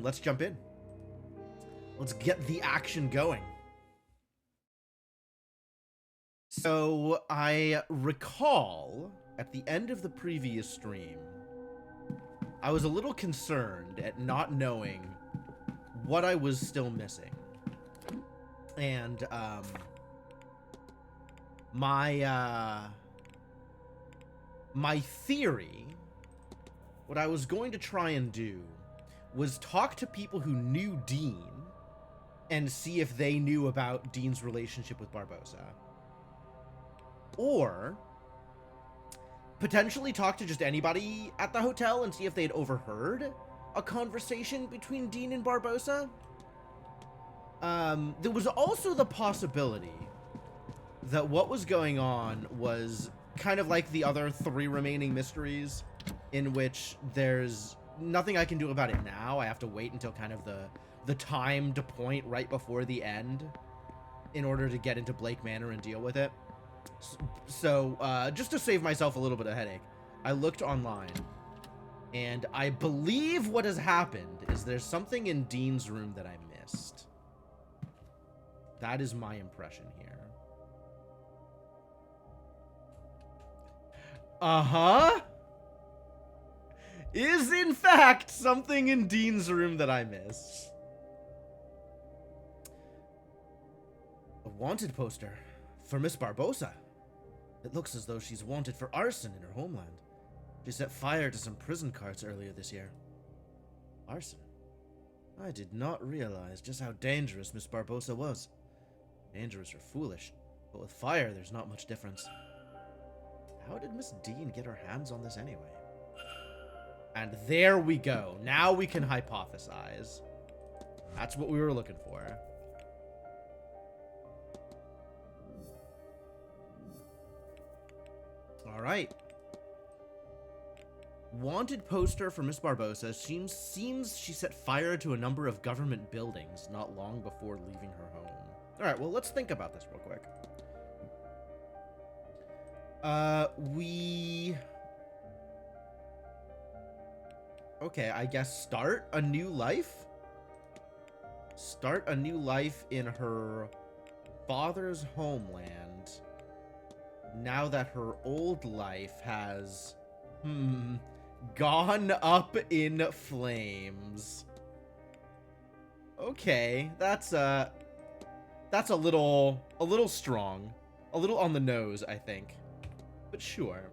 let's jump in. Let's get the action going. So I recall at the end of the previous stream, I was a little concerned at not knowing what I was still missing. And my theory, what I was going to try and do was talk to people who knew Dean and see if they knew about Dean's relationship with Barbossa. Or potentially talk to just anybody at the hotel and see if they'd overheard a conversation between Dean and Barbossa. There was also the possibility that what was going on was kind of like the other 3 remaining mysteries, in which there's nothing I can do about it now. I have to wait until kind of the timed point right before the end in order to get into Blake Manor and deal with it. So, just to save myself a little bit of headache, I looked online, and I believe what has happened is there's something in Dean's room that I missed. That is my impression here. Uh-huh. Is in fact something in Dean's room that I missed. A wanted poster for Miss Barbossa. It looks as though she's wanted for arson in her homeland. She set fire to some prison carts earlier this year. Arson? I did not realize just how dangerous Miss Barbossa was. Dangerous or foolish, but with fire there's not much difference. How did Miss Dean get her hands on this anyway? And there we go. Now we can hypothesize. That's what we were looking for. All right. Wanted poster for Miss Barbossa. Seems she set fire to a number of government buildings not long before leaving her home. All right, well, let's think about this real quick. Okay, I guess start a new life? Start a new life in her father's homeland now that her old life has, gone up in flames. Okay, that's a little strong. A little on the nose, I think. But sure.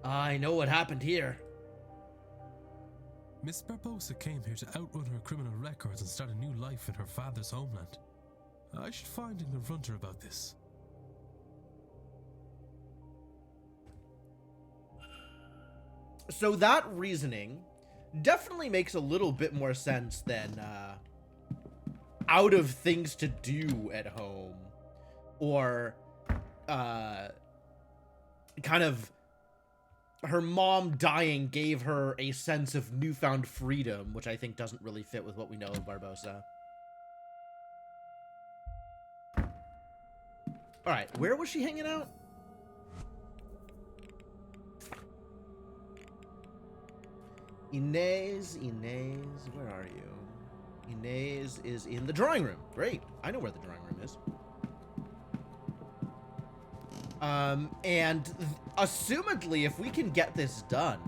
I know what happened here. Miss Barbossa came here to outrun her criminal records and start a new life in her father's homeland. I should find and confront her about this. So that reasoning definitely makes a little bit more sense than out of things to do at home, or kind of her mom dying gave her a sense of newfound freedom, which I think doesn't really fit with what we know of Barbossa. Alright, where was she hanging out? Inez, where are you? Inez is in the drawing room. Great, I know where the drawing room is. And assumedly, if we can get this done,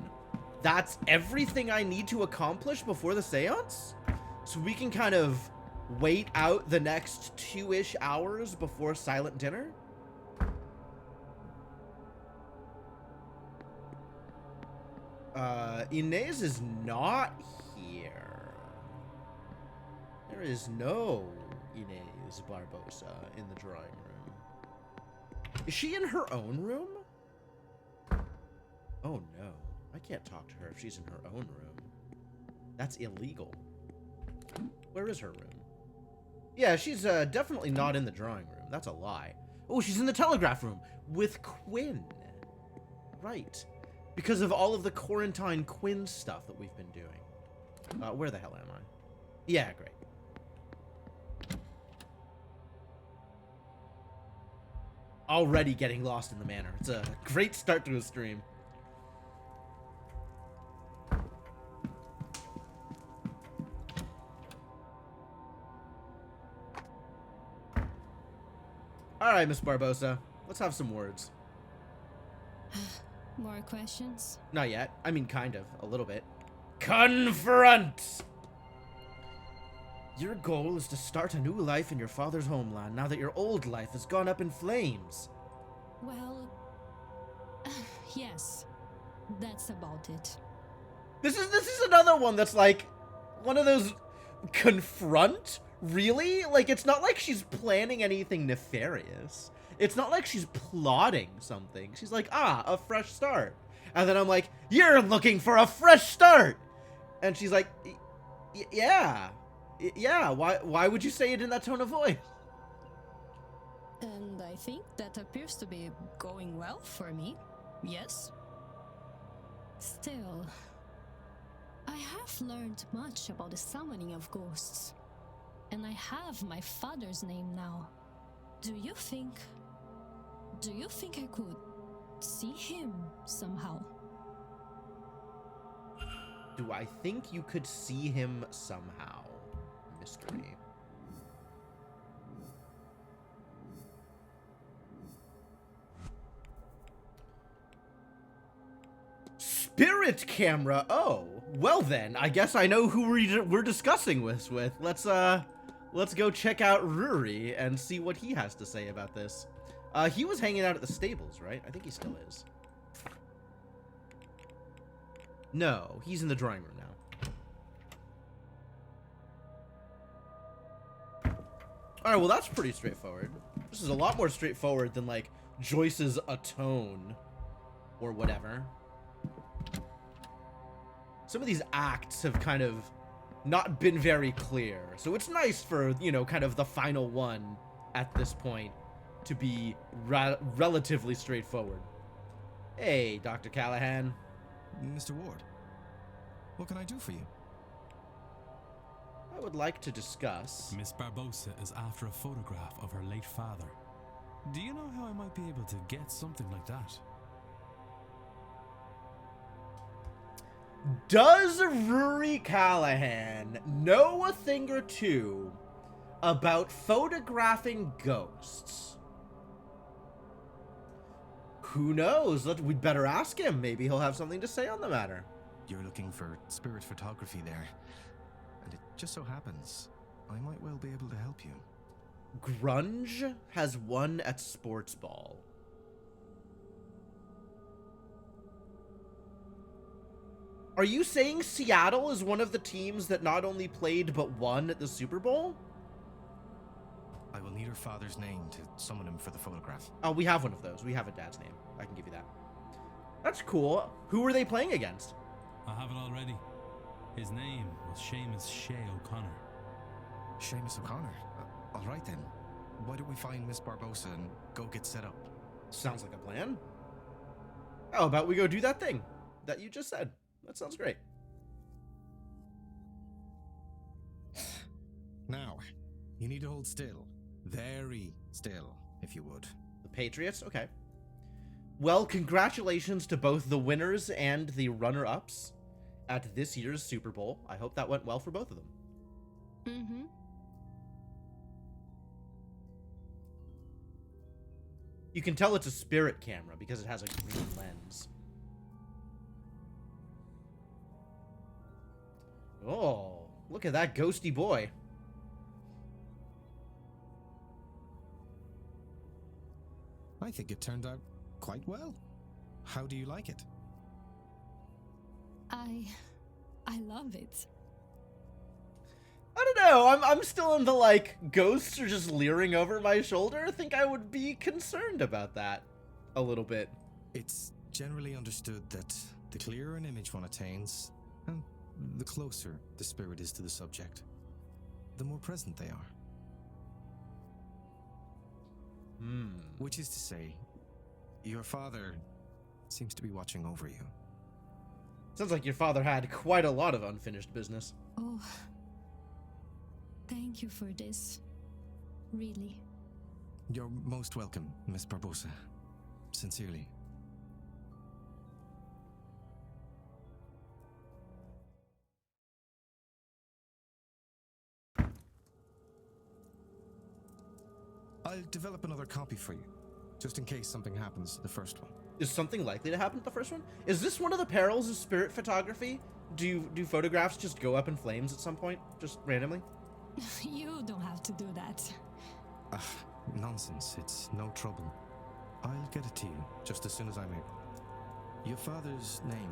that's everything I need to accomplish before the seance? So we can kind of wait out the next 2-ish hours before silent dinner? Inez is not here. There is no Inez Barbossa in the drawing room. Is she in her own room? Oh no, I can't talk to her if she's in her own room. That's illegal. Where is her room? Yeah, she's definitely not in the drawing room. That's a lie. Oh, she's in the telegraph room with Quinn. Right. Because of all of the quarantine Quinn stuff that we've been doing. Where the hell am I? Yeah, great. Already getting lost in the manor. It's a great start to a stream. All right, Miss Barbosa, let's have some words. More questions? Not yet. I mean, kind of. A little bit. Confront! Your goal is to start a new life in your father's homeland now that your old life has gone up in flames. Well, yes, that's about it. This is another one that's like one of those confront? Really? Like, it's not like she's planning anything nefarious. It's not like she's plotting something. She's like, a fresh start. And then I'm like, you're looking for a fresh start. And she's like, yeah. Yeah, why would you say it in that tone of voice? And I think that appears to be going well for me. Yes? Still, I have learned much about the summoning of ghosts. And I have my father's name now. Do you think I could see him somehow? Do I think you could see him somehow? Mystery. Spirit camera. Oh, well then, I guess I know who we're discussing this with. Let's go check out Rory and see what he has to say about this. He was hanging out at the stables, right? I think he still is. No, he's in the drawing room now. Alright, well that's pretty straightforward. This is a lot more straightforward than, like, Joyce's atone. Or whatever. Some of these acts have kind of not been very clear. So it's nice for, you know, kind of the final one at this point to be relatively straightforward. Hey, Dr. Callahan. Mr. Ward, what can I do for you? I would like to discuss... Miss Barbosa is after a photograph of her late father. Do you know how I might be able to get something like that? Does Rory Callahan know a thing or two about photographing ghosts? Who knows? We'd better ask him. Maybe he'll have something to say on the matter. You're looking for spirit photography there. And it just so happens, I might well be able to help you. Grunge has won at sports ball. Are you saying Seattle is one of the teams that not only played but won at the Super Bowl? I will need her father's name to summon him for the photograph. Oh, we have one of those. We have a dad's name. I can give you that. That's cool. Who were they playing against? I have it already. His name was Seamus Shea O'Connor. Seamus O'Connor? All right then. Why don't we find Miss Barbosa and go get set up? Sounds like a plan. How about we go do that thing that you just said? That sounds great. Now, you need to hold still. Very still, if you would. The Patriots? Okay. Well, congratulations to both the winners and the runner-ups at this year's Super Bowl. I hope that went well for both of them. Mm-hmm. You can tell it's a spirit camera because it has a green lens. Oh, look at that ghosty boy. I think it turned out quite well. How do you like it? I love it. I don't know. I'm still in the, like, ghosts are just leering over my shoulder. I think I would be concerned about that a little bit. It's generally understood that the clearer an image one attains, and the closer the spirit is to the subject, the more present they are. Which is to say, your father seems to be watching over you. Sounds like your father had quite a lot of unfinished business. Oh, thank you for this. Really. You're most welcome, Miss Barbosa. Sincerely. I'll develop another copy for you, just in case something happens to the first one. Is something likely to happen to the first one? Is this one of the perils of spirit photography? Do photographs just go up in flames at some point, just randomly? You don't have to do that. Nonsense, it's no trouble. I'll get it to you, just as soon as I'm able. Your father's name,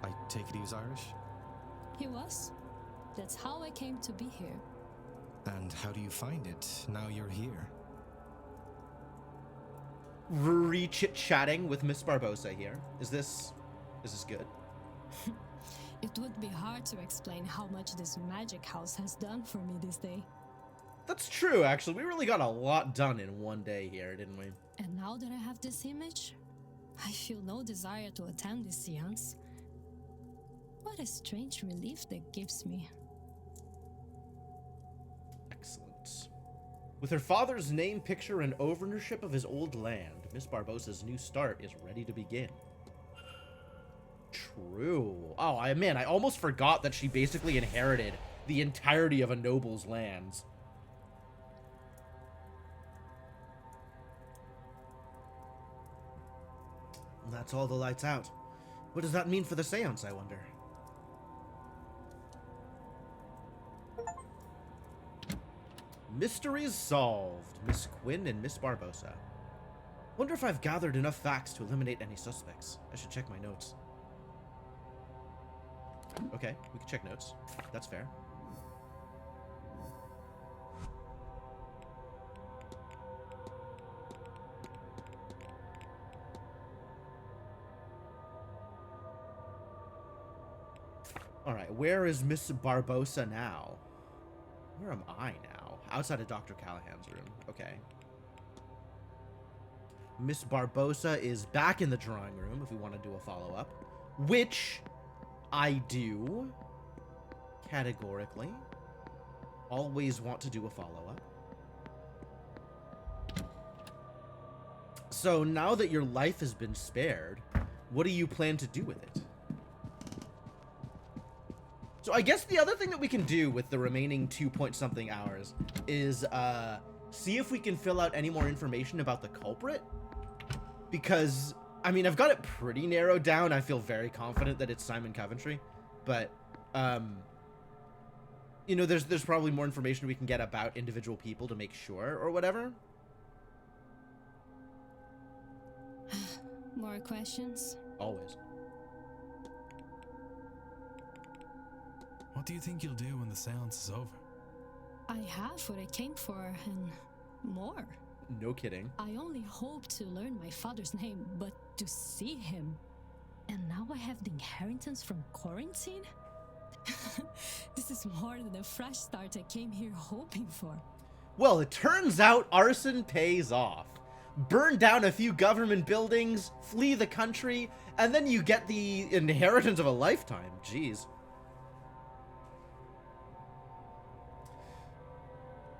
I take it he was Irish? He was. That's how I came to be here. And how do you find it, now you're here? Re-chit-chatting with Miss Barbosa here. Is this good? It would be hard to explain how much this magic house has done for me this day. That's true, actually. We really got a lot done in one day here, didn't we? And now that I have this image, I feel no desire to attend this seance. What a strange relief that gives me. Excellent. With her father's name, picture, and ownership of his old land, Miss Barbosa's new start is ready to begin. True. Oh, man, I almost forgot that she basically inherited the entirety of a noble's lands. That's all the lights out. What does that mean for the seance, I wonder? Mysteries solved. Miss Quinn and Miss Barbosa. Wonder if I've gathered enough facts to eliminate any suspects. I should check my notes. Okay, we can check notes. That's fair. Alright, where is Miss Barbosa now? Where am I now? Outside of Dr. Callahan's room. Okay. Miss Barbosa is back in the drawing room if we want to do a follow-up. Which I do. Categorically. Always want to do a follow-up. So now that your life has been spared, what do you plan to do with it? So I guess the other thing that we can do with the remaining 2-point-something hours is see if we can fill out any more information about the culprit. Because, I mean, I've got it pretty narrowed down. I feel very confident that it's Simon Coventry. But, you know, there's probably more information we can get about individual people to make sure or whatever. More questions? Always. What do you think you'll do when the seance is over? I have what I came for and more. No kidding. I only hope to learn my father's name, but to see him. And now I have the inheritance from quarantine? This is more than the fresh start I came here hoping for. Well, it turns out arson pays off. Burn down a few government buildings, flee the country, and then you get the inheritance of a lifetime. Jeez.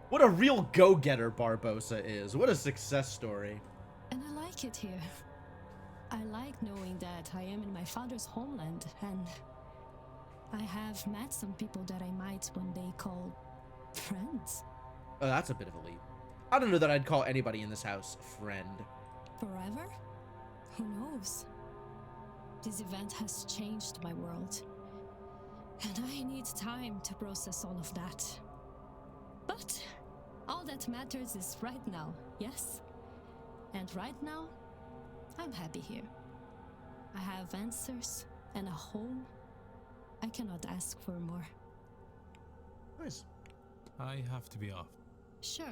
What a real go-getter Barbosa is. What a success story. And I like it here. I like knowing that I am in my father's homeland, and I have met some people that I might one day call friends. Oh, that's a bit of a leap. I don't know that I'd call anybody in this house friend. Forever? Who knows? This event has changed my world, and I need time to process all of that. But all that matters is right now, yes? And right now, I'm happy here. I have answers and a home. I cannot ask for more. Nice. I have to be off. Sure.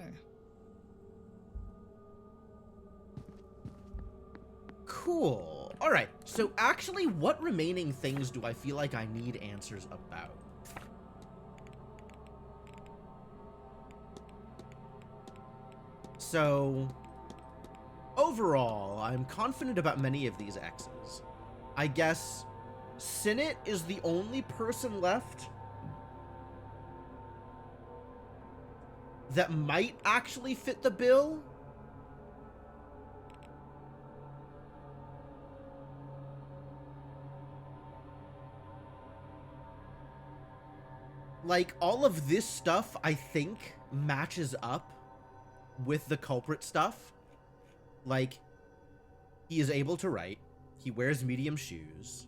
Cool. All right. So actually, what remaining things do I feel like I need answers about? So, overall, I'm confident about many of these X's. I guess Sinnott is the only person left that might actually fit the bill. Like, all of this stuff, I think, matches up with the culprit stuff. Like, he is able to write. He wears medium shoes.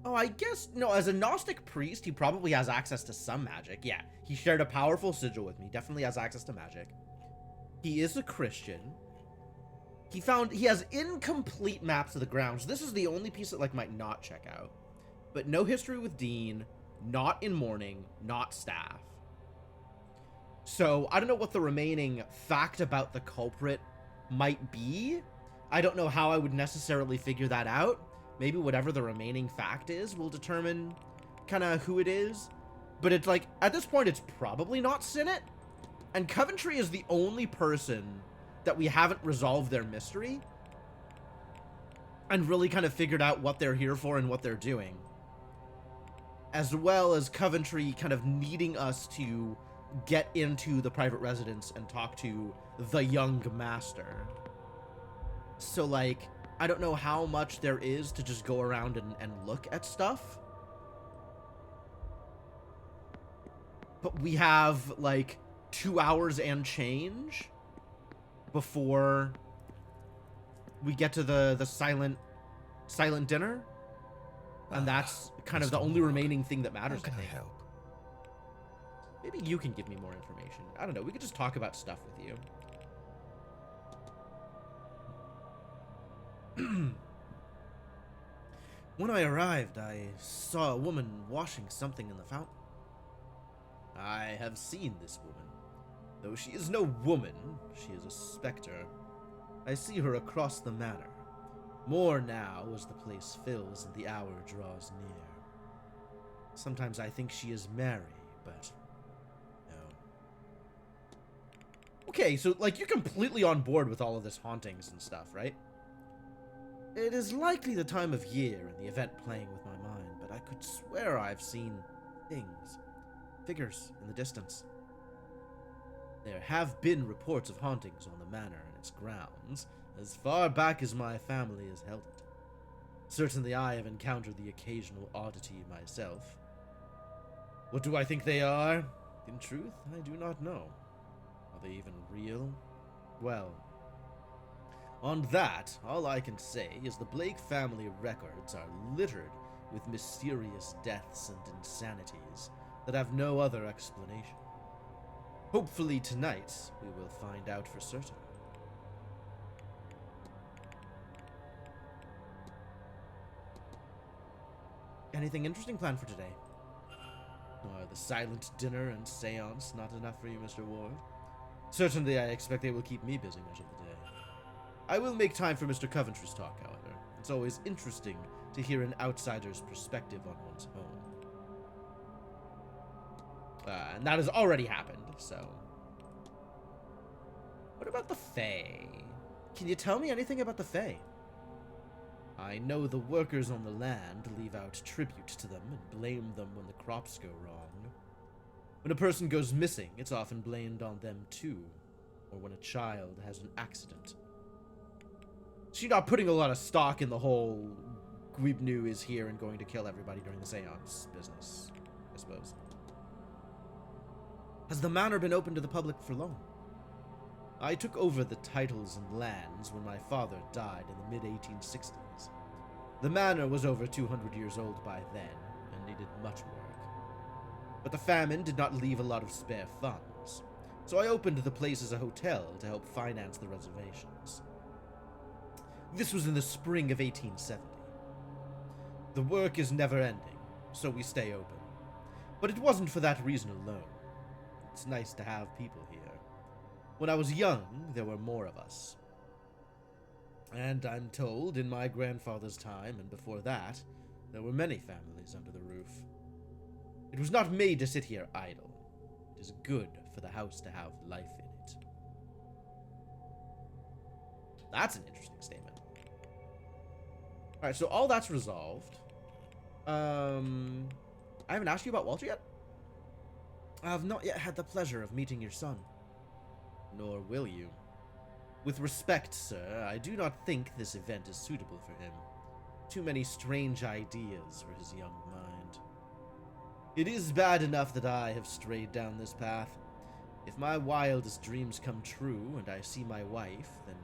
Oh, I guess, no, as a Gnostic priest, he probably has access to some magic. Yeah, he shared a powerful sigil with me. Definitely has access to magic. He is a Christian. He has incomplete maps of the grounds. This is the only piece that, like, might not check out. But no history with Dean, not in mourning, not staff. So, I don't know what the remaining fact about the culprit might be. I don't know how I would necessarily figure that out. Maybe whatever the remaining fact is will determine kind of who it is. But it's like, at this point, it's probably not Sinnett. And Coventry is the only person that we haven't resolved their mystery and really kind of figured out what they're here for and what they're doing. As well as Coventry kind of needing us to get into the private residence and talk to the young master. So, like, I don't know how much there is to just go around and look at stuff. But we have, like, 2 hours and change before we get to the silent dinner. And that's kind of the only remaining thing that matters, How can I I think. help? Maybe you can give me more information. I don't know. We could just talk about stuff with you. When I arrived, I saw a woman washing something in the fountain. I have seen this woman. Though she is no woman, she is a specter. I see her across the manor. More now as the place fills and the hour draws near. Sometimes I think she is Mary, but no. Okay, so, like, you're completely on board with all of this hauntings and stuff, right? It is likely the time of year and the event playing with my mind, but I could swear I've seen things, figures in the distance. There have been reports of hauntings on the manor and its grounds, as far back as my family has held it. Certainly I have encountered the occasional oddity myself. What do I think they are? In truth, I do not know. Are they even real? Well, on that, all I can say is the Blake family records are littered with mysterious deaths and insanities that have no other explanation. Hopefully tonight, we will find out for certain. Anything interesting planned for today? Are the silent dinner and séance not enough for you, Mr. Ward? Certainly I expect they will keep me busy much of the day. I will make time for Mr. Coventry's talk, however. It's always interesting to hear an outsider's perspective on one's home. And that has already happened, so... What about the Fae? Can you tell me anything about the Fae? I know the workers on the land leave out tribute to them and blame them when the crops go wrong. When a person goes missing, it's often blamed on them too, or when a child has an accident. So you're not putting a lot of stock in the whole Guibnu is here and going to kill everybody during the seance business, I suppose. Has the manor been open to the public for long? I took over the titles and lands when my father died in the mid-1860s. The manor was over 200 years old by then, and needed much work. But the famine did not leave a lot of spare funds, so I opened the place as a hotel to help finance the reservations. This was in the spring of 1870. The work is never ending, so we stay open. But it wasn't for that reason alone. It's nice to have people here. When I was young, there were more of us. And I'm told in my grandfather's time and before that, there were many families under the roof. It was not made to sit here idle. It is good for the house to have life in it. That's an interesting statement. Alright, so all that's resolved. I haven't asked you about Walter yet? I have not yet had the pleasure of meeting your son. Nor will you. With respect, sir, I do not think this event is suitable for him. Too many strange ideas for his young mind. It is bad enough that I have strayed down this path, If my wildest dreams come true and I see my wife, then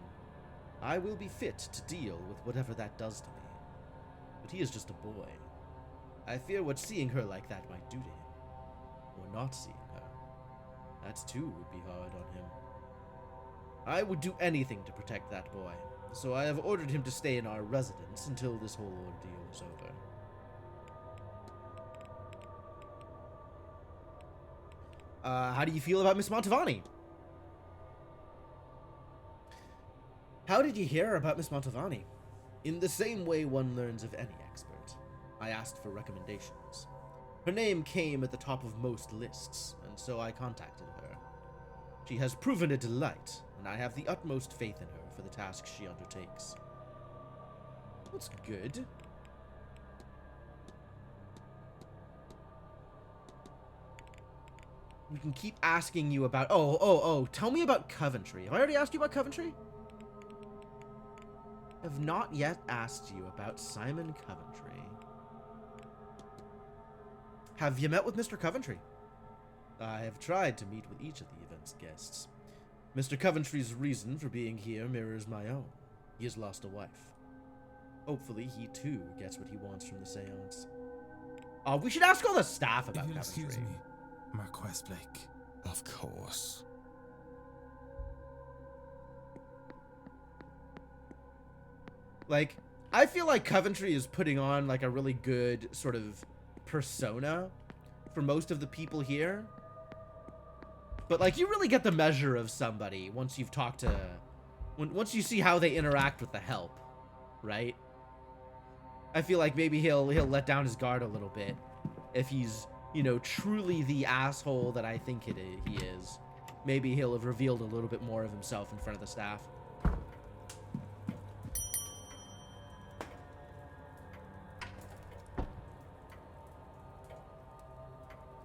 I will be fit to deal with whatever that does to me. But he is just a boy. I fear what seeing her like that might do to him. Or not seeing her. That too would be hard on him. I would do anything to protect that boy, so I have ordered him to stay in our residence until this whole ordeal is over. How do you feel about Miss Montavani? How did you hear about Miss Montavani? In the same way one learns of any expert. I asked for recommendations. Her name came at the top of most lists, and so I contacted her. She has proven a delight, and I have the utmost faith in her for the task she undertakes. That's good. We can keep asking you about... Oh, tell me about Coventry. Have I already asked you about Coventry? I have not yet asked you about Simon Coventry. Have you met with Mr. Coventry? I have tried to meet with each of the event's guests. Mr. Coventry's reason for being here mirrors my own. He has lost a wife. Hopefully he too gets what he wants from the seance. We should ask all the staff about If you'll Coventry. excuse me, Marquess Blake. Of course. Like, I feel like Coventry is putting on, like, a really good sort of persona for most of the people here. But, like, you really get the measure of somebody once you've talked to... Once you see how they interact with the help, right? I feel like maybe he'll let down his guard a little bit if he's, you know, truly the asshole that I think he is. Maybe he'll have revealed a little bit more of himself in front of the staff.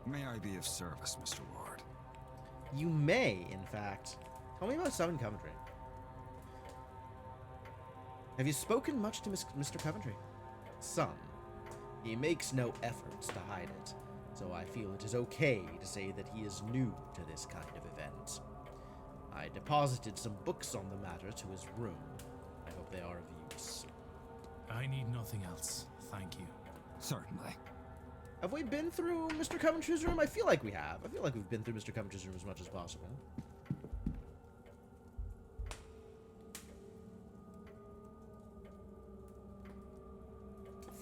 May I be of service, Mr. Ward? You may, in fact. Tell me about Simon Coventry. Have you spoken much to Mr. Coventry? Some. He makes no efforts to hide it, so I feel it is okay to say that he is new to this kind of event. I deposited some books on the matter to his room. I hope they are of use. I need nothing else, thank you. Certainly. Have we been through Mr. Coventry's room? I feel like we have. I feel like we've been through Mr. Coventry's room as much as possible.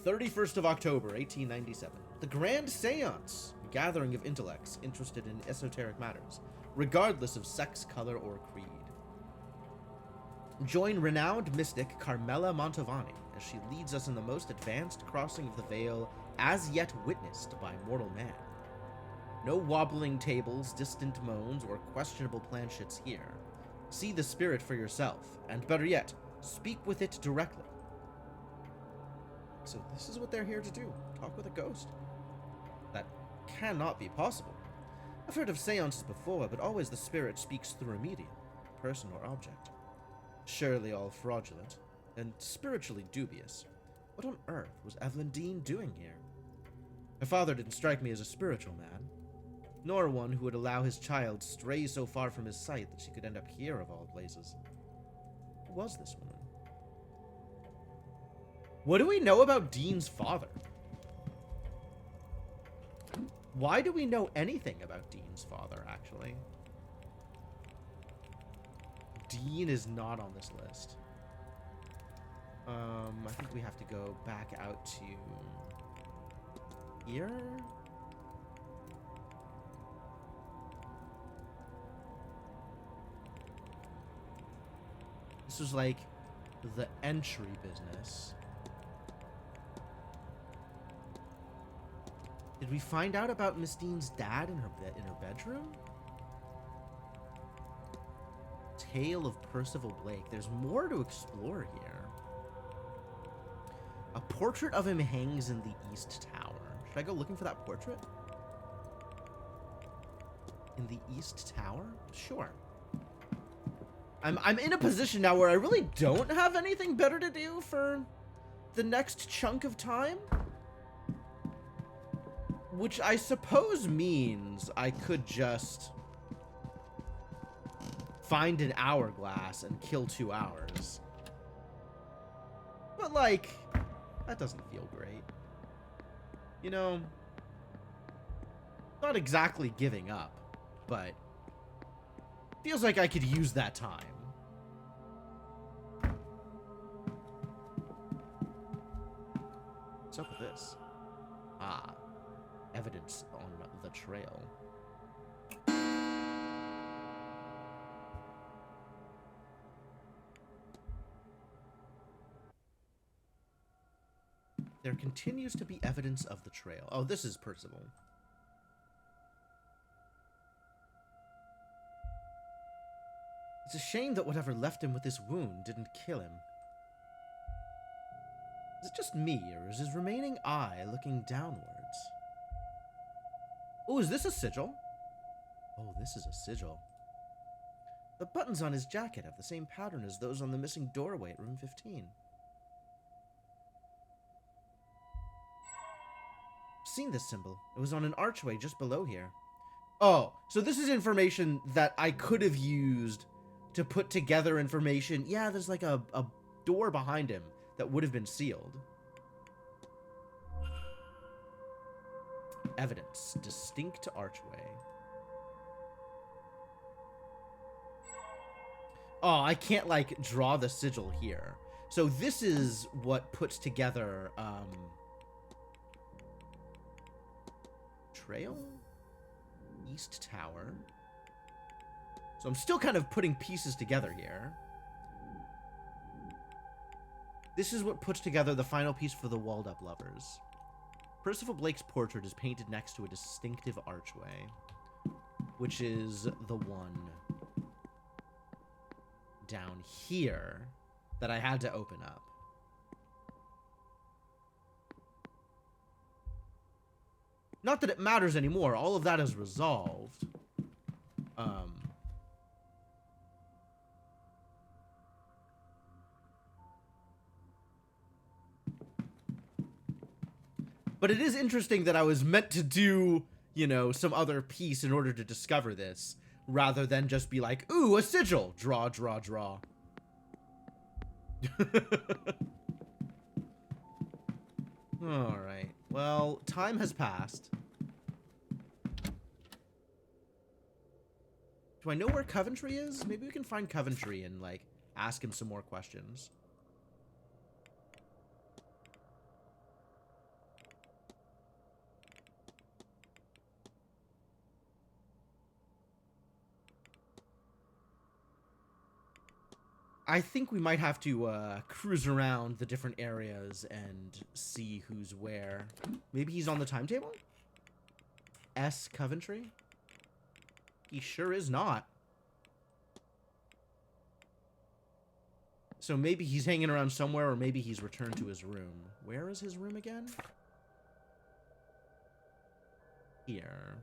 "31st of October, 1897. The Grand Séance, a gathering of intellects interested in esoteric matters, regardless of sex, color, or creed. Join renowned mystic Carmela Montavani as she leads us in the most advanced crossing of the veil as yet witnessed by mortal man. No wobbling tables, distant moans, or questionable planchets here. See the spirit for yourself, and better yet, speak with it directly." So this is what they're here to do, talk with a ghost. That cannot be possible. I've heard of seances before, but always the spirit speaks through a medium, person or object. Surely all fraudulent, and spiritually dubious. What on earth was Evelyn Dean doing here? Her father didn't strike me as a spiritual man, nor one who would allow his child stray so far from his sight that she could end up here of all places. Who was this woman? What do we know about Dean's father? Why do we know anything about Dean's father, actually? Dean is not on this list. I think we have to go back out to here. This was like the entry business. Did we find out about Miss Dean's dad in her bedroom? Tale of Percival Blake. There's more to explore here. A portrait of him hangs in the East Tower. Should I go looking for that portrait? In the East Tower? Sure. I'm in a position now where I really don't have anything better to do for the next chunk of time. Which I suppose means I could just find an hourglass and kill 2 hours. But, like, that doesn't feel great. You know, not exactly giving up, but feels like I could use that time. What's up with this? Ah, evidence on the trail. There continues to be evidence of the trail. Oh, this is Percival. It's a shame that whatever left him with this wound didn't kill him. Is it just me, or is his remaining eye looking downwards? Oh, is this a sigil? Oh, this is a sigil. The buttons on his jacket have the same pattern as those on the missing doorway at room 15. I've seen this symbol. It was on an archway just below here. Oh, so this is information that I could have used to put together information. Yeah, there's like a door behind him that would have been sealed. Evidence. Distinct archway. Oh, I can't, like, draw the sigil here. So this is what puts together, trail? East Tower. So I'm still kind of putting pieces together here. This is what puts together the final piece for the Walled Up Lovers. Percival Blake's portrait is painted next to a distinctive archway, which is the one down here that I had to open up. Not that it matters anymore. All of that is resolved. But it is interesting that I was meant to do, you know, some other piece in order to discover this, rather than just be like, ooh, a sigil. Draw, draw, draw. Alright. Well, time has passed. Do I know where Coventry is? Maybe we can find Coventry and, like, ask him some more questions. I think we might have to cruise around the different areas and see who's where. Maybe he's on the timetable? S. Coventry? He sure is not. So maybe he's hanging around somewhere, or maybe he's returned to his room. Where is his room again? Here.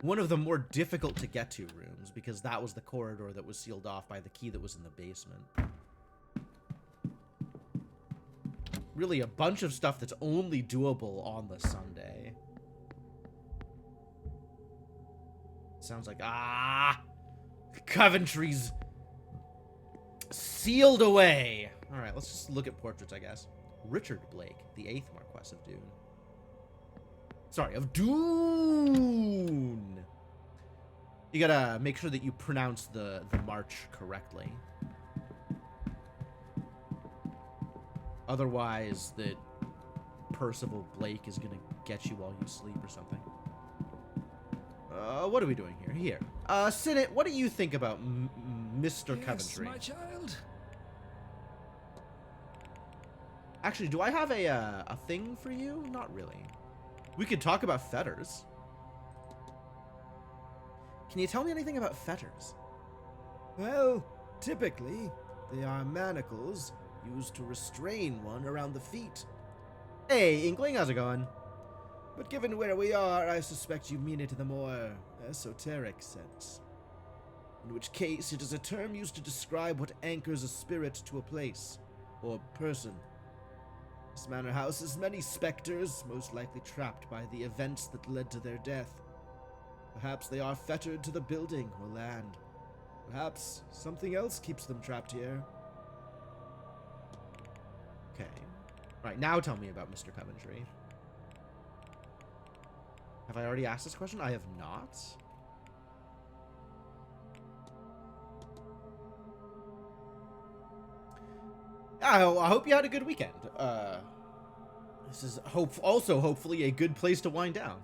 One of the more difficult to get to rooms, because that was the corridor that was sealed off by the key that was in the basement. Really a bunch of stuff that's only doable on the Sunday. Sounds like, Coventry's sealed away. Alright, let's just look at portraits, I guess. Richard Blake, the 8th Marquess of Dune. Sorry, of Dune. You gotta make sure that you pronounce the march correctly. Otherwise, the Percival Blake is gonna get you while you sleep or something. What are we doing here? Here. Sinnott, what do you think about Mr. Coventry? My child. Actually, do I have a thing for you? Not really. We could talk about fetters. Can you tell me anything about fetters? Well, typically, they are manacles used to restrain one around the feet. Hey, Inkling, how's it going? But given where we are, I suspect you mean it in the more esoteric sense. In which case, it is a term used to describe what anchors a spirit to a place, or person. This manor houses many specters, most likely trapped by the events that led to their death. Perhaps they are fettered to the building or land. Perhaps something else keeps them trapped here. Okay. Right, now tell me about Mr. Coventry. Have I already asked this question? I have not. I hope you had a good weekend. This is also hopefully a good place to wind down.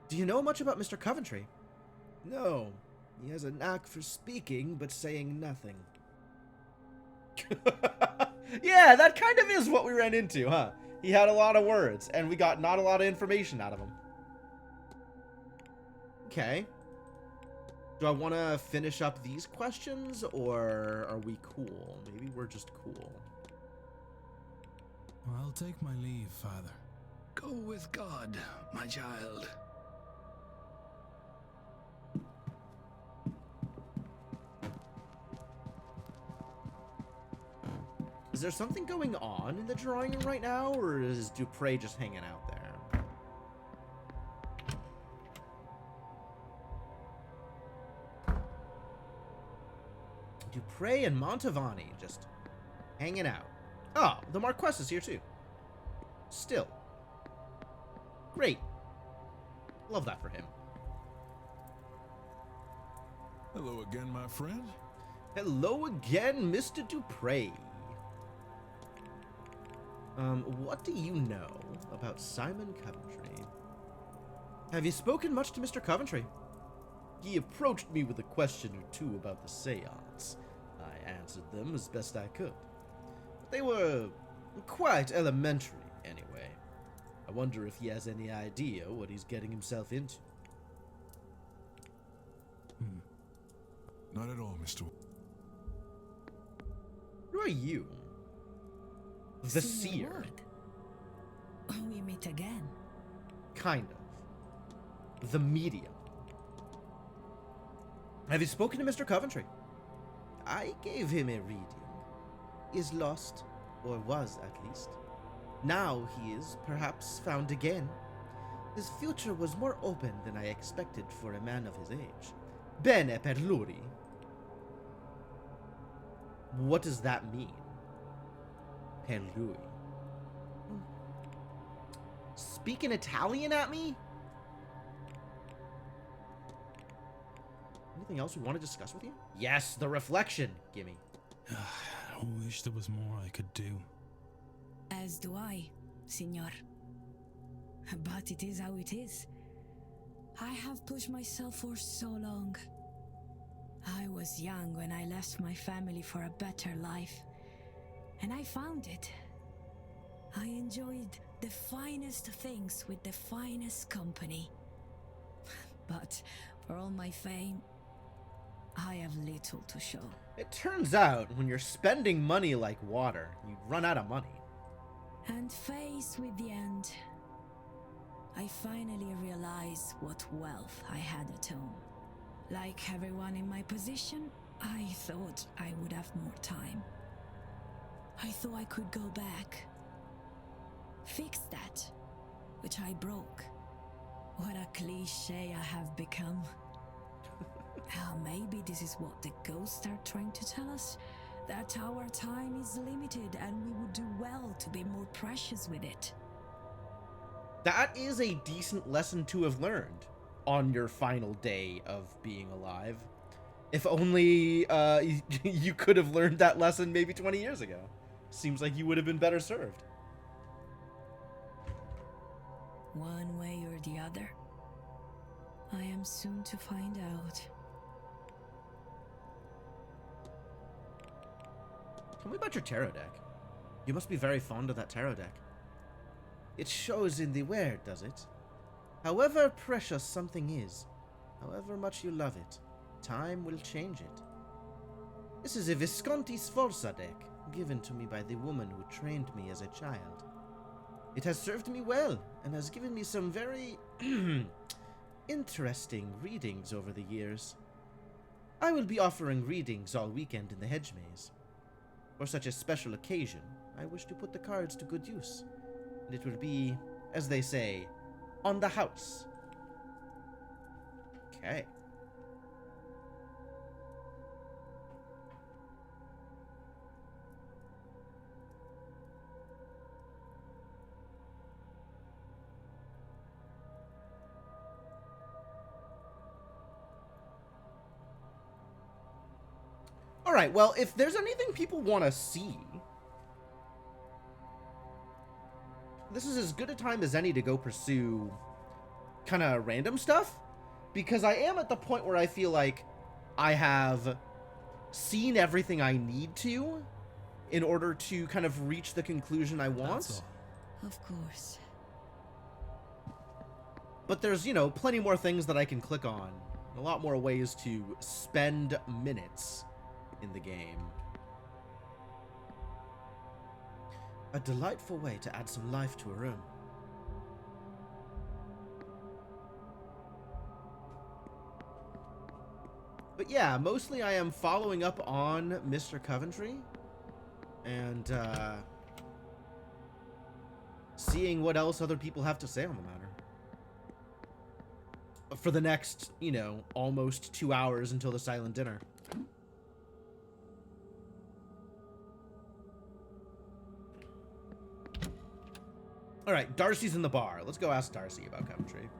Do you know much about Mr. Coventry? No. He has a knack for speaking, but saying nothing. Yeah, that kind of is what we ran into, huh? He had a lot of words, and we got not a lot of information out of him. Okay. Do I want to finish up these questions, or are we cool? Maybe we're just cool. I'll take my leave, Father. Go with God, my child. Is there something going on in the drawing room right now, or is Dupre just hanging out there? Dupre and Montavani just hanging out. Oh, the Marquess is here too. Still. Great. Love that for him. Hello again, my friend. Hello again, Mr. Dupre. What do you know about Simon Coventry? Have you spoken much to Mr. Coventry? He approached me with a question or two about the Séance. I answered them as best I could. But they were quite elementary, anyway. I wonder if he has any idea what he's getting himself into. Not at all, Mr. Who are you? The Senior Seer. Ward. We meet again. Kind of. The Medium. Have you spoken to Mr. Coventry? I gave him a reading. He is lost, or was at least. Now he is perhaps found again. His future was more open than I expected for a man of his age. Bene per lui. What does that mean? Per lui. Speaking Italian at me? Anything else we want to discuss with you? Yes, the reflection. Gimme. I wish there was more I could do. As do I, Signor. But it is how it is. I have pushed myself for so long. I was young when I left my family for a better life. And I found it. I enjoyed the finest things with the finest company. But for all my fame, I have little to show. It turns out when you're spending money like water, you run out of money. And faced with the end, I finally realized what wealth I had at home. Like everyone in my position, I thought I would have more time. I thought I could go back, fix that, which I broke. What a cliche I have become. Maybe this is what the ghosts are trying to tell us, that our time is limited and we would do well to be more precious with it. That is a decent lesson to have learned on your final day of being alive. If only you could have learned that lesson maybe 20 years ago. Seems like you would have been better served. One way or the other, I am soon to find out. Tell me about your tarot deck. You must be very fond of that tarot deck. It shows in the wear, does it? However precious something is, however much you love it, time will change it. This is a Visconti Sforza deck, given to me by the woman who trained me as a child. It has served me well, and has given me some very interesting readings over the years. I will be offering readings all weekend in the hedge maze. For such a special occasion, I wish to put the cards to good use, and it will be, as they say, on the house. Okay. All right, well, if there's anything people want to see, this is as good a time as any to go pursue kind of random stuff, because I am at the point where I feel like I have seen everything I need to in order to kind of reach the conclusion I want. That's all. Of course. But there's, you know, plenty more things that I can click on, a lot more ways to spend minutes in the game. A delightful way to add some life to a room. But yeah, mostly I am following up on Mr. Coventry and seeing what else other people have to say on the matter. For the next, you know, almost 2 hours until the silent dinner. All right, Darcy's in the bar. Let's go ask Darcy about Coventry.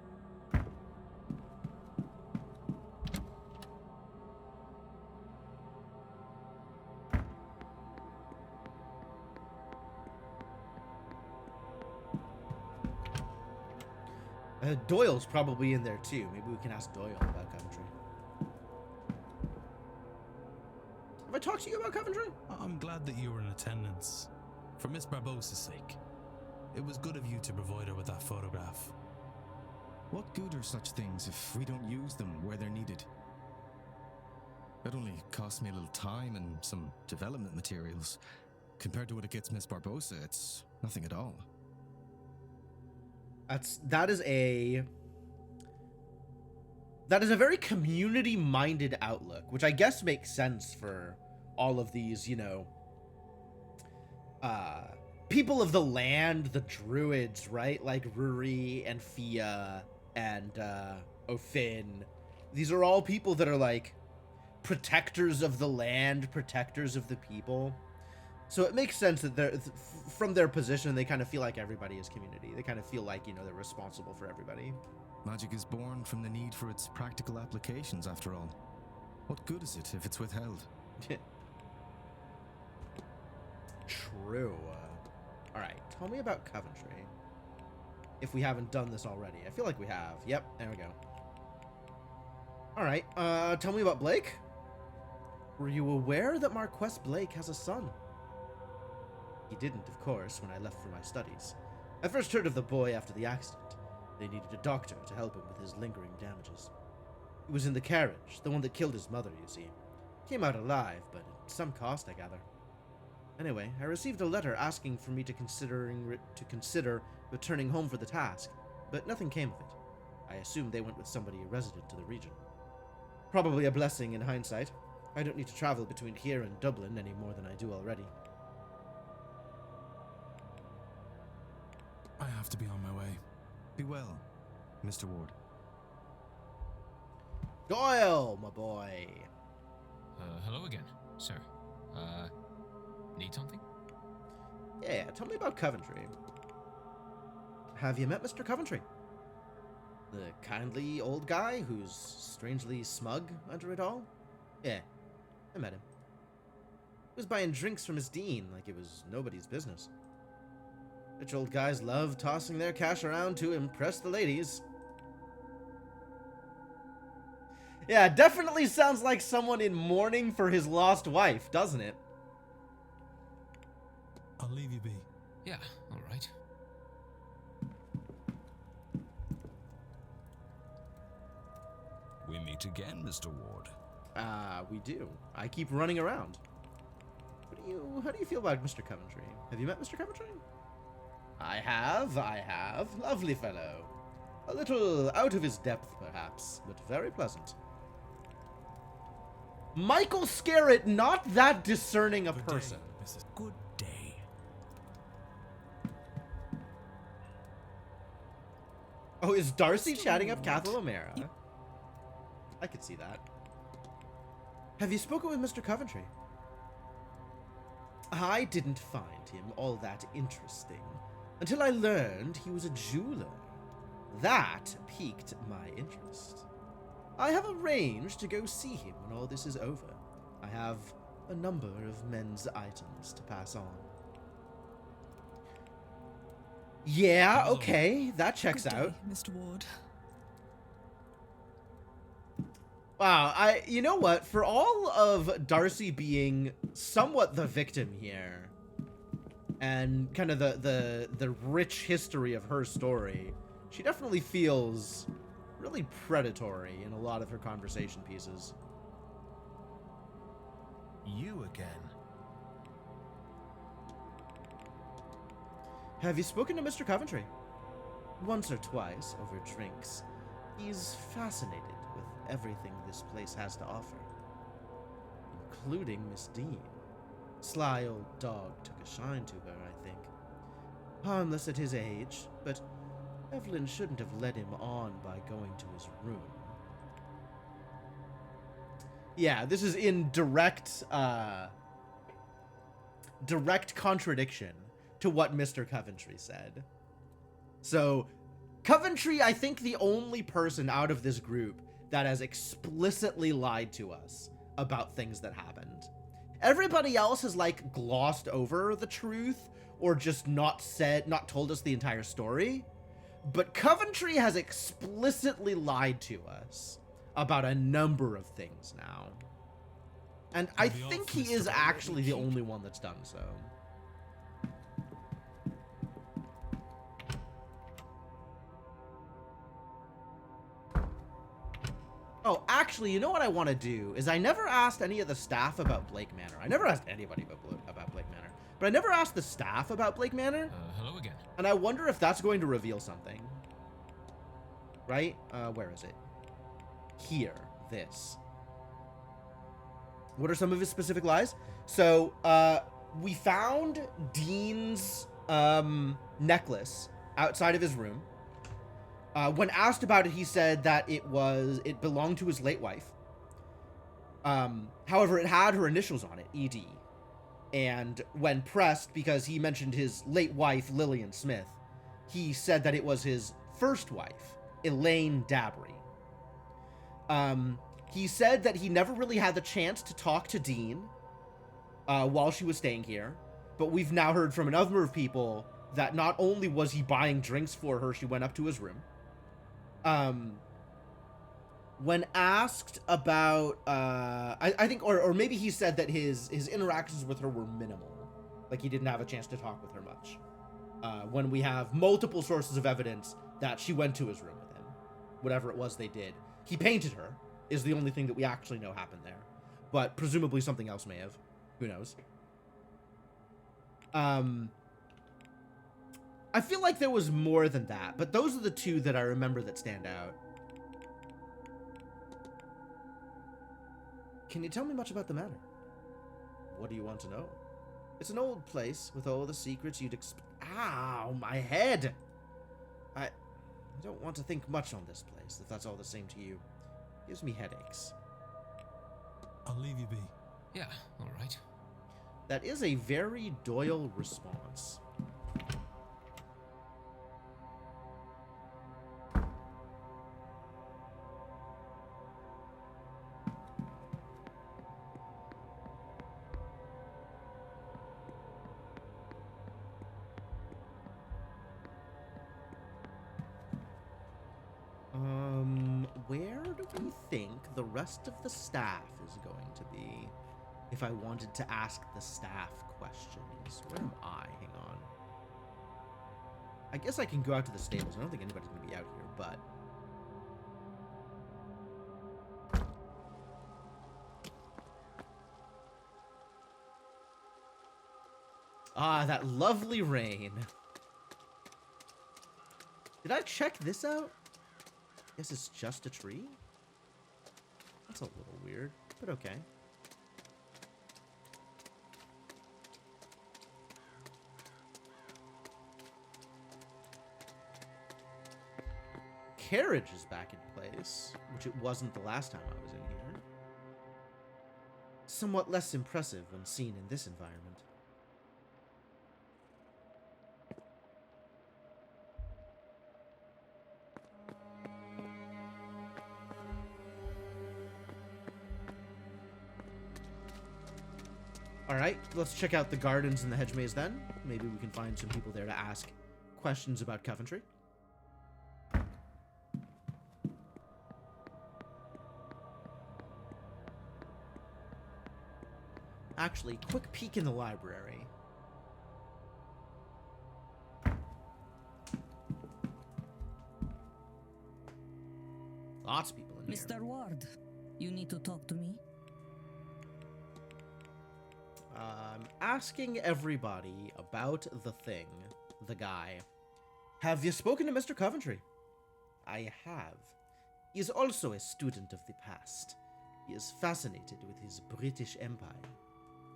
Doyle's probably in there too. Maybe we can ask Doyle about Coventry. Have I talked to you about Coventry? I'm glad that you were in attendance. For Miss Barbossa's sake. It was good of you to provide her with that photograph. What good are such things if we don't use them where they're needed? It only costs me a little time and some development materials. Compared to what it gets Miss Barbossa, it's nothing at all. That is a very community-minded outlook, which I guess makes sense for all of these, you know, people of the land, the druids, right? Like Ruri and Fia and Ofin. These are all people that are like protectors of the land, protectors of the people. So it makes sense that they're, from their position, they kind of feel like everybody is community. They kind of feel like, you know, they're responsible for everybody. Magic is born from the need for its practical applications, after all. What good is it if it's withheld? True. All right, tell me about Coventry. If we haven't done this already. I feel like we have. Yep, there we go. All right, tell me about Blake. Were you aware that Marquess Blake has a son? He didn't, of course, when I left for my studies. I first heard of the boy after the accident. They needed a doctor to help him with his lingering damages. He was in the carriage, the one that killed his mother, you see. Came out alive, but at some cost, I gather. Anyway, I received a letter asking for me to consider returning home for the task, but nothing came of it. I assumed they went with somebody resident to the region. Probably a blessing in hindsight. I don't need to travel between here and Dublin any more than I do already. I have to be on my way. Be well, Mr. Ward. Doyle, my boy. Hello again, sir. Need something? Yeah, tell me about Coventry. Have you met Mr. Coventry? The kindly old guy who's strangely smug under it all? Yeah, I met him. He was buying drinks from his dean like it was nobody's business. Rich old guys love tossing their cash around to impress the ladies. Yeah, definitely sounds like someone in mourning for his lost wife, doesn't it? I'll leave you be. Yeah, all right. We meet again, Mr. Ward. We do. I keep running around. How do you feel about Mr. Coventry? Have you met Mr. Coventry? I have. Lovely fellow. A little out of his depth, perhaps, but very pleasant. Michael Scarrett, not that discerning a Good person. day, Mrs. Good day. Oh, is Darcy Mr. chatting up Ward. Kathleen O'Mara? I could see that. Have you spoken with Mr. Coventry? I didn't find him all that interesting until I learned he was a jeweler. That piqued my interest. I have arranged to go see him when all this is over. I have a number of men's items to pass on. Yeah, okay, that checks Good day, out. Mr. Ward. Wow, you know what? For all of Darcy being somewhat the victim here, and kind of the rich history of her story, she definitely feels really predatory in a lot of her conversation pieces. You again. Have you spoken to Mr. Coventry? Once or twice, over drinks. He's fascinated with everything this place has to offer, including Miss Dean. Sly old dog took a shine to her, I think. Harmless at his age, but Evelyn shouldn't have led him on by going to his room. Yeah, this is in direct contradiction to what Mr. Coventry said. So, Coventry, I think, the only person out of this group that has explicitly lied to us about things that happened. Everybody else has, like, glossed over the truth or just not told us the entire story. But Coventry has explicitly lied to us about a number of things now. And I think he is actually the only one that's done so. Oh, actually, you know what I want to do is I never asked any of the staff about Blake Manor. I never asked anybody about Blake Manor. But I never asked the staff about Blake Manor. Hello again. And I wonder if that's going to reveal something. Right? Where is it? Here. This. What are some of his specific lies? So, we found Dean's necklace outside of his room. When asked about it, he said that it belonged to his late wife. However, it had her initials on it, ED. And when pressed, because he mentioned his late wife, Lillian Smith, he said that it was his first wife, Elaine Dabry. He said that he never really had the chance to talk to Dean while she was staying here, but we've now heard from a number of people that not only was he buying drinks for her, she went up to his room. When asked about, I think, or maybe he said that his interactions with her were minimal. Like, he didn't have a chance to talk with her much. When we have multiple sources of evidence that she went to his room with him. Whatever it was they did. He painted her, is the only thing that we actually know happened there. But presumably something else may have. Who knows? I feel like there was more than that, but those are the two that I remember that stand out. Can you tell me much about the manor? What do you want to know? It's an old place with all the secrets you'd Ow, my head! I don't want to think much on this place, if that's all the same to you. It gives me headaches. I'll leave you be. Yeah, all right. That is a very Doyle response. Where do we think the rest of the staff is going to be? If I wanted to ask the staff questions. Where am I? Hang on. I guess I can go out to the stables. I don't think anybody's going to be out here, but... Ah, that lovely rain. Did I check this out? Guess it's just a tree? That's a little weird, but okay. carriage is back in place, which it wasn't the last time I was in here. Somewhat less impressive when seen in this environment. Alright, let's check out the gardens and the hedge maze then. Maybe we can find some people there to ask questions about Coventry. Actually, quick peek in the library. Lots of people in here. Mr. Ward, you need to talk to me. I'm asking everybody about the thing, the guy. Have you spoken to Mr. Coventry? I have. He is also a student of the past. He is fascinated with his British Empire,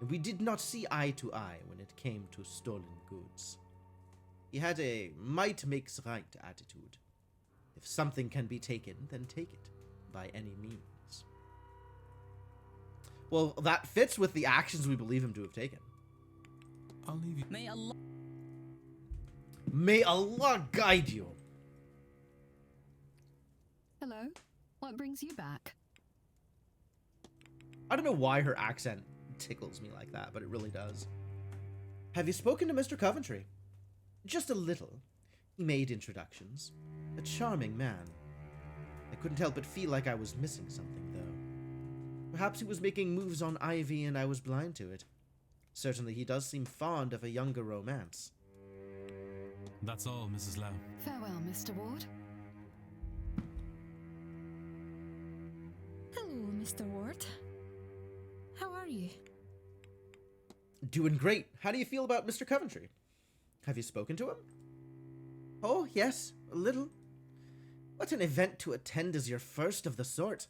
and we did not see eye to eye when it came to stolen goods. He had a might makes right attitude. If something can be taken, then take it, by any means. Well, that fits with the actions we believe him to have taken. I'll leave you. May Allah guide you. Hello? What brings you back? I don't know why her accent tickles me like that, but it really does. Have you spoken to Mr. Coventry? Just a little. He made introductions. A charming man. I couldn't help but feel like I was missing something, though. Perhaps he was making moves on Ivy and I was blind to it. Certainly he does seem fond of a younger romance. That's all, Mrs. Lau. Farewell, Mr. Ward. Hello, Mr. Ward. How are you? Doing great. How do you feel about Mr. Coventry? Have you spoken to him? Oh, yes, a little. What an event to attend as your first of the sort.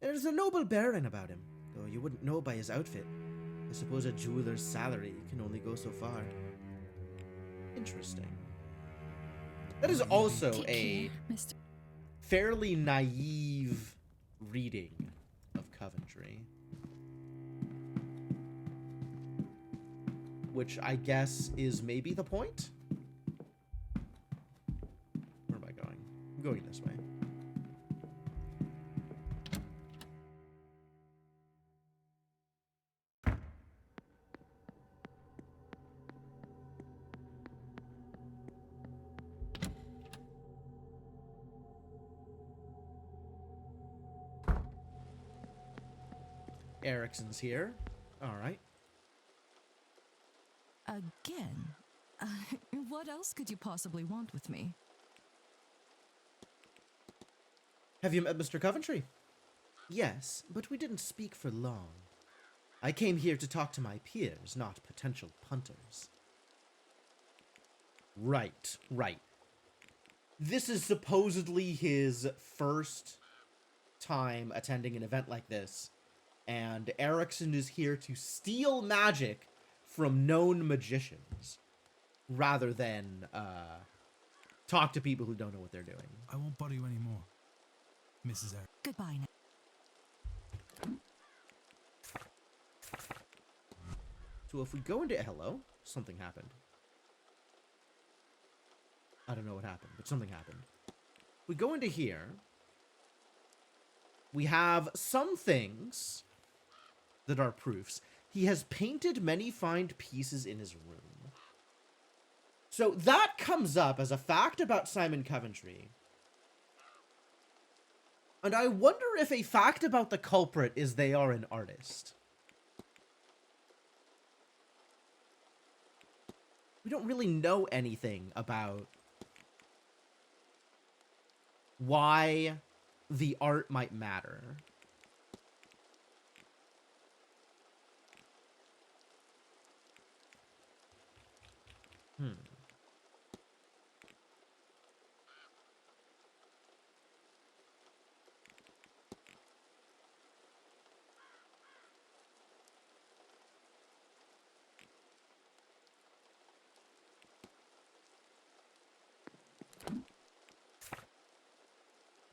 There's a noble bearing about him, though you wouldn't know by his outfit. I suppose a jeweler's salary can only go so far. Interesting. That is also a fairly naive reading of Coventry. Which I guess is maybe the point? Where am I going? I'm going this way. Erickson's here. All right. Again? What else could you possibly want with me? Have you met Mr. Coventry? Yes, but we didn't speak for long. I came here to talk to my peers, not potential punters. Right, right. This is supposedly his first time attending an event like this, and Erickson is here to steal magic from known magicians, rather than talk to people who don't know what they're doing. I won't bother you anymore, Mrs. Eric. Goodbye now. So if we go into hello, something happened. I don't know what happened, but something happened. We go into here. We have some things that are proofs. He has painted many fine pieces in his room. So that comes up as a fact about Simon Coventry. And I wonder if a fact about the culprit is they are an artist. We don't really know anything about why the art might matter.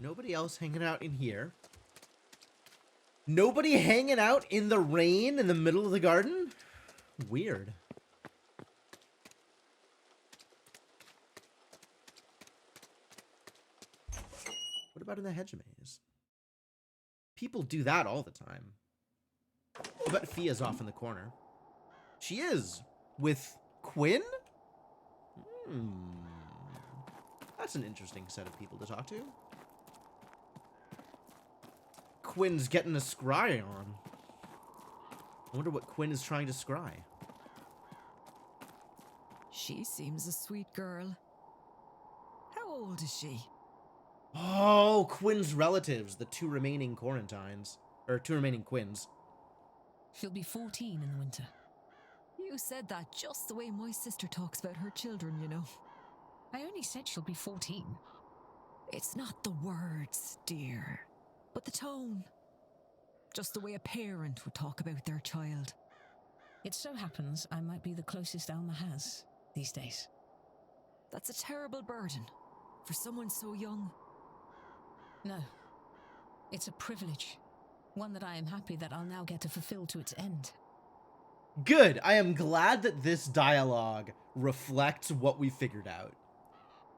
Nobody else hanging out in here. Nobody hanging out in the rain in the middle of the garden? Weird. What about in the hedge maze? People do that all the time. I bet Fia's off in the corner. She is. With Quinn? That's an interesting set of people to talk to. Quinn's getting a scry on. I wonder what Quinn is trying to scry. She seems a sweet girl. How old is she? Oh, Quinn's relatives, the two remaining Quarantines. Or two remaining Quinns. She'll be 14 in the winter. You said that just the way my sister talks about her children, you know. I only said she'll be 14. It's not the words, dear, but the tone. Just the way a parent would talk about their child. It so happens I might be the closest Alma has these days. That's a terrible burden for someone so young. No. It's a privilege. One that I am happy that I'll now get to fulfill to its end. Good. I am glad that this dialogue reflects what we figured out.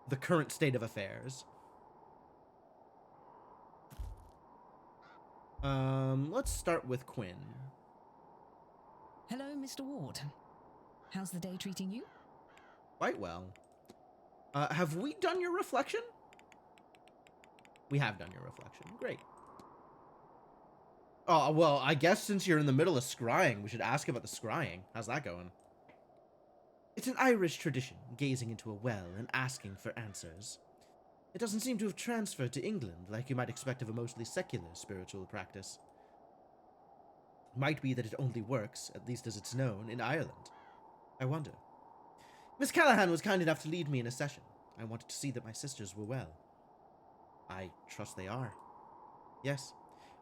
The current state of affairs. Let's start with Quinn. Hello, Mr. Ward. How's the day treating you? Quite well. Have we done your reflection? We have done your reflection. Great. Oh, well, I guess since you're in the middle of scrying, we should ask about the scrying. How's that going? It's an Irish tradition, gazing into a well and asking for answers. It doesn't seem to have transferred to England like you might expect of a mostly secular spiritual practice. Might be that it only works, at least as it's known, in Ireland. I wonder. Miss Callahan was kind enough to lead me in a session. I wanted to see that my sisters were well. I trust they are. Yes.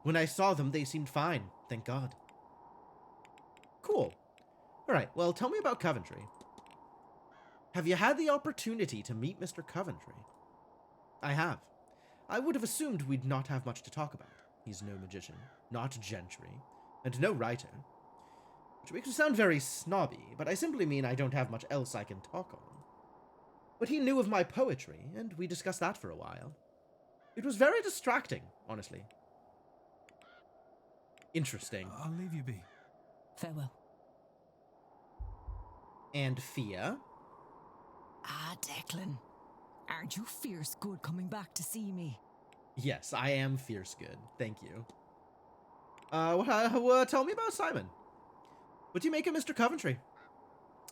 When I saw them, they seemed fine, thank God. Cool. Alright, well, tell me about Coventry. Have you had the opportunity to meet Mr. Coventry? I have. I would have assumed we'd not have much to talk about. He's no magician, not gentry, and no writer. Which makes me sound very snobby, but I simply mean I don't have much else I can talk on. But he knew of my poetry, and we discussed that for a while. It was very distracting, honestly. Interesting. I'll leave you be. Farewell. And Fia? Ah, Declan. Aren't you fierce good coming back to see me? Yes, I am fierce good. Thank you. Tell me about Simon. What do you make of Mr. Coventry?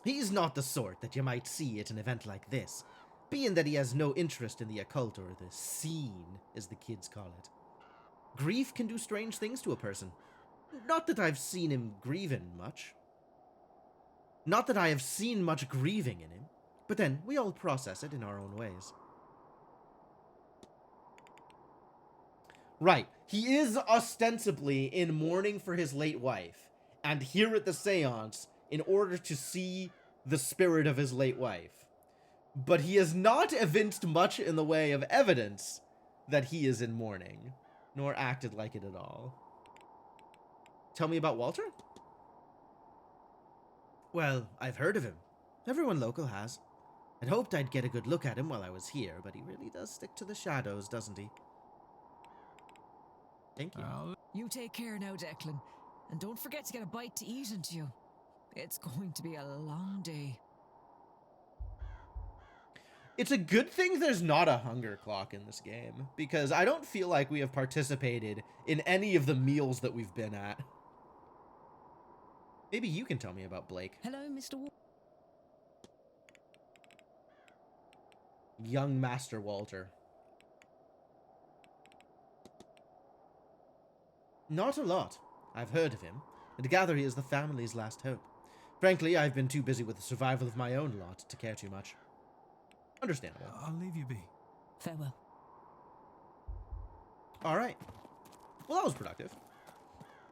He's not the sort that you might see at an event like this, being that he has no interest in the occult or the scene, as the kids call it. Grief can do strange things to a person. Not that I've seen him grieving much. Not that I have seen much grieving in him, but then we all process it in our own ways. Right, he is ostensibly in mourning for his late wife, and here at the Séance in order to see the spirit of his late wife. But he has not evinced much in the way of evidence that he is in mourning, nor acted like it at all. Tell me about Walter? Well, I've heard of him. Everyone local has. I'd hoped I'd get a good look at him while I was here, but he really does stick to the shadows, doesn't he? Thank you. You take care now, Declan. And don't forget to get a bite to eat into you. It's going to be a long day. It's a good thing there's not a hunger clock in this game, because I don't feel like we have participated in any of the meals that we've been at. Maybe you can tell me about Blake. Hello, Mr. Ward. Young Master Walter. Not a lot. I've heard of him, and gather he is the family's last hope. Frankly, I've been too busy with the survival of my own lot to care too much. Understandable. I'll leave you be. Farewell. Alright. Well, that was productive.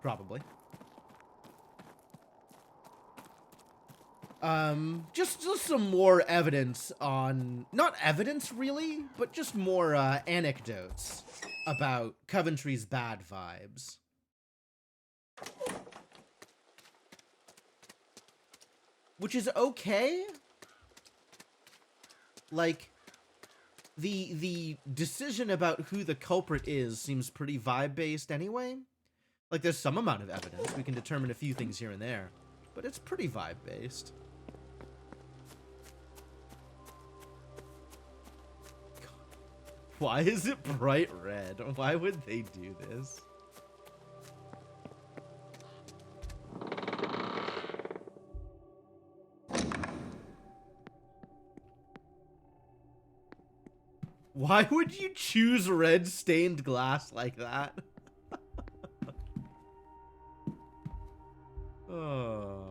Probably. Just some more evidence on... Not evidence, really, but just more, anecdotes about Coventry's bad vibes. Which is okay. Like, the decision about who the culprit is seems pretty vibe-based anyway. Like, there's some amount of evidence. We can determine a few things here and there. But it's pretty vibe-based. Why is it bright red? Why would they do this? Why would you choose red stained glass like that? Oh.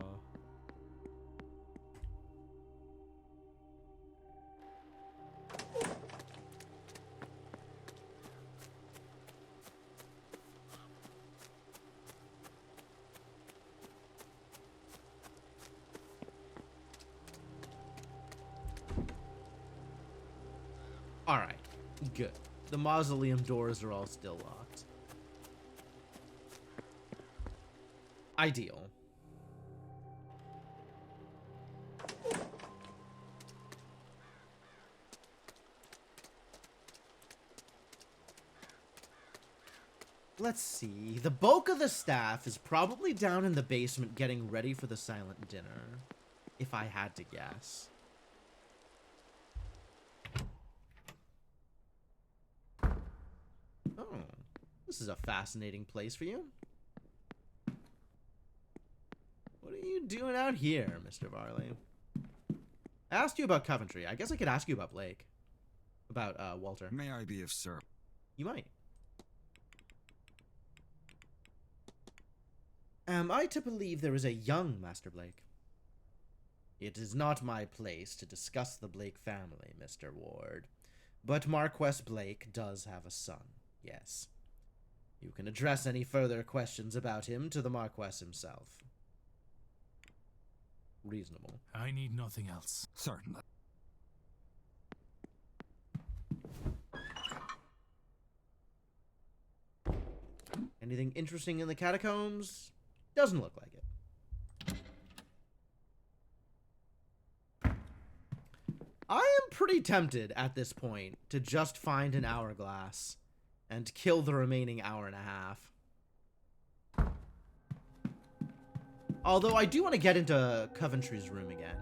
Alright, good. The mausoleum doors are all still locked. Ideal. Let's see. The bulk of the staff is probably down in the basement getting ready for the silent dinner, if I had to guess. Oh, this is a fascinating place for you. What are you doing out here, Mr. Varley? I asked you about Coventry. I guess I could ask you about Blake. About, Walter. May I be of service? You might. Am I to believe there is a young Master Blake? It is not my place to discuss the Blake family, Mr. Ward. But Marquess Blake does have a son, yes. You can address any further questions about him to the Marquess himself. Reasonable. I need nothing else. Certainly. Anything interesting in the catacombs? Doesn't look like it. I am pretty tempted at this point to just find an hourglass and kill the remaining hour and a half. Although I do want to get into Coventry's room again.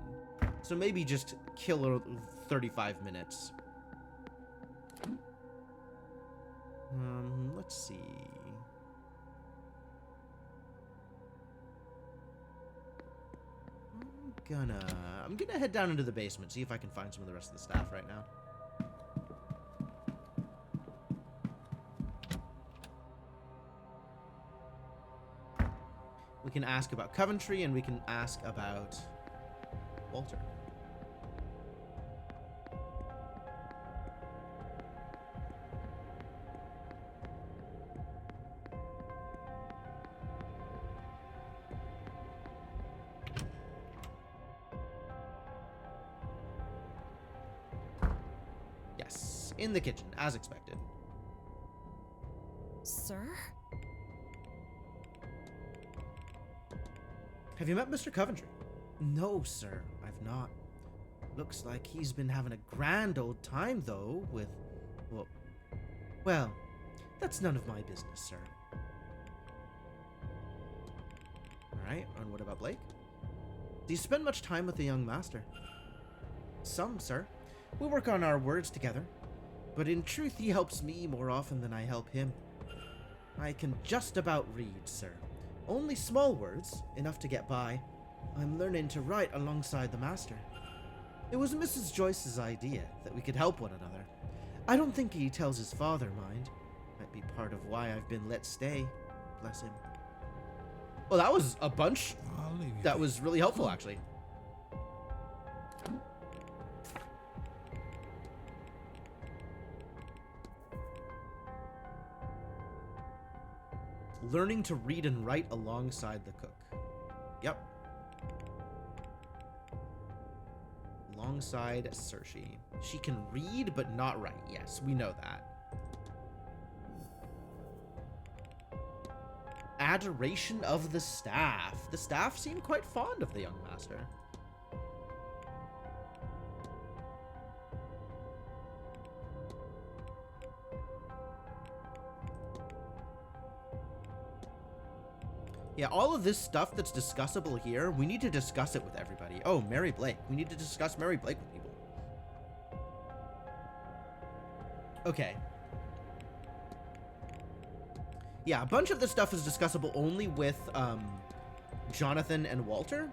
So maybe just kill her 35 minutes. Let's see. I'm gonna head down into the basement, see if I can find some of the rest of the staff right now. We can ask about Coventry, and we can ask about Walter. Yes, in the kitchen, as expected. Sir? Have you met Mr. Coventry? No, sir, I've not. Looks like he's been having a grand old time, though, with... Well, that's none of my business, sir. Alright, and what about Blake? Do you spend much time with the young master? Some, sir. We work on our words together. But in truth, he helps me more often than I help him. I can just about read, sir. Only small words, enough to get by. I'm learning to write alongside the master. It was Mrs. Joyce's idea that we could help one another. I don't think he tells his father, mind. Might be part of why I've been let stay. Bless him. Well, that was a bunch. That was really helpful, actually. Learning to read and write alongside the cook. Yep. Alongside Saoirse. She can read, but not write. Yes, we know that. adoration of the staff. The staff seem quite fond of the young master. Yeah, all of this stuff that's discussable here, we need to discuss it with everybody. Oh, Mary Blake. We need to discuss Mary Blake with people. Okay. Yeah, a bunch of this stuff is discussable only with Jonathan and Walter.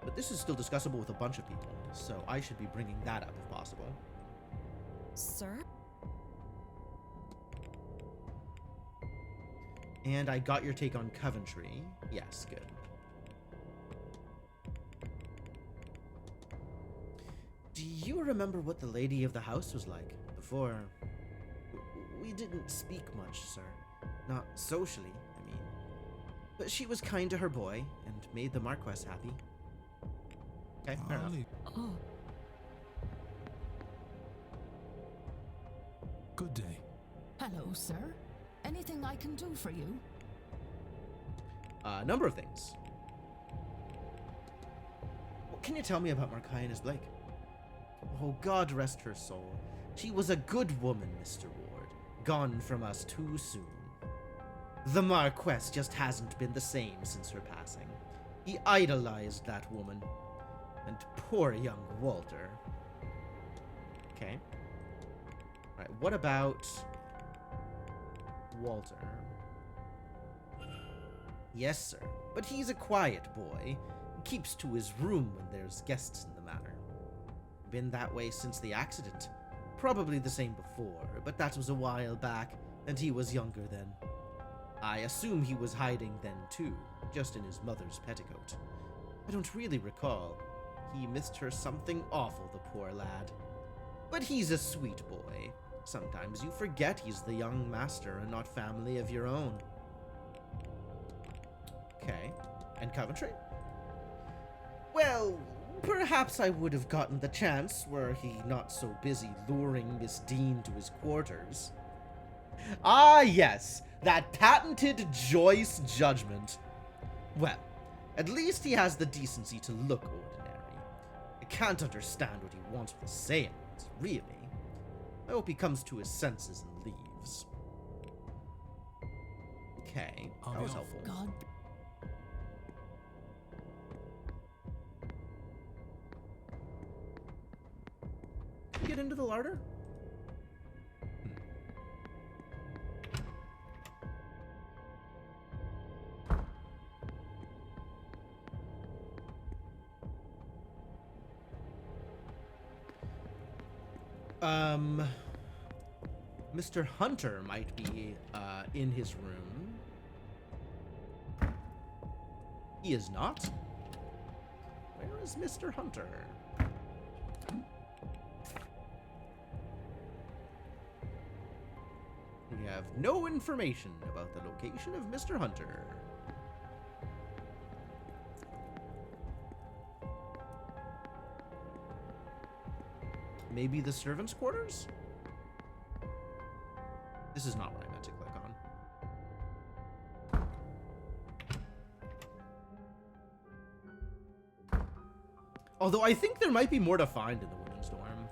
But this is still discussable with a bunch of people, so I should be bringing that up if possible. Sir? And I got your take on Coventry. Yes, good. Do you remember what the lady of the house was like before? We didn't speak much, sir. Not socially, I mean. But she was kind to her boy and made the Marquess happy. Okay, fair enough. Oh. Good day. Hello, sir. Anything I can do for you? A number of things. What can you tell me about Marquise Blake? Oh, God rest her soul. She was a good woman, Mr. Ward. Gone from us too soon. The Marquess just hasn't been the same since her passing. He idolized that woman. And poor young Walter. Okay. Right, what about Walter? Yes, sir, but he's a quiet boy. Keeps to his room when there's guests in the manor. Been that way since the accident. Probably the same before, but that was a while back, and he was younger then. I assume he was hiding then too, just in his mother's petticoat. I don't really recall. He missed her something awful, the poor lad. But he's a sweet boy. Sometimes you forget he's the young master and not family of your own. Okay. And Coventry? Well, perhaps I would have gotten the chance were he not so busy luring Miss Dean to his quarters. Ah, yes, that patented Joyce judgment. Well, at least he has the decency to look ordinary. I can't understand what he wants with Séance, really. I hope he comes to his senses and leaves. Okay, that was helpful. God. Get into the larder? Mr. Hunter might be in his room. He is not. Where is Mr. Hunter? We have no information about the location of Mr. Hunter. Maybe the servants' quarters? This is not what I meant to click on. Although I think there might be more to find in the women's dorm.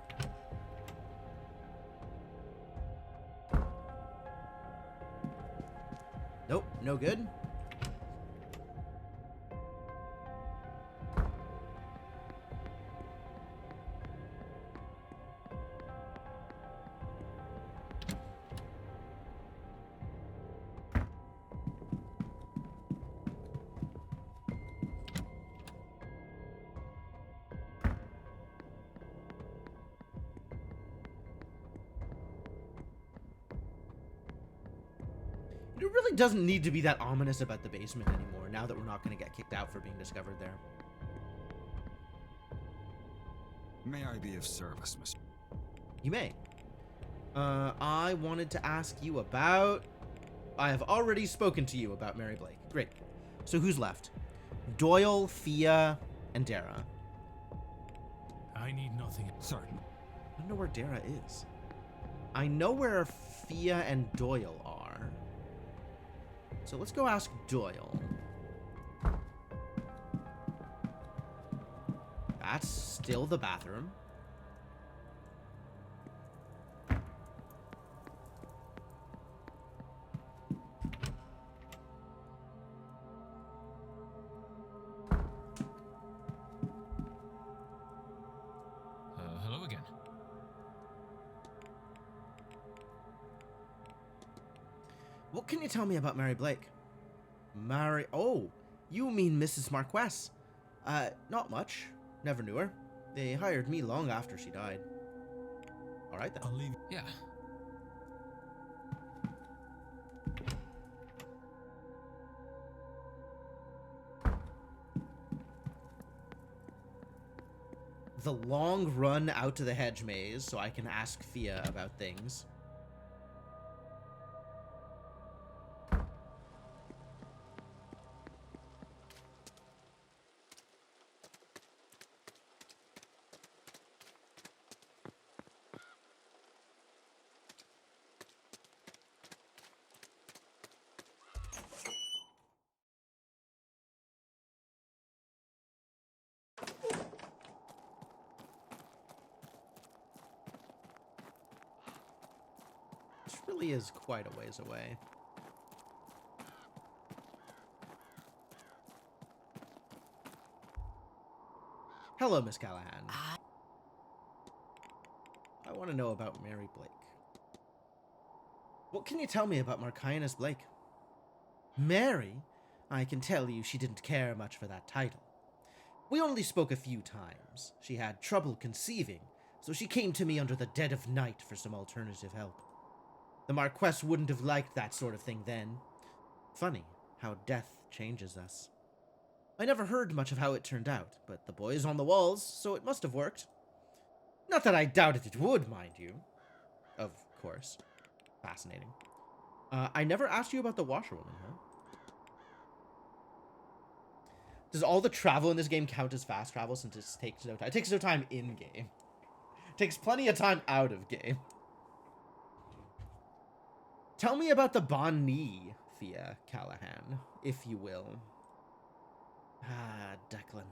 Nope, no good. It really doesn't need to be that ominous about the basement anymore, now that we're not going to get kicked out for being discovered there. May I be of service, Mr. You may. I wanted to ask you about... I have already spoken to you about Mary Blake. Great. So who's left? Doyle, Fia, and Dara. I need nothing. Certain. I don't know where Dara is. I know where Fia and Doyle are. So let's go ask Doyle. That's still the bathroom. Hello again. What can you tell me about Mary Blake? Mary... Oh, you mean Mrs. Marquess. Not much. Never knew her. They hired me long after she died. Alright then. I'll leave. Yeah. The long run out to the hedge maze so I can ask Fia about things. This really is quite a ways away. Hello, Miss Callahan. I want to know about Mary Blake. What can you tell me about Marquinus Blake? Mary? I can tell you she didn't care much for that title. We only spoke a few times. She had trouble conceiving, so she came to me under the dead of night for some alternative help. The Marquess wouldn't have liked that sort of thing then. Funny how death changes us. I never heard much of how it turned out, but the boy's on the walls, so it must have worked. Not that I doubted it would, mind you. Of course. Fascinating. I never asked you about the washerwoman, huh? Does all the travel in this game count as fast travel since it takes no time? It takes no time in-game. It takes plenty of time out of game. Tell me about the Bonnie, Thea Callahan, if you will. Ah, Declan.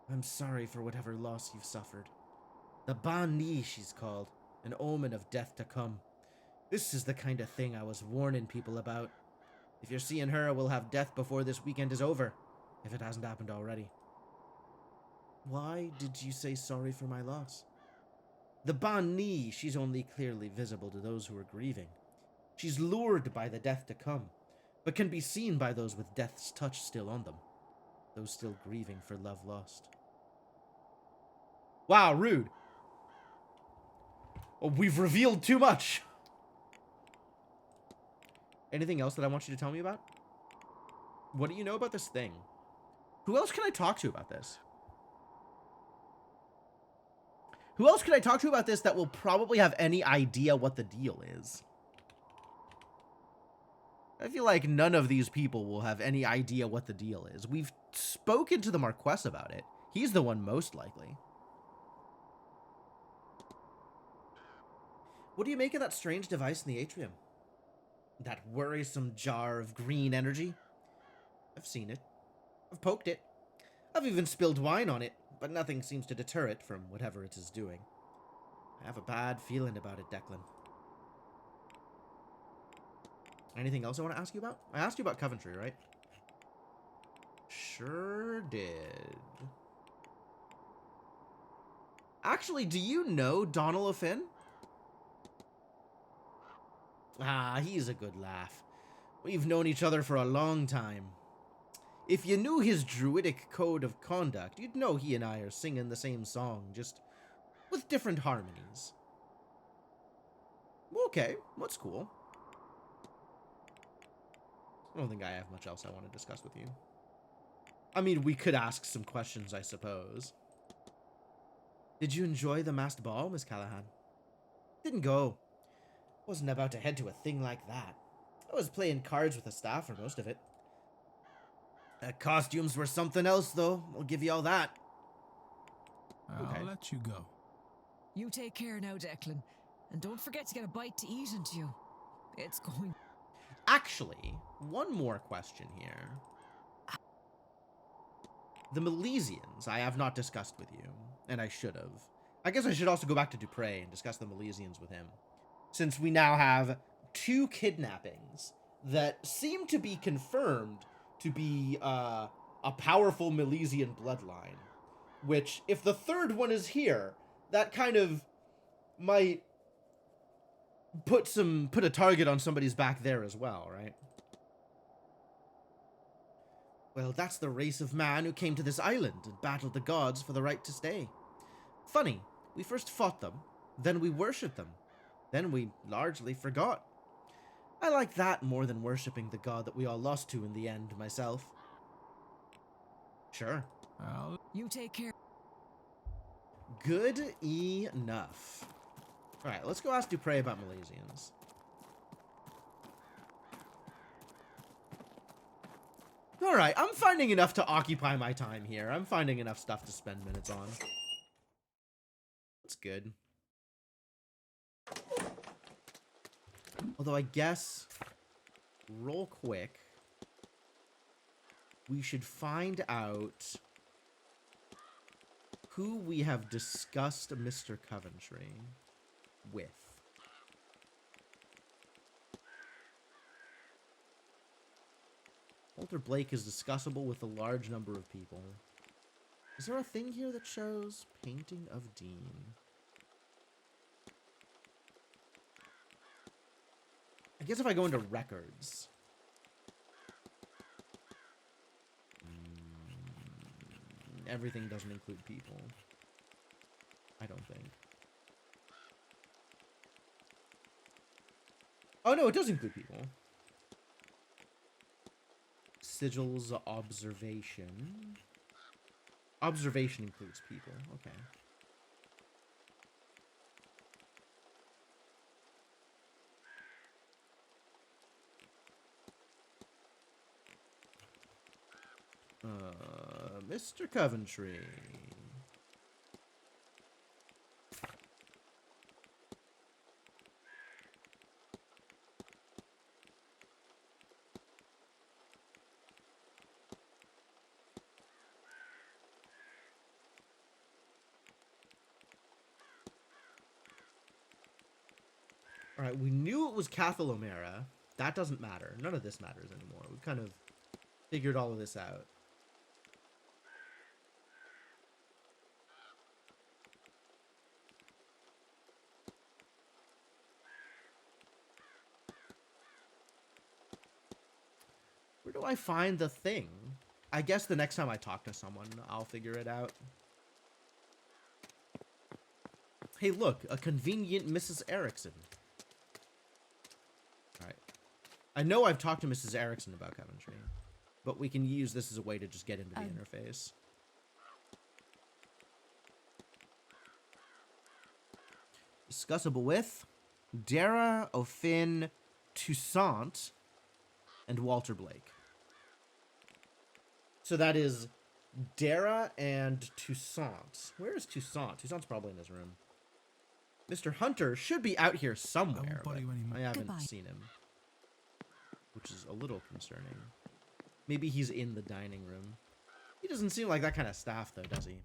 I'm sorry for whatever loss you've suffered. The Bonnie, she's called. An omen of death to come. This is the kind of thing I was warning people about. If you're seeing her, we'll have death before this weekend is over. If it hasn't happened already. Why did you say sorry for my loss? The Bonnie, she's only clearly visible to those who are grieving. She's lured by the death to come, but can be seen by those with death's touch still on them. Those still grieving for love lost. Wow, rude. Oh, we've revealed too much. Anything else that I want you to tell me about? What do you know about this thing? Who else can I talk to about this? Who else can I talk to about this that will probably have any idea what the deal is? I feel like none of these people will have any idea what the deal is. We've spoken to the Marquess about it. He's the one most likely. What do you make of that strange device in the atrium? That worrisome jar of green energy? I've seen it. I've poked it. I've even spilled wine on it, but nothing seems to deter it from whatever it is doing. I have a bad feeling about it, Declan. Anything else I want to ask you about? I asked you about Coventry, right? Sure did. Actually, do you know Donald O'Finn? Ah, he's a good laugh. We've known each other for a long time. If you knew his druidic code of conduct, you'd know he and I are singing the same song, just with different harmonies. Okay, that's cool. I don't think I have much else I want to discuss with you. I mean, we could ask some questions, I suppose. Did you enjoy the masked ball, Miss Callahan? Didn't go. Wasn't about to head to a thing like that. I was playing cards with the staff for most of it. The costumes were something else, though. I'll give you all that. I'll let you go. You take care now, Declan. And don't forget to get a bite to eat into you. It's going... Actually, one more question here. The Milesians I have not discussed with you, and I should have. I guess I should also go back to Dupre and discuss the Milesians with him, since we now have 2 kidnappings that seem to be confirmed to be a powerful Milesian bloodline. Which, if the third one is here, that kind of might put a target on somebody's back there as well, right? Well, that's the race of man who came to this island and battled the gods for the right to stay. Funny, we first fought them, then we worshipped them, then we largely forgot. I like that more than worshipping the god that we all lost to in the end, myself. Sure. You take care. Good enough. Alright, let's go ask Dupre about Milesians. Alright, I'm finding enough to occupy my time here. I'm finding enough stuff to spend minutes on. That's good. Although I guess, real quick, we should find out who we have discussed Mr. Coventry with. Walter Blake is discussable with a large number of people. Is there a thing here that shows painting of Dean? I guess if I go into records. Everything doesn't include people. I don't think. Oh no, it does include people. Sigils observation. Observation includes people. Okay. Mr. Coventry. Alright, we knew it was Cathal O'Mara. That doesn't matter. None of this matters anymore. We've kind of figured all of this out. Where do I find the thing? I guess the next time I talk to someone, I'll figure it out. Hey, look, a convenient Mrs. Erickson. Alright. I know I've talked to Mrs. Erickson about Coventry, but we can use this as a way to just get into the interface. Discussable with Dara, O'Finn, Toussaint, and Walter Blake. So that is Dara and Toussaint. Where is Toussaint? Toussaint's probably in his room. Mr. Hunter should be out here somewhere, but I haven't seen him. Which is a little concerning. Maybe he's in the dining room. He doesn't seem like that kind of staff, though, does he?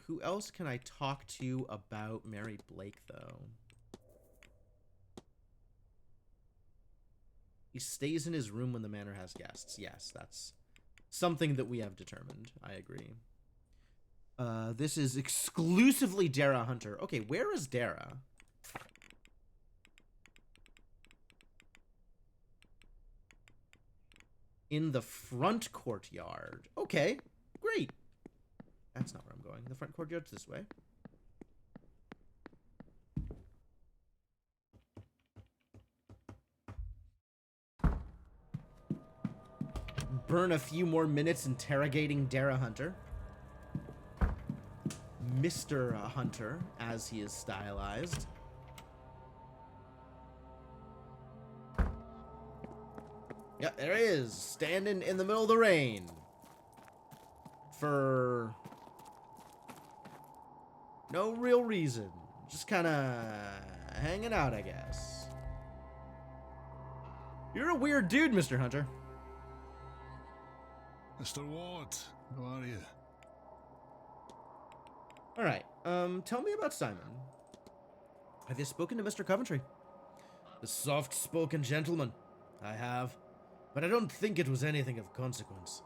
Who else can I talk to about Mary Blake, though? He stays in his room when the manor has guests. Yes, that's something that we have determined. I agree. This is exclusively Dara Hunter. Okay, where is Dara? In the front courtyard. Okay, great. That's not where I'm going. The front courtyard's this way. Burn a few more minutes interrogating Dara Hunter. Mr. Hunter, as he is stylized. Yeah, there he is, standing in the middle of the rain. for no real reason. Just kind of hanging out, I guess. You're a weird dude, Mr. Hunter. Mr. Ward, how are you? All right. Tell me about Simon. Have you spoken to Mr. Coventry? The soft-spoken gentleman. I have. But I don't think it was anything of consequence.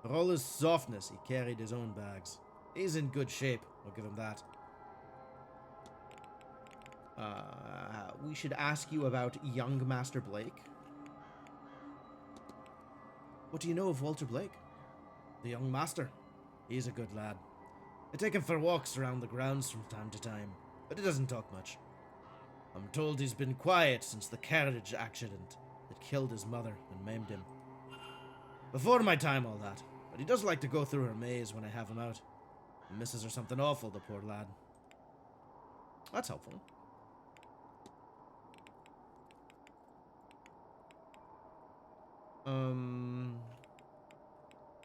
For all his softness, he carried his own bags. He's in good shape, I'll give him that. We should ask you about young Master Blake. What do you know of Walter Blake? The young master. He's a good lad. I take him for walks around the grounds from time to time, but he doesn't talk much. I'm told he's been quiet since the carriage accident that killed his mother and maimed him. Before my time, all that, but he does like to go through her maze when I have him out. He misses her something awful, the poor lad. That's helpful.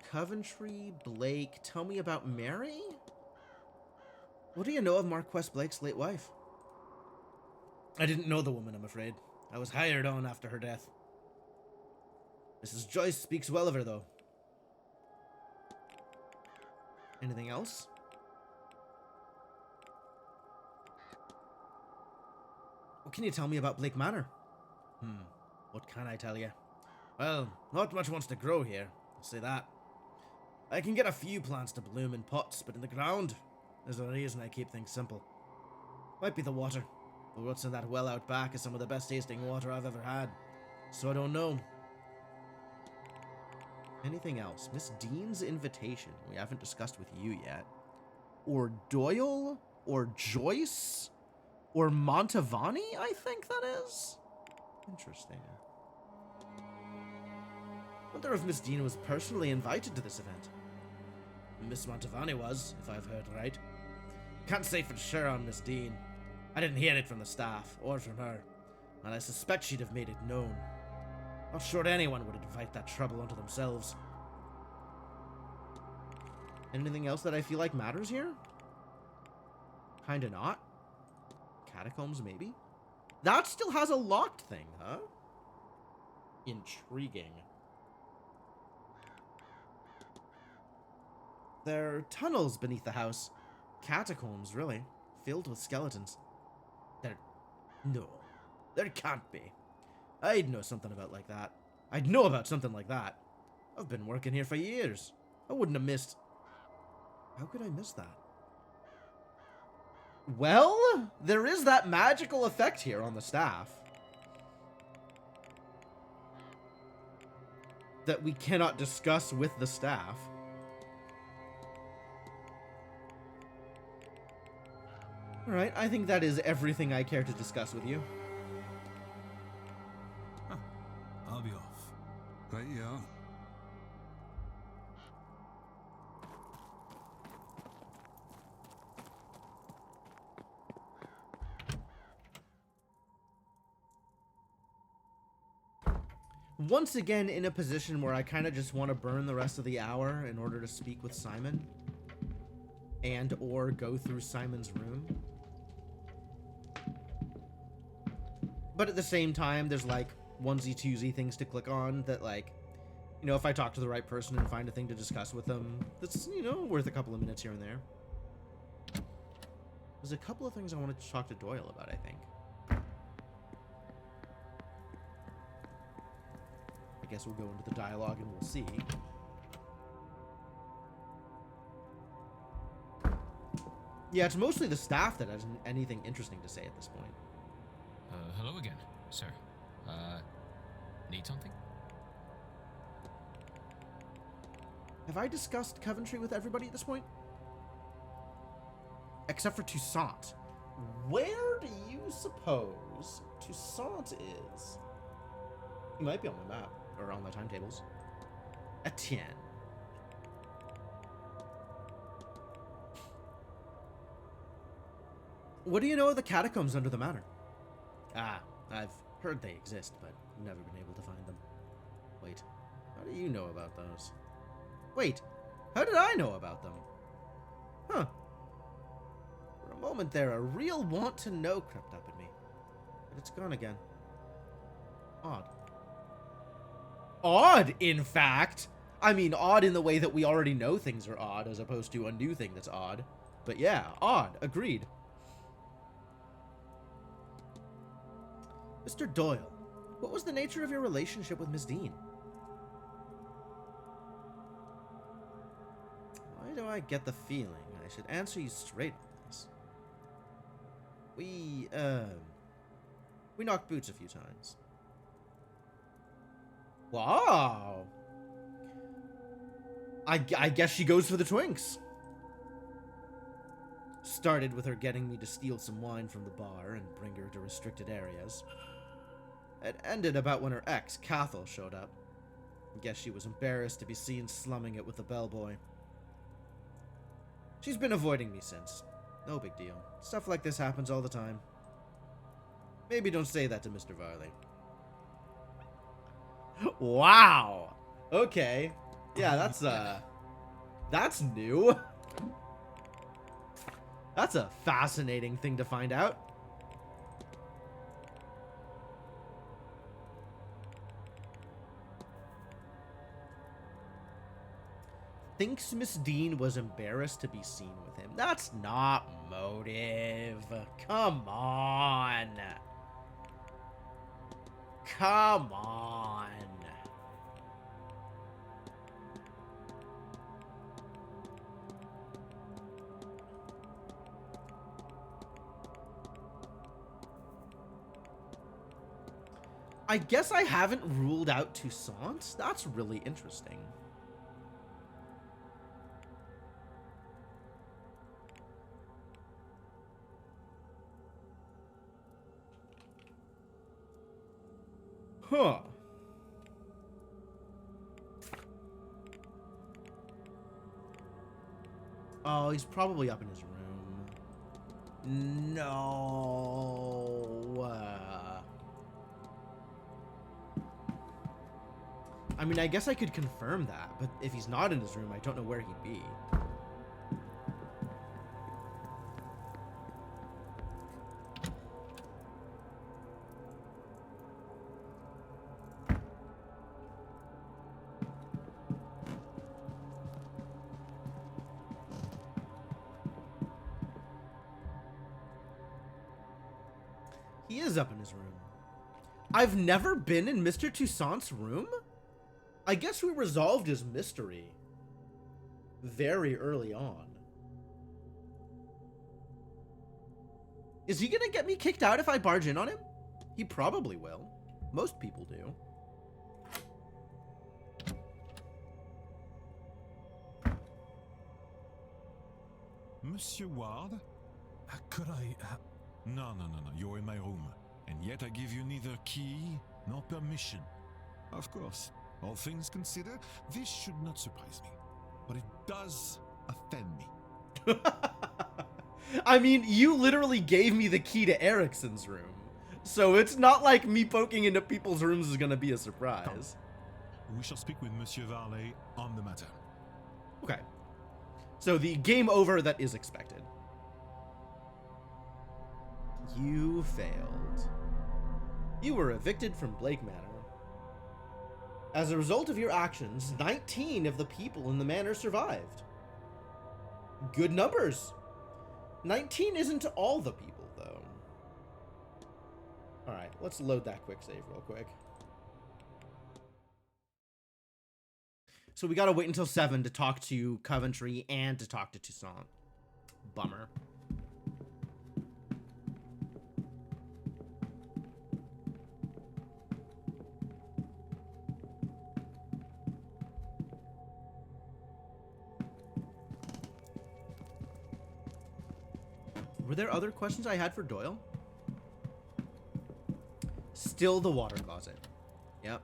Coventry, Blake, tell me about Mary? What do you know of Marquess Blake's late wife? I didn't know the woman, I'm afraid. I was hired on after her death. Mrs. Joyce speaks well of her, though. Anything else? What can you tell me about Blake Manor? What can I tell you? Well, not much wants to grow here, I'll say that. I can get a few plants to bloom in pots, but in the ground, there's a reason I keep things simple. Might be the water, but what's in that well out back is some of the best tasting water I've ever had, so I don't know. Anything else? Miss Dean's invitation, we haven't discussed with you yet. Or Doyle? Or Joyce? Or Montavani, I think that is? Interesting. Wonder if Miss Dean was personally invited to this event. Miss Montavani was, if I've heard right. Can't say for sure on Miss Dean. I didn't hear it from the staff, or from her, and I suspect she'd have made it known. Not sure anyone would invite that trouble onto themselves. Anything else that I feel like matters here? Kinda not. Catacombs, maybe? That still has a locked thing, huh? Intriguing. There are tunnels beneath the house. Catacombs, really. Filled with skeletons. No. There can't be. I'd know something about like that. I'd know about something like that. I've been working here for years. I wouldn't have missed... How could I miss that? Well, there is that magical effect here on the staff. That we cannot discuss with the staff. Alright, I think that is everything I care to discuss with you. Huh. I'll be off. Right you are. Once again in a position where I kind of just want to burn the rest of the hour in order to speak with Simon. And or go through Simon's room. But at the same time, there's like onesie-twosie things to click on that, like, you know, if I talk to the right person and find a thing to discuss with them, that's, you know, worth a couple of minutes here and there. There's a couple of things I wanted to talk to Doyle about, I think. I guess we'll go into the dialogue and we'll see. Yeah, it's mostly the staff that has anything interesting to say at this point. Hello again, sir. Need something? Have I discussed Coventry with everybody at this point? Except for Toussaint. Where do you suppose Toussaint is? He might be on my map, or on my timetables. Etienne. What do you know of the catacombs under the manor? Ah, I've heard they exist, but never been able to find them. Wait, how do you know about those? Wait, How did I know about them? Huh. For a moment there, a real want to know crept up in me. But it's gone again. Odd. Odd, in fact! I mean, odd in the way that we already know things are odd, as opposed to a new thing that's odd. But yeah, odd. Agreed. Mr. Doyle, what was the nature of your relationship with Miss Dean? Why do I get the feeling I should answer you straight on this? We knocked boots a few times. Wow. I guess she goes for the twinks. Started with her getting me to steal some wine from the bar and bring her to restricted areas. It ended about when her ex, Cathal, showed up. Guess she was embarrassed to be seen slumming it with the bellboy. She's been avoiding me since. No big deal. Stuff like this happens all the time. Maybe don't say that to Mr. Varley. Wow! Okay. Yeah, that's new. That's a fascinating thing to find out. Thinks Miss Dean was embarrassed to be seen with him. That's not motive. Come on. Come on. I guess I haven't ruled out Toussaint. That's really interesting. Huh. Oh, he's probably up in his room. No. I mean, I guess I could confirm that, but if he's not in his room, I don't know where he'd be. He is up in his room. I've never been in Mr. Toussaint's room? I guess we resolved his mystery very early on. Is he gonna get me kicked out if I barge in on him? He probably will. Most people do. Monsieur Ward? Could I... No. You're in my room. And yet I give you neither key nor permission. Of course, all things considered, this should not surprise me. But it does offend me. I mean, you literally gave me the key to Ericsson's room. So it's not like me poking into people's rooms is gonna be a surprise. We shall speak with Monsieur Varley on the matter. Okay. So the game over that is expected. You failed. You were evicted from Blake Manor. As a result of your actions, 19 of the people in the manor survived. Good numbers. 19 isn't all the people, though. Alright, let's load that quick save real quick. So we gotta wait until 7 to talk to Coventry and to talk to Toussaint. Bummer. Were there other questions I had for Doyle? Still the water closet. Yep.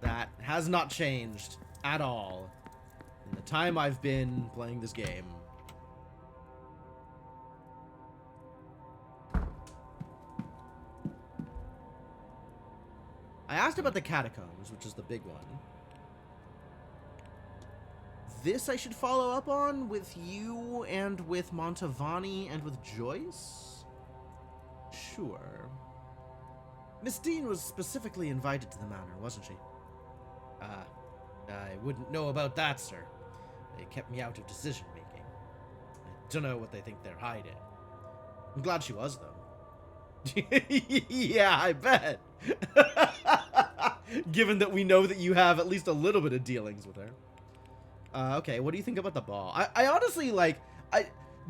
That has not changed at all in the time I've been playing this game. I asked about the catacombs, which is the big one. this I should follow up on with you and with Montavani and with Joyce? Sure. Miss Dean was specifically invited to the manor, wasn't she? I wouldn't know about that, sir. They kept me out of decision-making. I don't know what they think they're hiding. I'm glad she was, though. Yeah, I bet. Given that we know that you have at least a little bit of dealings with her. Okay, what do you think about the ball? I honestly, like,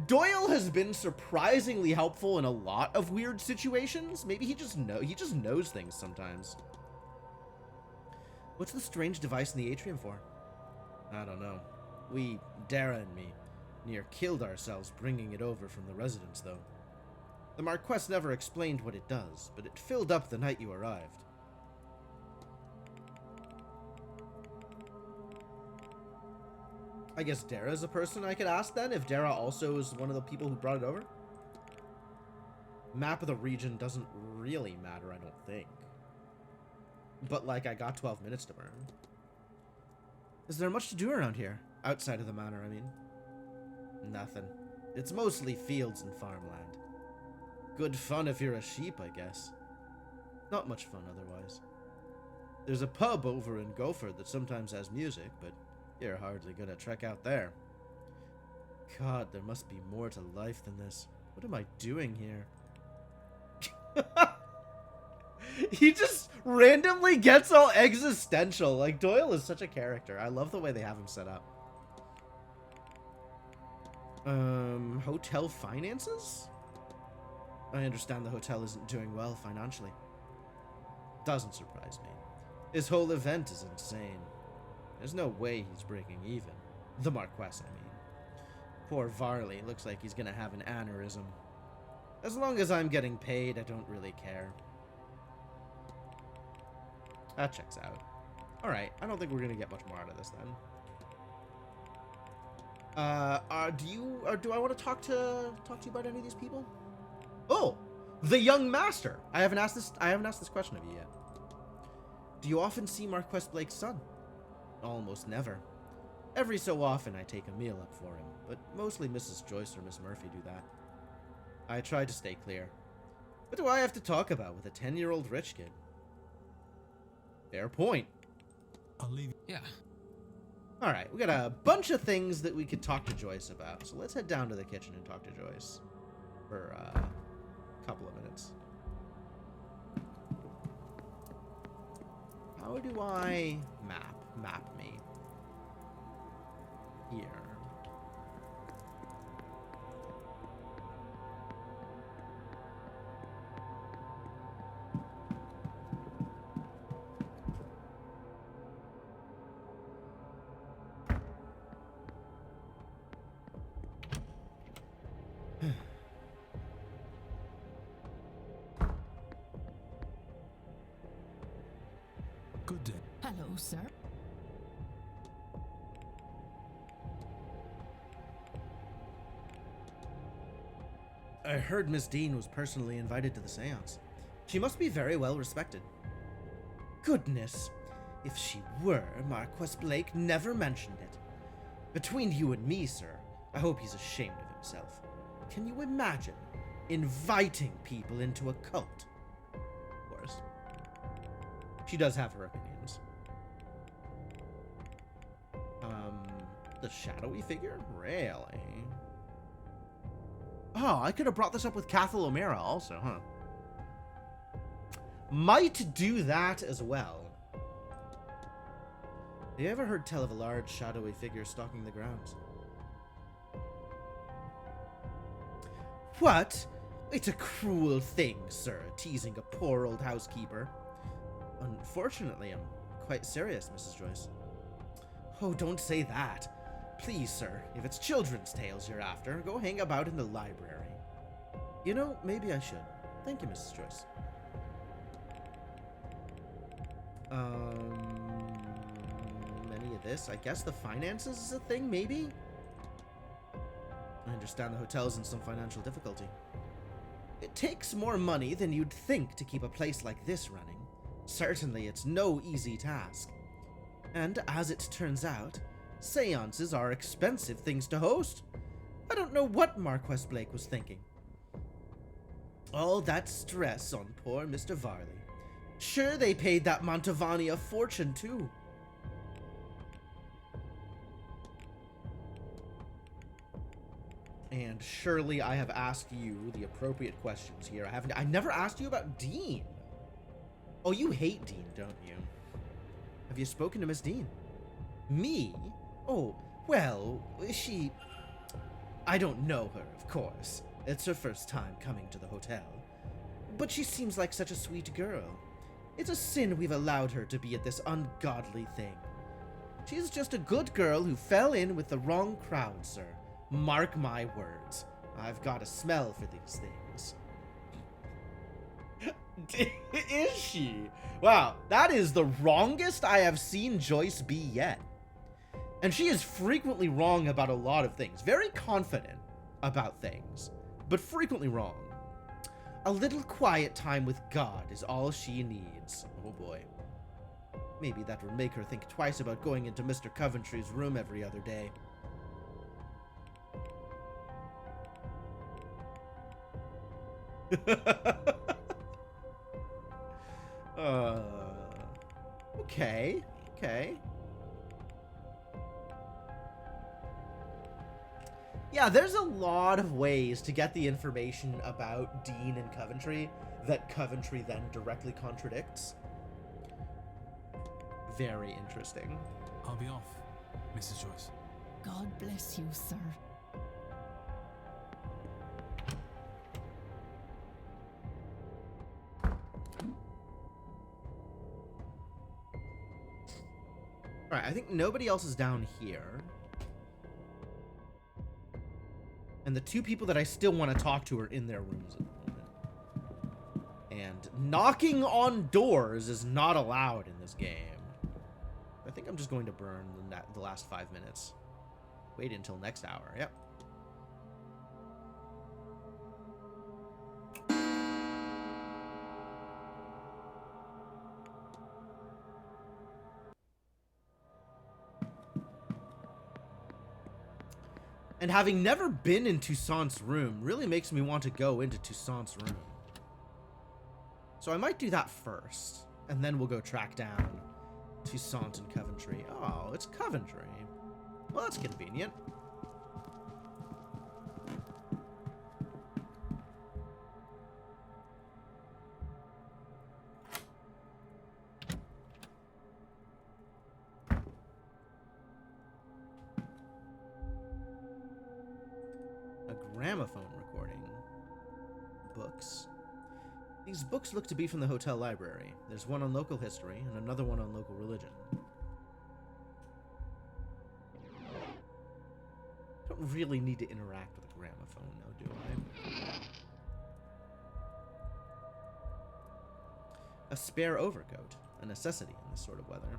Doyle has been surprisingly helpful in a lot of weird situations. Maybe he just knows things sometimes. What's the strange device in the atrium for? I don't know. We, Dara and me, near killed ourselves bringing it over from the residence, though. The Marquess never explained what it does, but it filled up the night you arrived. I guess Dara's a person I could ask then, if Dara also is one of the people who brought it over? Map of the region doesn't really matter, I don't think. But, like, I got 12 minutes to burn. Is there much to do around here? Outside of the manor, I mean. Nothing. It's mostly fields and farmland. Good fun if you're a sheep, I guess. Not much fun otherwise. There's a pub over in Gopher that sometimes has music, but you're hardly gonna trek out there. God, there must be more to life than this. What am I doing here? He just randomly gets all existential. Like, Doyle is such a character. I love the way they have him set up. Hotel finances? I understand the hotel isn't doing well financially. Doesn't surprise me. His whole event is insane. There's no way he's breaking even. The Marquess, I mean. Poor Varley looks like he's gonna have an aneurysm. As long as I'm getting paid, I don't really care. That checks out. Alright, I don't think we're gonna get much more out of this then. Do I want to talk to you about any of these people? Oh, the young master. I haven't asked this question of you yet. Do you often see Marquess Blake's son? Almost never. Every so often I take a meal up for him, but mostly Mrs. Joyce or Miss Murphy do that. I try to stay clear. What do I have to talk about with a 10-year-old rich kid? Fair point. I'll leave. Yeah. Alright, we got a bunch of things that we could talk to Joyce about, so let's head down to the kitchen and talk to Joyce for a couple of minutes. How do I map me? Here. Good day. Hello, sir. I heard Miss Dean was personally invited to the séance. She must be very well respected. Goodness, if she were, Marquess Blake never mentioned it. Between you and me, sir, I hope he's ashamed of himself. Can you imagine inviting people into a cult? Of course. She does have her opinions. The shadowy figure? Really? Oh, I could have brought this up with Cathal O'Meara also, huh? Might do that as well. Have you ever heard tell of a large, shadowy figure stalking the grounds? What? It's a cruel thing, sir, teasing a poor old housekeeper. Unfortunately, I'm quite serious, Mrs. Joyce. Oh, don't say that. Please, sir, if it's children's tales you're after, go hang about in the library. You know, maybe I should. Thank you, Mrs. Joyce. Any of this? I guess the finances is a thing, maybe? I understand the hotel's in some financial difficulty. It takes more money than you'd think to keep a place like this running. Certainly, it's no easy task. And as it turns out, Seances are expensive things to host. I don't know what Marquess Blake was thinking. All that stress on poor Mr. Varley. Sure, they paid that Mantovani a fortune, too. And surely I have asked you the appropriate questions here. I never asked you about Dean. Oh, you hate Dean, don't you? Have you spoken to Miss Dean? Me? Oh, well, I don't know her, of course. It's her first time coming to the hotel. But she seems like such a sweet girl. It's a sin we've allowed her to be at this ungodly thing. She's just a good girl who fell in with the wrong crowd, sir. Mark my words. I've got a smell for these things. Is she? Wow, that is the wrongest I have seen Joyce be yet. And she is frequently wrong about a lot of things. Very confident about things, but frequently wrong. A little quiet time with God is all she needs. Oh boy. Maybe that will make her think twice about going into Mr. Coventry's room every other day. Okay. Yeah, there's a lot of ways to get the information about Dean and Coventry that Coventry then directly contradicts. Very interesting. I'll be off, Mrs. Joyce. God bless you, sir. Alright, I think nobody else is down here. And the two people that I still want to talk to are in their rooms at the moment. And knocking on doors is not allowed in this game. I think I'm just going to burn the last 5 minutes. Wait until next hour. Yep. And having never been in Toussaint's room really makes me want to go into Toussaint's room. So I might do that first, and then we'll go track down Toussaint and Coventry. Oh, it's Coventry. Well, that's convenient. Gramophone recording. Books. These books look to be from the hotel library. There's one on local history and another one on local religion. Don't really need to interact with a gramophone now, do I? A spare overcoat. A necessity in this sort of weather.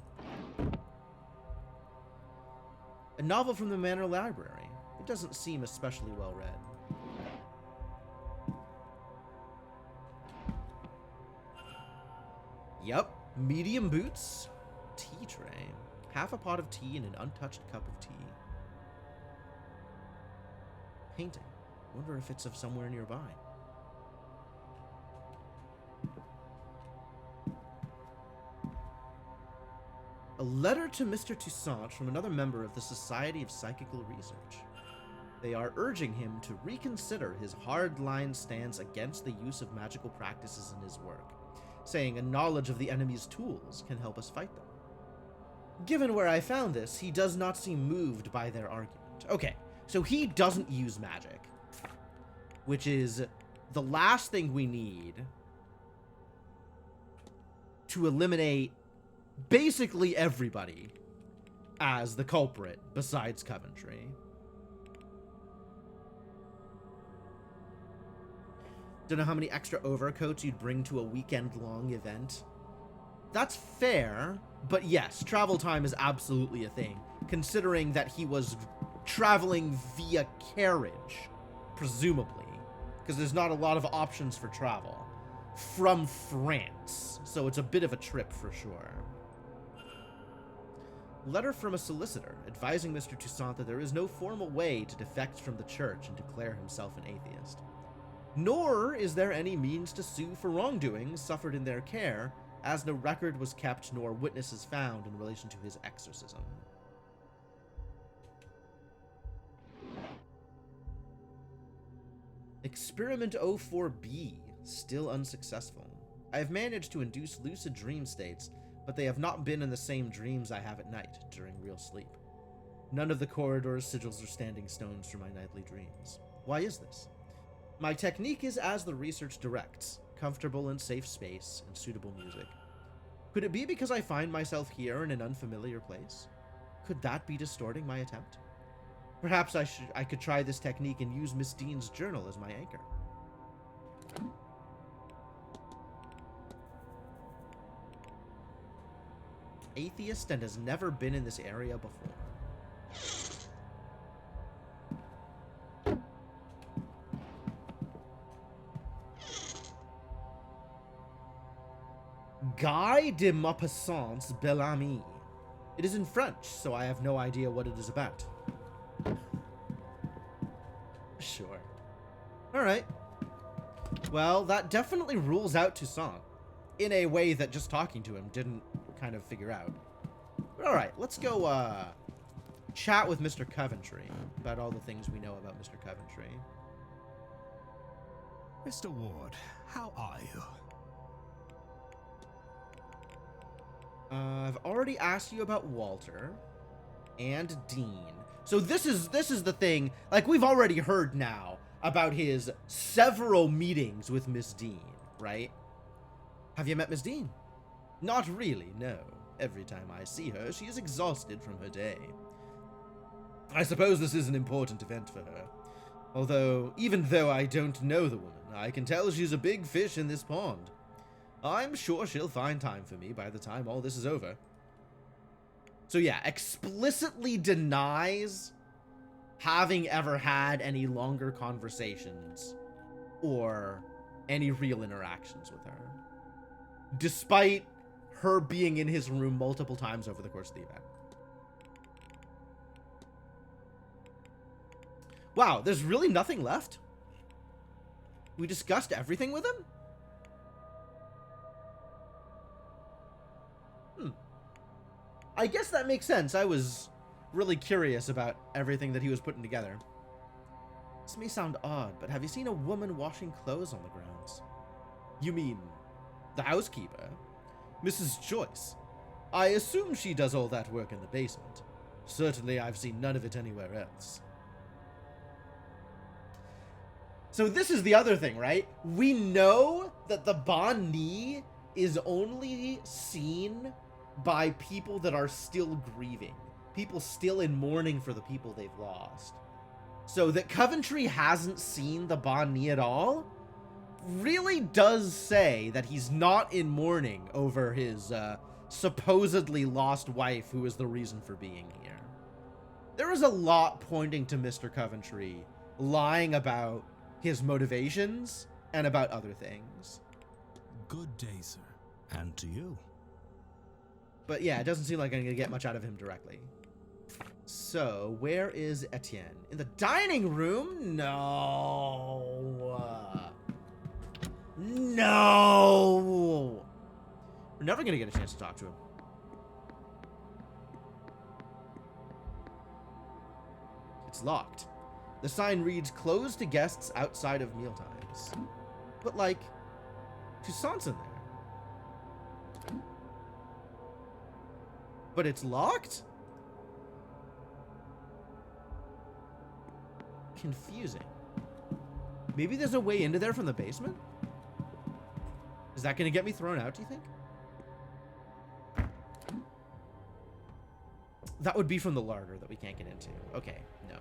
A novel from the Manor library. It doesn't seem especially well read. Yep, medium boots, tea tray, half a pot of tea and an untouched cup of tea. Painting. Wonder if it's of somewhere nearby. A letter to Mr. Toussaint from another member of the Society of Psychical Research. They are urging him to reconsider his hard-line stance against the use of magical practices in his work, saying a knowledge of the enemy's tools can help us fight them. Given where I found this, he does not seem moved by their argument. Okay, so he doesn't use magic, which is the last thing we need to eliminate basically everybody as the culprit besides Coventry. Don't know how many extra overcoats you'd bring to a weekend-long event. That's fair, but yes, travel time is absolutely a thing, considering that he was traveling via carriage, presumably, because there's not a lot of options for travel, from France, so it's a bit of a trip for sure. Letter from a solicitor, advising Mr. Toussaint that there is no formal way to defect from the church and declare himself an atheist. Nor is there any means to sue for wrongdoings suffered in their care, as no record was kept nor witnesses found in relation to his exorcism. Experiment 04B, still unsuccessful. I have managed to induce lucid dream states, but they have not been in the same dreams I have at night during real sleep. None of the corridors, sigils, or standing stones for my nightly dreams. Why is this? My technique is as the research directs, comfortable and safe space and suitable music. Could it be because I find myself here in an unfamiliar place? Could that be distorting my attempt? Perhaps I could try this technique and use Miss Dean's journal as my anchor. Atheist and has never been in this area before. Guy de Maupassant's Bel Ami. It is in French, so I have no idea what it is about. Sure. Alright. Well, that definitely rules out Toussaint. In a way that just talking to him didn't kind of figure out. But alright, let's go, chat with Mr. Coventry about all the things we know about Mr. Coventry. Mr. Ward, how are you? I've already asked you about Walter and Dean. So this is the thing. Like, we've already heard now about his several meetings with Miss Dean, right? Have you met Miss Dean? Not really, no. Every time I see her, she is exhausted from her day. I suppose this is an important event for her. Although, even though I don't know the woman, I can tell she's a big fish in this pond. I'm sure she'll find time for me by the time all this is over. So yeah, explicitly denies having ever had any longer conversations or any real interactions with her, despite her being in his room multiple times over the course of the event. Wow, there's really nothing left? We discussed everything with him? I guess that makes sense. I was really curious about everything that he was putting together. This may sound odd, but have you seen a woman washing clothes on the grounds? You mean the housekeeper? Mrs. Joyce. I assume she does all that work in the basement. Certainly I've seen none of it anywhere else. So this is the other thing, right? We know that the Bon Ni is only seen by people that are still grieving. People still in mourning for the people they've lost. So that Coventry hasn't seen the Bon Ni at all really does say that he's not in mourning over his supposedly lost wife who is the reason for being here. There is a lot pointing to Mr. Coventry lying about his motivations and about other things. Good day, sir. And to you. But yeah, it doesn't seem like I'm going to get much out of him directly. So, where is Etienne? In the dining room? No. No. We're never going to get a chance to talk to him. It's locked. The sign reads, closed to guests outside of mealtimes. But, like, Toussaint's in there. But it's locked? Confusing. Maybe there's a way into there from the basement? Is that going to get me thrown out, do you think? That would be from the larder that we can't get into. Okay, no.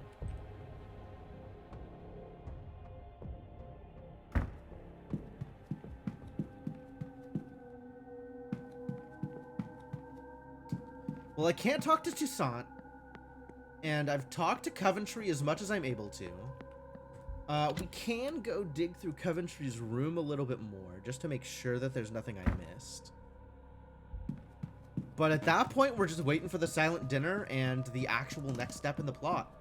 Well, I can't talk to Toussaint, and I've talked to Coventry as much as I'm able to. We can go dig through Coventry's room a little bit more, just to make sure that there's nothing I missed. But at that point, we're just waiting for the silent dinner and the actual next step in the plot.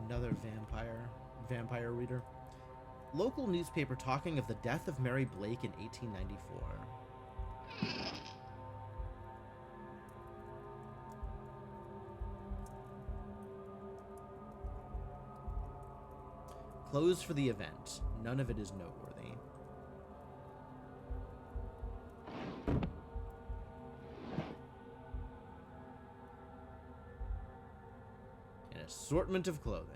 Another vampire reader. Local newspaper talking of the death of Mary Blake in 1894. Closed for the event. None of it is noteworthy. An assortment of clothing.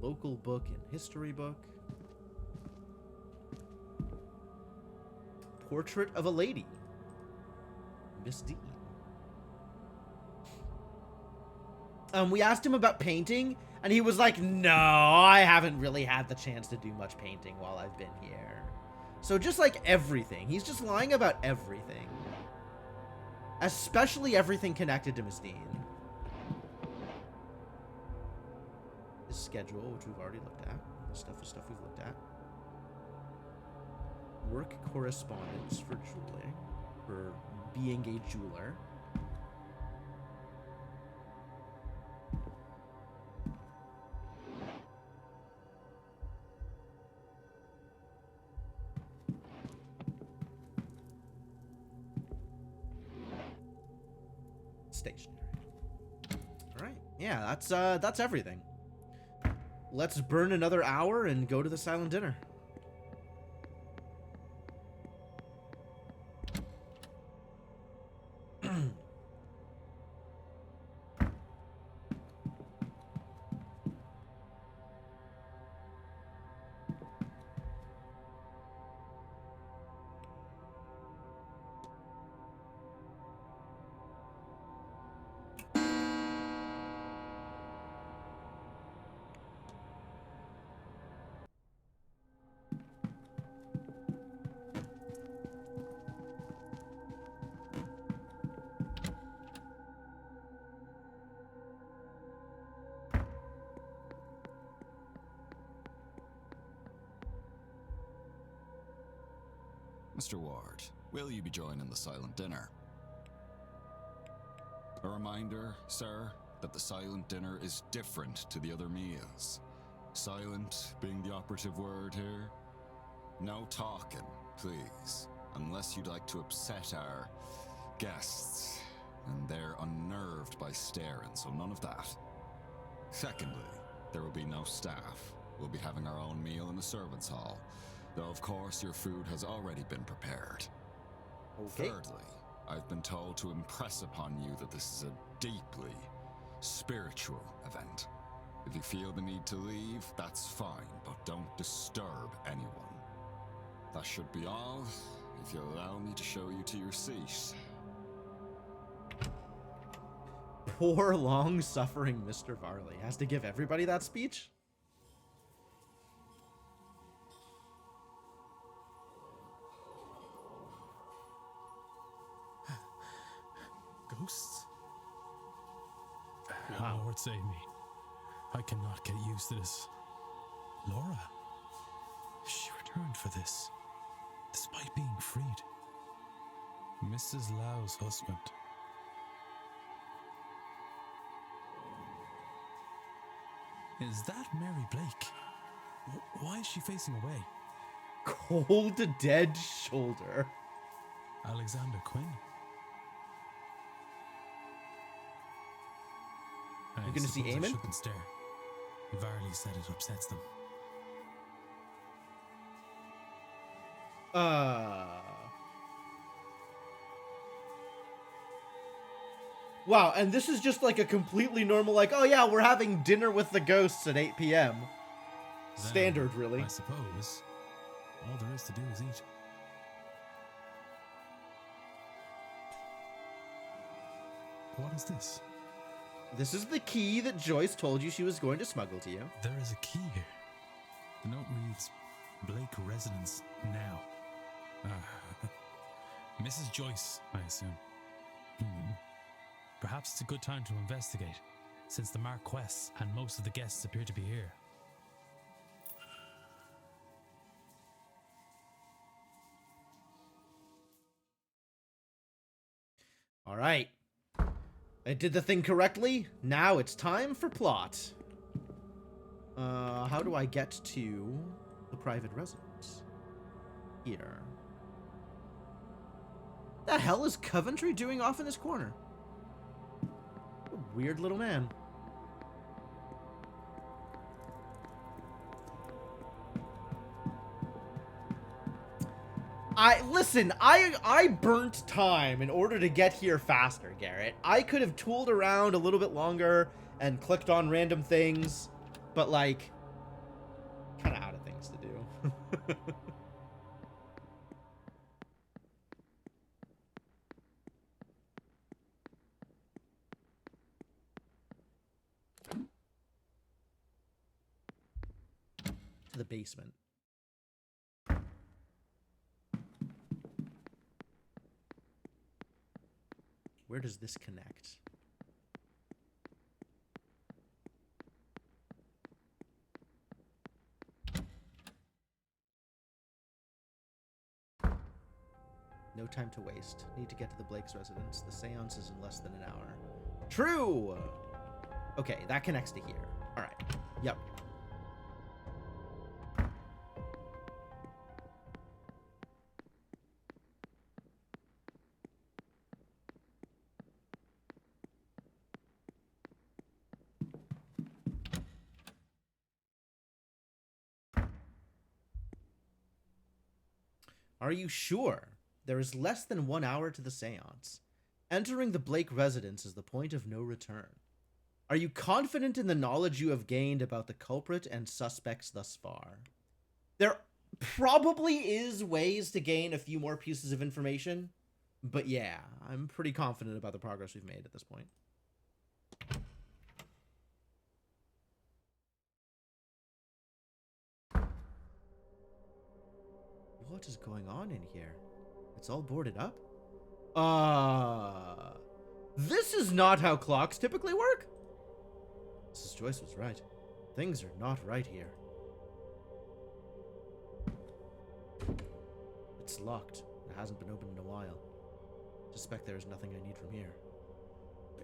Local book and history book. Portrait of a lady. Miss Dean. We asked him about painting, and he was like, no, I haven't really had the chance to do much painting while I've been here. So just like everything, he's just lying about everything. Especially everything connected to Miss Dean. His schedule, which we've already looked at. This stuff is stuff we've looked at. Work correspondence for jeweling. For being a jeweler. Stationary. All right. Yeah, that's everything. Let's burn another hour and go to the silent dinner. Mr. Ward, will you be joining the silent dinner? A reminder, sir, that the silent dinner is different to the other meals. Silent being the operative word here. No talking, please, unless you'd like to upset our guests, and they're unnerved by staring, so none of that. Secondly, there will be no staff. We'll be having our own meal in the servants' hall, though of course your food has already been prepared. Okay. Thirdly, I've been told to impress upon you that this is a deeply spiritual event. If you feel the need to leave, that's fine, but don't disturb anyone. That should be all, if you'll allow me to show you to your seat. Poor, long-suffering Mr. Varley has to give everybody that speech? Ghosts? Good Lord save me. I cannot get used to this. Laura? She returned for this, despite being freed. Mrs. Lau's husband. Is that Mary Blake? Why is she facing away? Cold dead shoulder. Alexander Quinn? You're gonna see Eamon? I shouldn't stare. Varley said it upsets them. Wow, and this is just like a completely normal, like, oh yeah, we're having dinner with the ghosts at 8 p.m. Standard, really. I suppose all there is to do is eat. What is this? This is the key that Joyce told you she was going to smuggle to you. There is a key here. The note reads, Blake residence now. Mrs. Joyce, I assume. Perhaps it's a good time to investigate, since the Marquess and most of the guests appear to be here. All right. I did the thing correctly. Now it's time for plot. How do I get to the private residence? Here. The hell is Coventry doing off in this corner? What a weird little man. Listen, I burnt time in order to get here faster, Garrett. I could have tooled around a little bit longer and clicked on random things, but like, kind of out of things to do. To the basement. Where does this connect? No time to waste. Need to get to the Blake's residence. The seance is in less than an hour. True! Okay, that connects to here. Alright. Yep. Are you sure? There is less than 1 hour to the seance. Entering the Blake residence is the point of no return. Are you confident in the knowledge you have gained about the culprit and suspects thus far? There probably is ways to gain a few more pieces of information, but yeah, I'm pretty confident about the progress we've made at this point. What is going on in here? It's all boarded up? This is not how clocks typically work. Mrs. Joyce was right. Things are not right here. It's locked. It hasn't been opened in a while. Suspect there is nothing I need from here.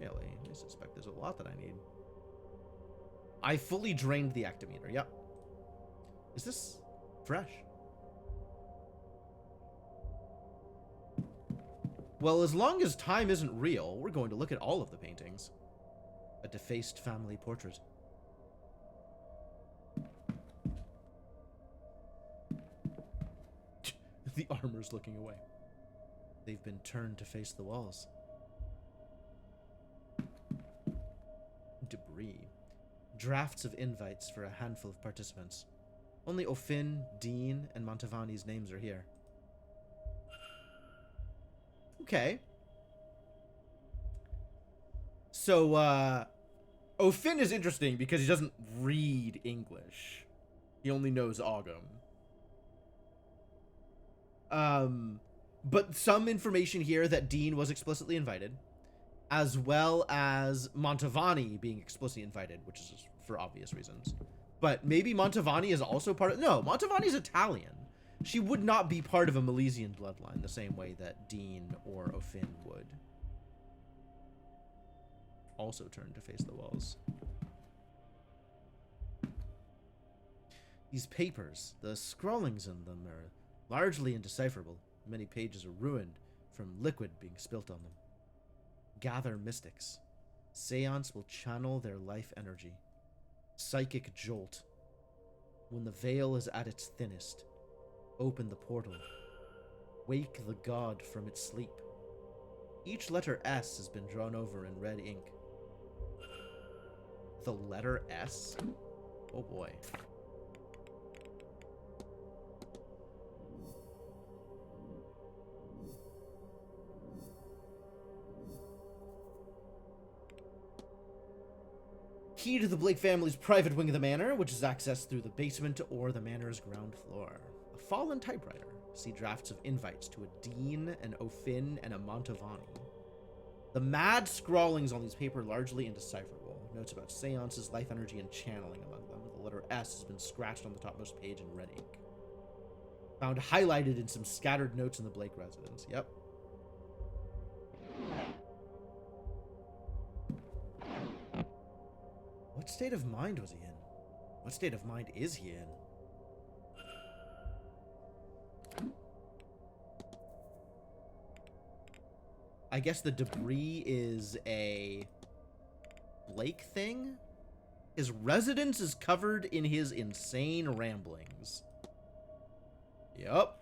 Really? I suspect there's a lot that I need. I fully drained the actimeter. Yep. Is this fresh? Well, as long as time isn't real, we're going to look at all of the paintings. A defaced family portrait. The armor's looking away. They've been turned to face the walls. Debris. Drafts of invites for a handful of participants. Only O'Finn, Dean, and Montavani's names are here. Okay. So, O'Finn is interesting because he doesn't read English. He only knows Ogham. But some information here that Dean was explicitly invited, as well as Montavani being explicitly invited, which is for obvious reasons. But maybe Montavani is also part of... No, Montavani's Italian. She would not be part of a Milesian bloodline the same way that Dean or O'Finn would. Also turn to face the walls. These papers, the scrawlings in them are largely indecipherable. Many pages are ruined from liquid being spilt on them. Gather mystics. Séance will channel their life energy. Psychic jolt. When the veil is at its thinnest, open the portal. Wake the god from its sleep. Each letter S has been drawn over in red ink. The letter S? Oh boy. Key to the Blake family's private wing of the manor, which is accessed through the basement or the manor's ground floor. A fallen typewriter. See drafts of invites to a Dean, an O'Finn, and a Mantovani. The mad scrawlings on these paper largely indecipherable. Notes about seances, life energy, and channeling among them. The letter S has been scratched on the topmost page in red ink. Found highlighted in some scattered notes in the Blake residence. Yep. What state of mind was he in? What state of mind is he in? I guess the debris is a Blake thing? His residence is covered in his insane ramblings. Yup.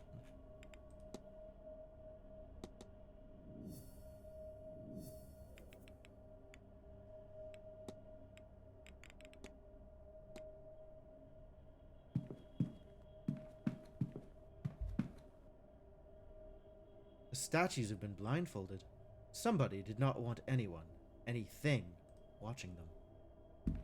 The statues have been blindfolded. Somebody did not want anyone, anything, watching them.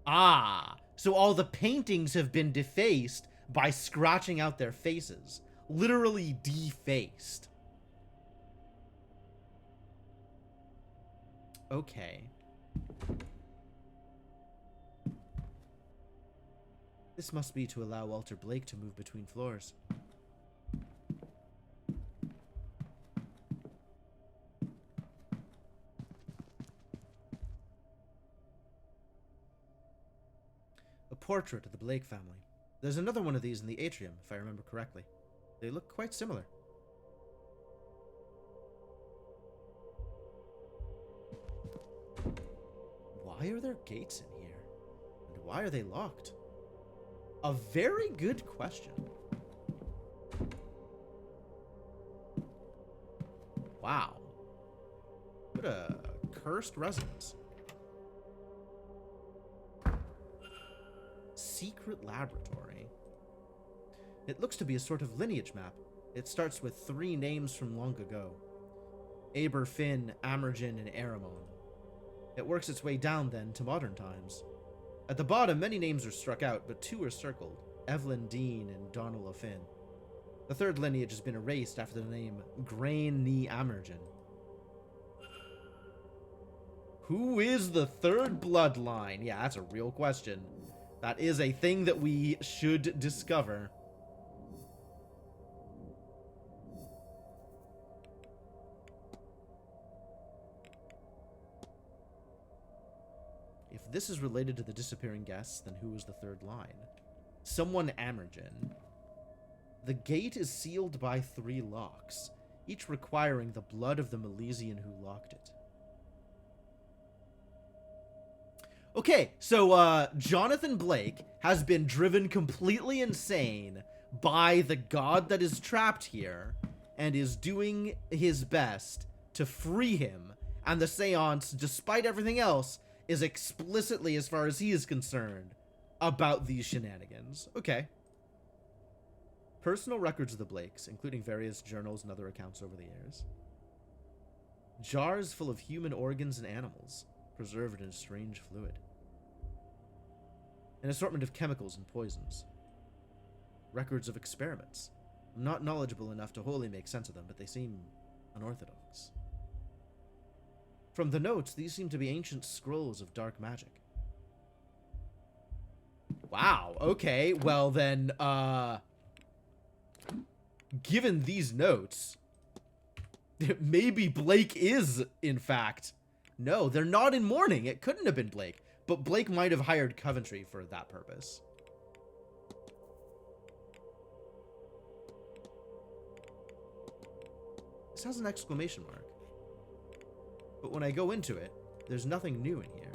Ah, so all the paintings have been defaced by scratching out their faces. Literally defaced. Okay. This must be to allow Walter Blake to move between floors. A portrait of the Blake family. There's another one of these in the atrium, if I remember correctly. They look quite similar. Why are there gates in here? And why are they locked? A very good question. Wow. What a cursed residence. Secret laboratory. It looks to be a sort of lineage map. It starts with 3 names from long ago. Aber, Finn, Amergin, and Aramon. It works its way down then to modern times. At the bottom, many names are struck out, but 2 are circled. Evelyn Dean and Donald O'Finn. The 3rd lineage has been erased after the name Grain Ni Amergin. Who is the 3rd bloodline? Yeah, that's a real question. That is a thing that we should discover. If this is related to the disappearing guests, then who is the 3rd line? Someone Amergin. The gate is sealed by 3 locks, each requiring the blood of the Milesian who locked it. Okay, so Jonathan Blake has been driven completely insane by the god that is trapped here and is doing his best to free him, and the seance, despite everything else, is explicitly, as far as he is concerned, about these shenanigans. Okay. Personal records of the Blakes, including various journals and other accounts over the years. Jars full of human organs and animals, preserved in a strange fluid. An assortment of chemicals and poisons. Records of experiments. I'm not knowledgeable enough to wholly make sense of them, but they seem unorthodox. From the notes, these seem to be ancient scrolls of dark magic. Wow, okay, well then, given these notes, maybe Blake is, in fact... No, they're not in mourning. It couldn't have been Blake. But Blake might have hired Coventry for that purpose. This has an exclamation mark. But when I go into it, there's nothing new in here.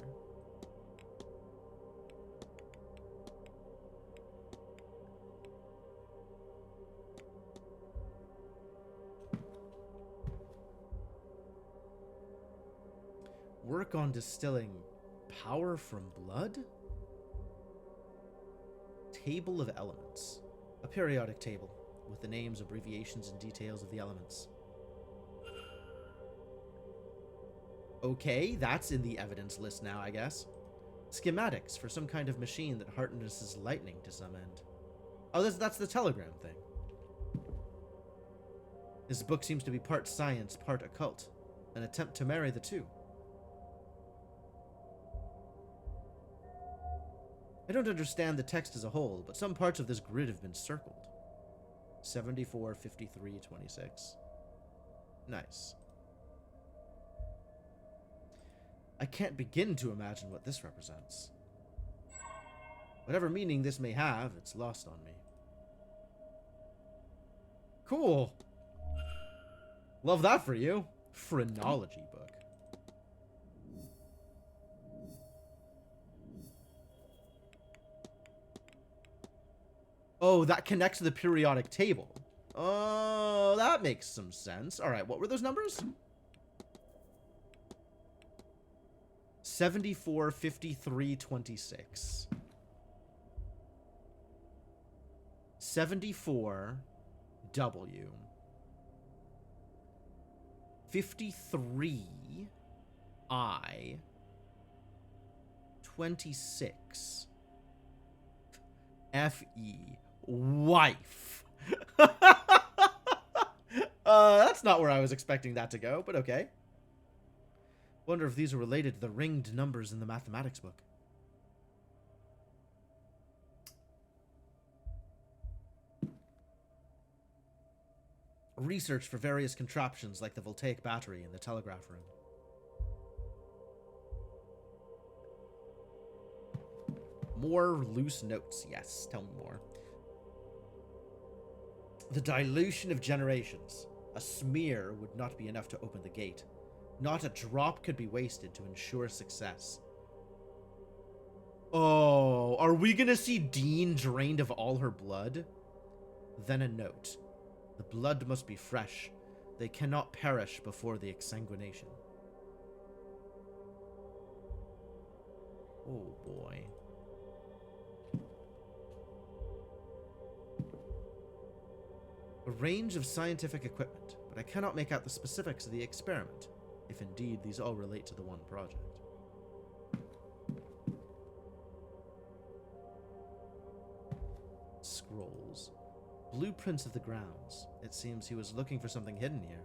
Work on distilling power from blood? Table of elements. A periodic table with the names, abbreviations, and details of the elements. Okay, that's in the evidence list now, I guess. Schematics for some kind of machine that harnesses lightning to some end. Oh, that's the telegram thing. This book seems to be part science, part occult. An attempt to marry the two. I don't understand the text as a whole, but some parts of this grid have been circled. 74, 53, 26. Nice. I can't begin to imagine what this represents. Whatever meaning this may have, it's lost on me. Cool. Love that for you. Phrenology book. Oh, that connects to the periodic table. Oh, that makes some sense. All right, what were those numbers? 74, 53, 26. 74 W. 53 I. 26 FE. Wife. That's not where I was expecting that to go, but okay. Wonder if these are related to the ringed numbers in the mathematics book. Research for various contraptions like the voltaic battery in the telegraph room. More loose notes. Yes, tell me more. The dilution of generations. A smear would not be enough to open the gate. Not a drop could be wasted to ensure success. Oh, are we gonna see Dean drained of all her blood? Then a note. The blood must be fresh. They cannot perish before the exsanguination. Oh boy. A range of scientific equipment, but I cannot make out the specifics of the experiment, if indeed these all relate to the one project. Scrolls. Blueprints of the grounds. It seems he was looking for something hidden here.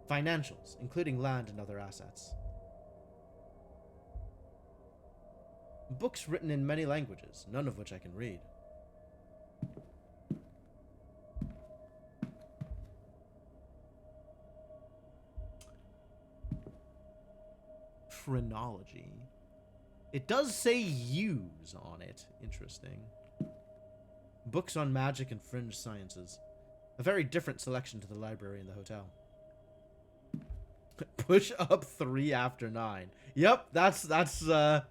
Financials, including land and other assets. Books written in many languages, none of which I can read. Phrenology. It does say use on it. Interesting. Books on magic and fringe sciences. A very different selection to the library in the hotel. Push up 3 after 9. Yep, that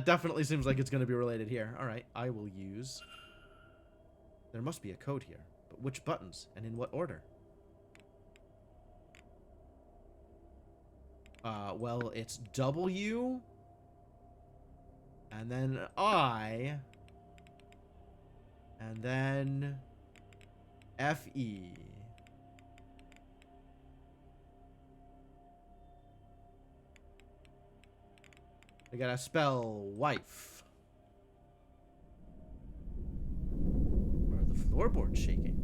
definitely seems like it's going to be related here. All right, I will use. There must be a code here, but which buttons and in what order? Well, it's W, and then I, and then FE. I gotta spell wife. Where are the floorboards shaking?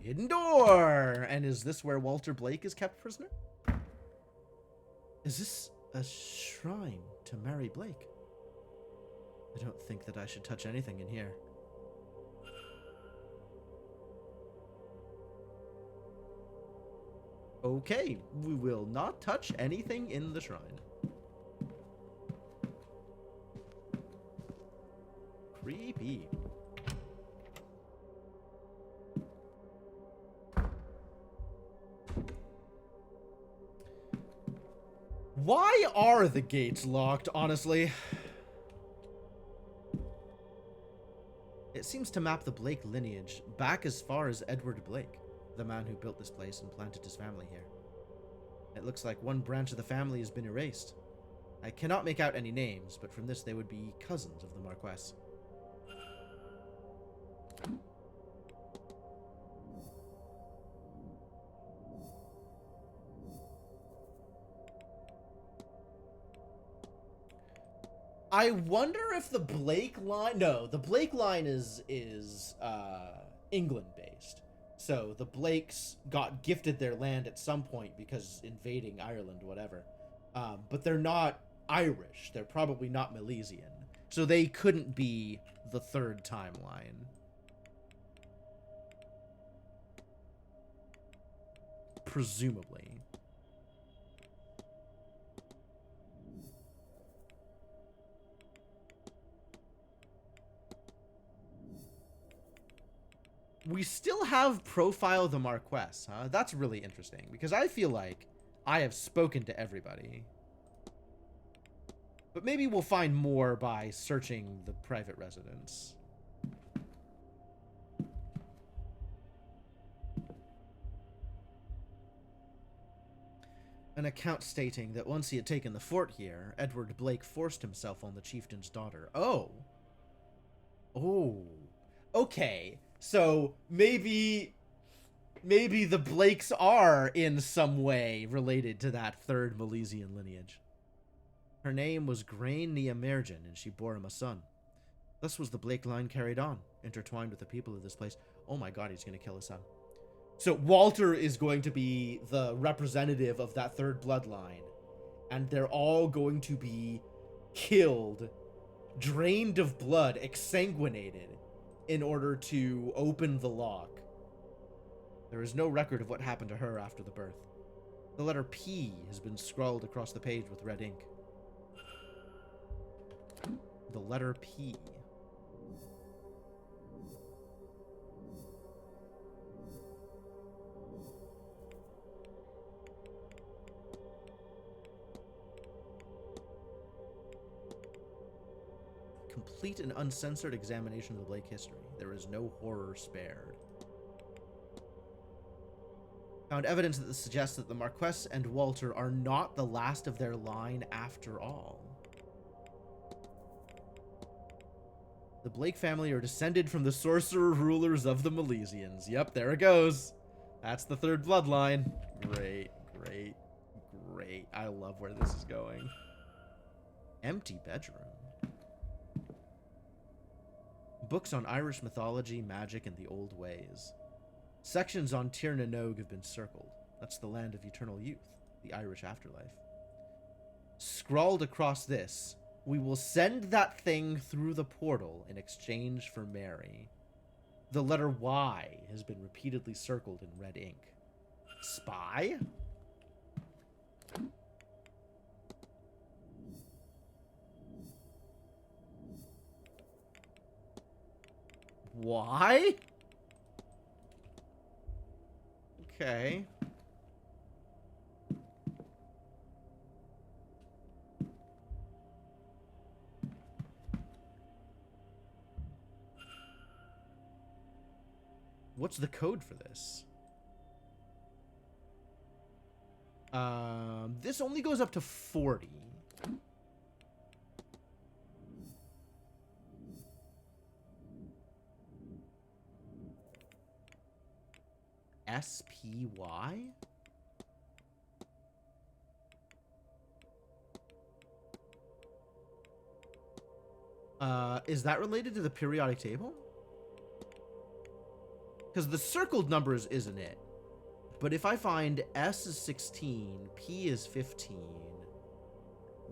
Hidden door! And is this where Walter Blake is kept prisoner? Is this a shrine to Mary Blake? I don't think that I should touch anything in here. Okay, we will not touch anything in the shrine. Creepy. Why are the gates locked, honestly? It seems to map the Blake lineage back as far as Edward Blake, the man who built this place and planted his family here. It looks like one branch of the family has been erased. I cannot make out any names, but from this they would be cousins of the Marquess. I wonder if the Blake line... No, the Blake line is England-based. So the Blakes got gifted their land at some point because invading Ireland, whatever. But they're not Irish. They're probably not Milesian. So they couldn't be the third timeline. Presumably. We still have Profile the Marquess, huh? That's really interesting, because I feel like I have spoken to everybody. But maybe we'll find more by searching the private residence. An account stating that once he had taken the fort here, Edward Blake forced himself on the chieftain's daughter. Oh. Oh. Okay. So maybe the Blakes are in some way related to that third Milesian lineage. Her name was Grain Neamergen, and she bore him a son. Thus was the Blake line carried on, intertwined with the people of this place. Oh my god, he's going to kill his son. So Walter is going to be the representative of that third bloodline, and they're all going to be killed, drained of blood, exsanguinated, in order to open the lock. There is no record of what happened to her after the birth. The letter P has been scrawled across the page with red ink. The letter P. Complete and uncensored examination of the Blake history. There is no horror spared. Found evidence that suggests that the Marquess and Walter are not the last of their line after all. The Blake family are descended from the sorcerer rulers of the Milesians. Yep, there it goes. That's the third bloodline. Great, great, great. I love where this is going. Empty bedroom. Books on Irish mythology, magic, and the old ways. Sections on Tir na Nog have been circled. That's the land of eternal youth, the Irish afterlife. Scrawled across this, we will send that thing through the portal in exchange for Mary. The letter Y has been repeatedly circled in red ink. Spy? Why? Okay. What's the code for this? This only goes up to 40. SPY? Is that related to the periodic table? Because the circled numbers isn't it. But if I find S is 16, P is 15,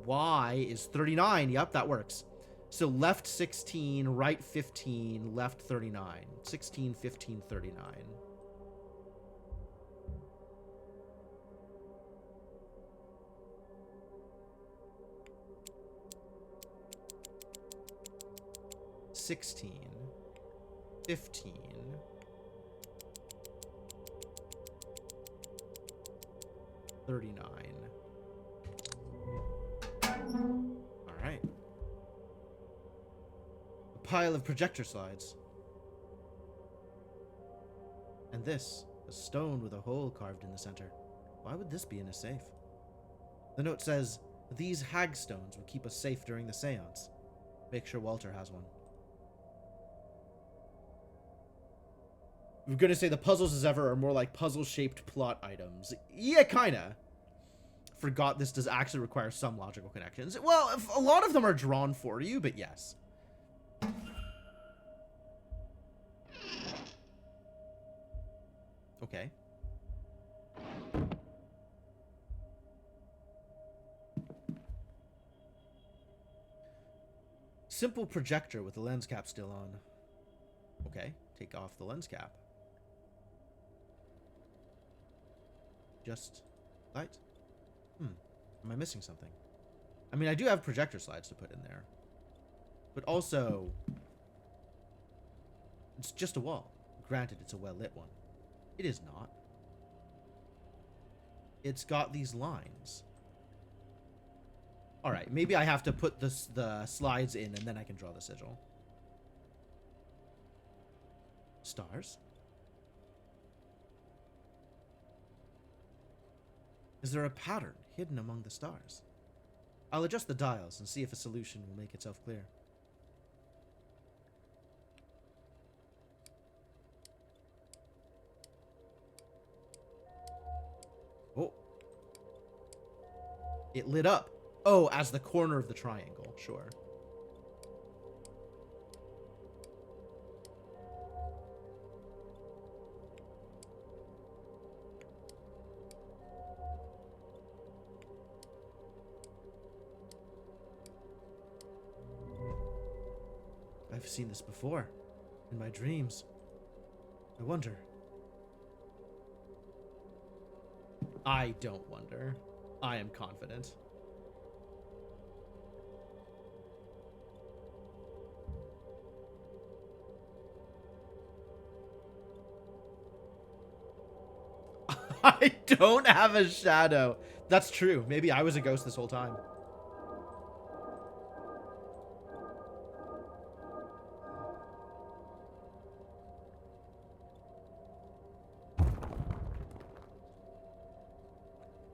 Y is 39, yep, that works. So left 16, right 15, left 39. 16, 15, 39. $16, 15, 39. All right. A pile of projector slides. And this, a stone with a hole carved in the center. Why would this be in a safe? The note says, these hagstones will keep us safe during the seance. Make sure Walter has one. We're gonna say the puzzles as ever are more like puzzle-shaped plot items. Yeah, kinda. forgot this does actually require some logical connections. Well, a lot of them are drawn for you, but yes. Okay. Simple projector with the lens cap still on. Okay, take off the lens cap. Just light. Am I missing something? I mean, I do have projector slides to put in there. But also, it's just a wall. Granted, it's a well-lit one. It is not. It's got these lines. Alright, maybe I have to put the slides in and then I can draw the sigil. Stars? Is there a pattern hidden among the stars? I'll adjust the dials and see if a solution will make itself clear. Oh. It lit up. Oh, as the corner of the triangle. Sure. I've seen this before. In my dreams. I wonder. I don't wonder. I am confident. I don't have a shadow. That's true. Maybe I was a ghost this whole time.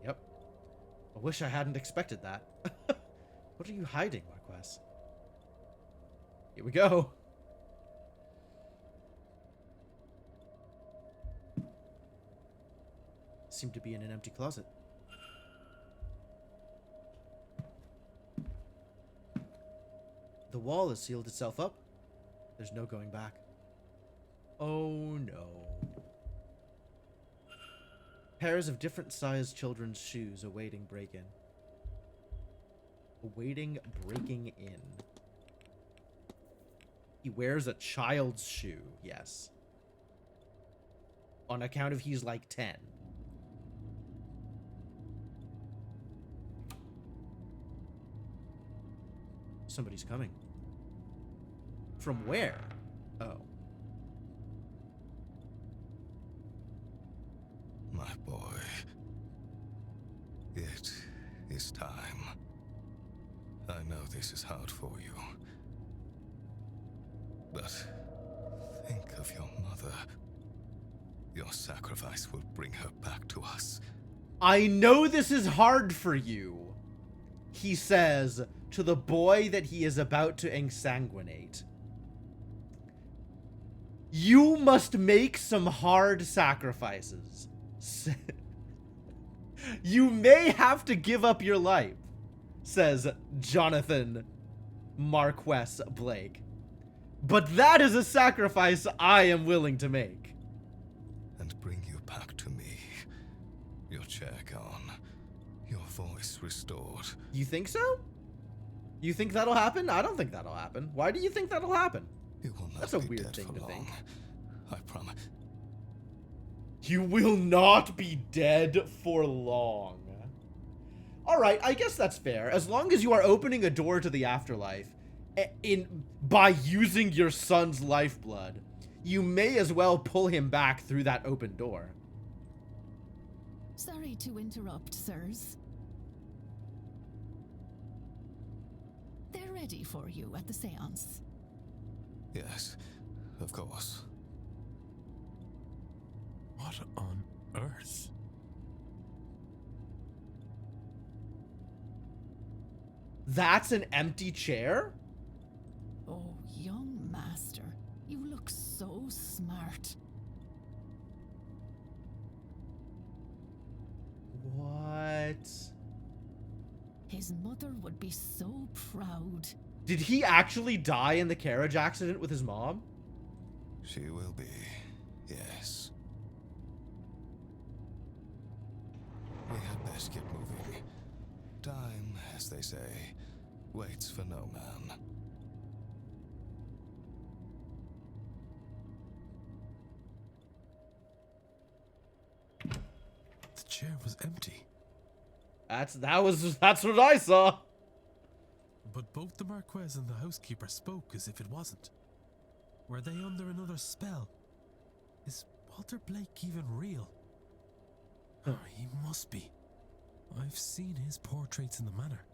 Yep. I wish I hadn't expected that. What are you hiding, Marquess? Here we go. Seem to be in an empty closet. The wall has sealed itself up. There's no going back. Oh no. Pairs of different sized children's shoes awaiting break-in. Awaiting breaking in. He wears a child's shoe, yes. On account of he's like 10. Somebody's coming. From where? Oh. My boy. It is time. I know this is hard for you. But think of your mother. Your sacrifice will bring her back to us. I know this is hard for you, he says to the boy that he is about to ensanguinate. You must make some hard sacrifices. You may have to give up your life, says Jonathan Marquess Blake. But that is a sacrifice I am willing to make. And bring you back to me. Your chair gone. Your voice restored. You think so? You think that'll happen? I don't think that'll happen. Why do you think that'll happen? You will not That's a be weird dead thing for to long. think. I promise. You will not be dead for long. Alright, I guess that's fair. As long as you are opening a door to the afterlife by using your son's lifeblood, you may as well pull him back through that open door. Sorry to interrupt, sirs. They're ready for you at the séance. Yes, of course. What on earth? That's an empty chair? Oh, young master, you look so smart. What? His mother would be so proud. Did he actually die in the carriage accident with his mom? She will be, yes. We had best get moving. Time, as they say, waits for no man. The chair was empty. That's what I saw. But both the Marquez and the housekeeper spoke as if it wasn't. Were they under another spell? Is Walter Blake even real? Oh, he must be. I've seen his portraits in the manor.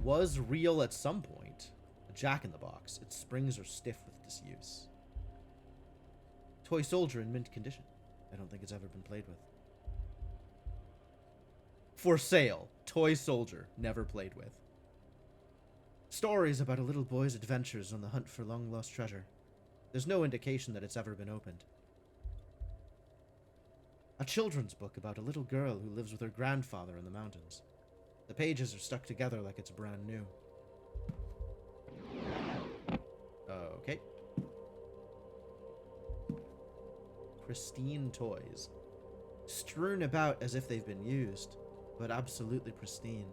Was real at some point. A jack-in-the-box. Its springs are stiff with disuse. Toy soldier in mint condition. I don't think it's ever been played with. For sale. Toy soldier. Never played with. Stories about a little boy's adventures on the hunt for long-lost treasure. There's no indication that it's ever been opened. A children's book about a little girl who lives with her grandfather in the mountains. The pages are stuck together like it's brand new. Okay. Pristine toys. Strewn about as if they've been used, but absolutely pristine.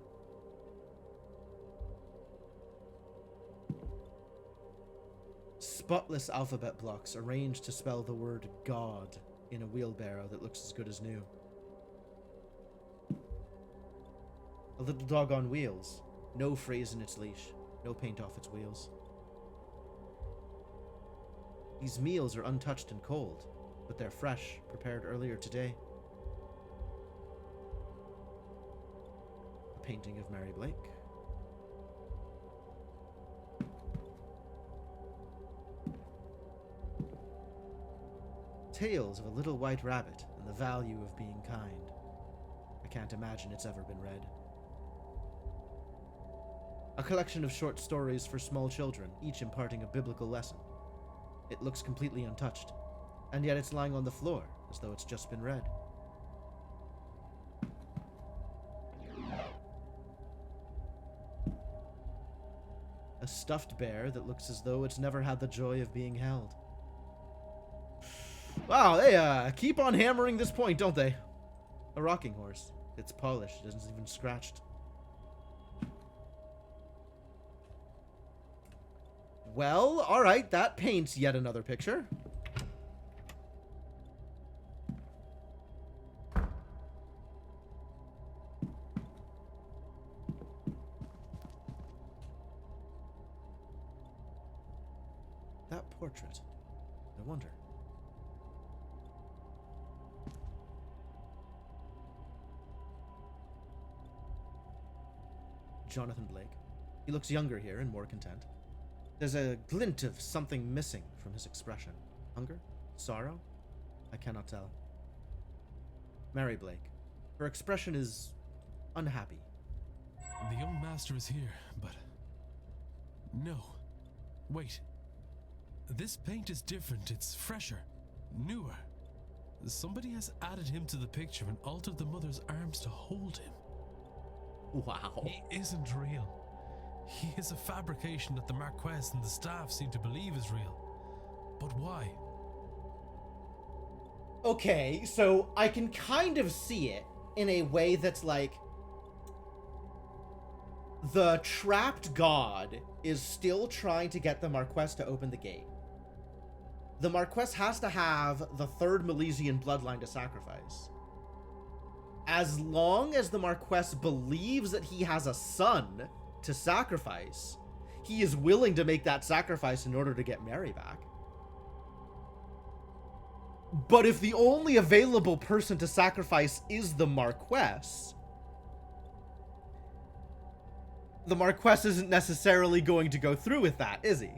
Spotless alphabet blocks arranged to spell the word God in a wheelbarrow that looks as good as new. A little dog on wheels. No phrase in its leash. No paint off its wheels. These meals are untouched and cold, but they're fresh, prepared earlier today. A painting of Mary Blake. Tales of a little white rabbit and the value of being kind. I can't imagine it's ever been read. A collection of short stories for small children, each imparting a biblical lesson. It looks completely untouched, and yet it's lying on the floor, as though it's just been read. A stuffed bear that looks as though it's never had the joy of being held. Wow, they keep on hammering this point, don't they? A rocking horse. It's polished, it isn't even scratched. Well, alright, that paints yet another picture. That portrait. I wonder. Jonathan Blake. He looks younger here and more content. There's a glint of something missing from his expression. Hunger? Sorrow? I cannot tell. Mary Blake. Her expression is unhappy. The young master is here, but... No. Wait. This paint is different. It's fresher. Newer. Somebody has added him to the picture and altered the mother's arms to hold him. Wow. He isn't real. He is a fabrication that the Marquez and the staff seem to believe is real. But why? Okay, so I can kind of see it in a way that's like... The trapped god is still trying to get the Marquez to open the gate. The Marquez has to have the third Milesian bloodline to sacrifice. As long as the Marquez believes that he has a son to sacrifice, he is willing to make that sacrifice in order to get Mary back. But if the only available person to sacrifice is the Marquez, the Marquez isn't necessarily going to go through with that, is he?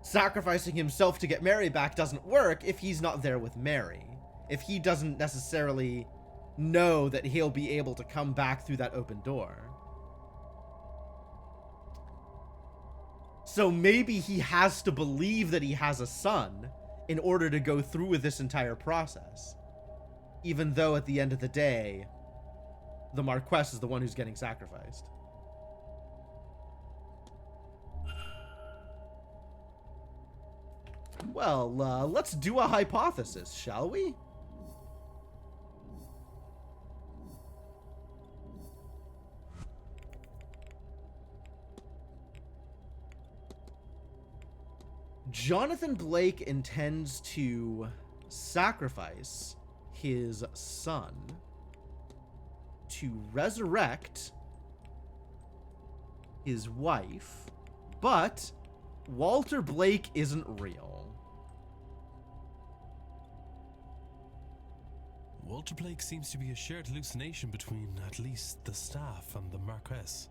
Sacrificing himself to get Mary back doesn't work if he's not there with Mary. If he doesn't necessarily know that he'll be able to come back through that open door. So maybe he has to believe that he has a son in order to go through with this entire process. even though at the end of the day, the Marquess is the one who's getting sacrificed. Well, let's do a hypothesis, shall we? Jonathan Blake intends to sacrifice his son to resurrect his wife, but Walter Blake isn't real. Walter Blake seems to be a shared hallucination between at least the staff and the Marquess.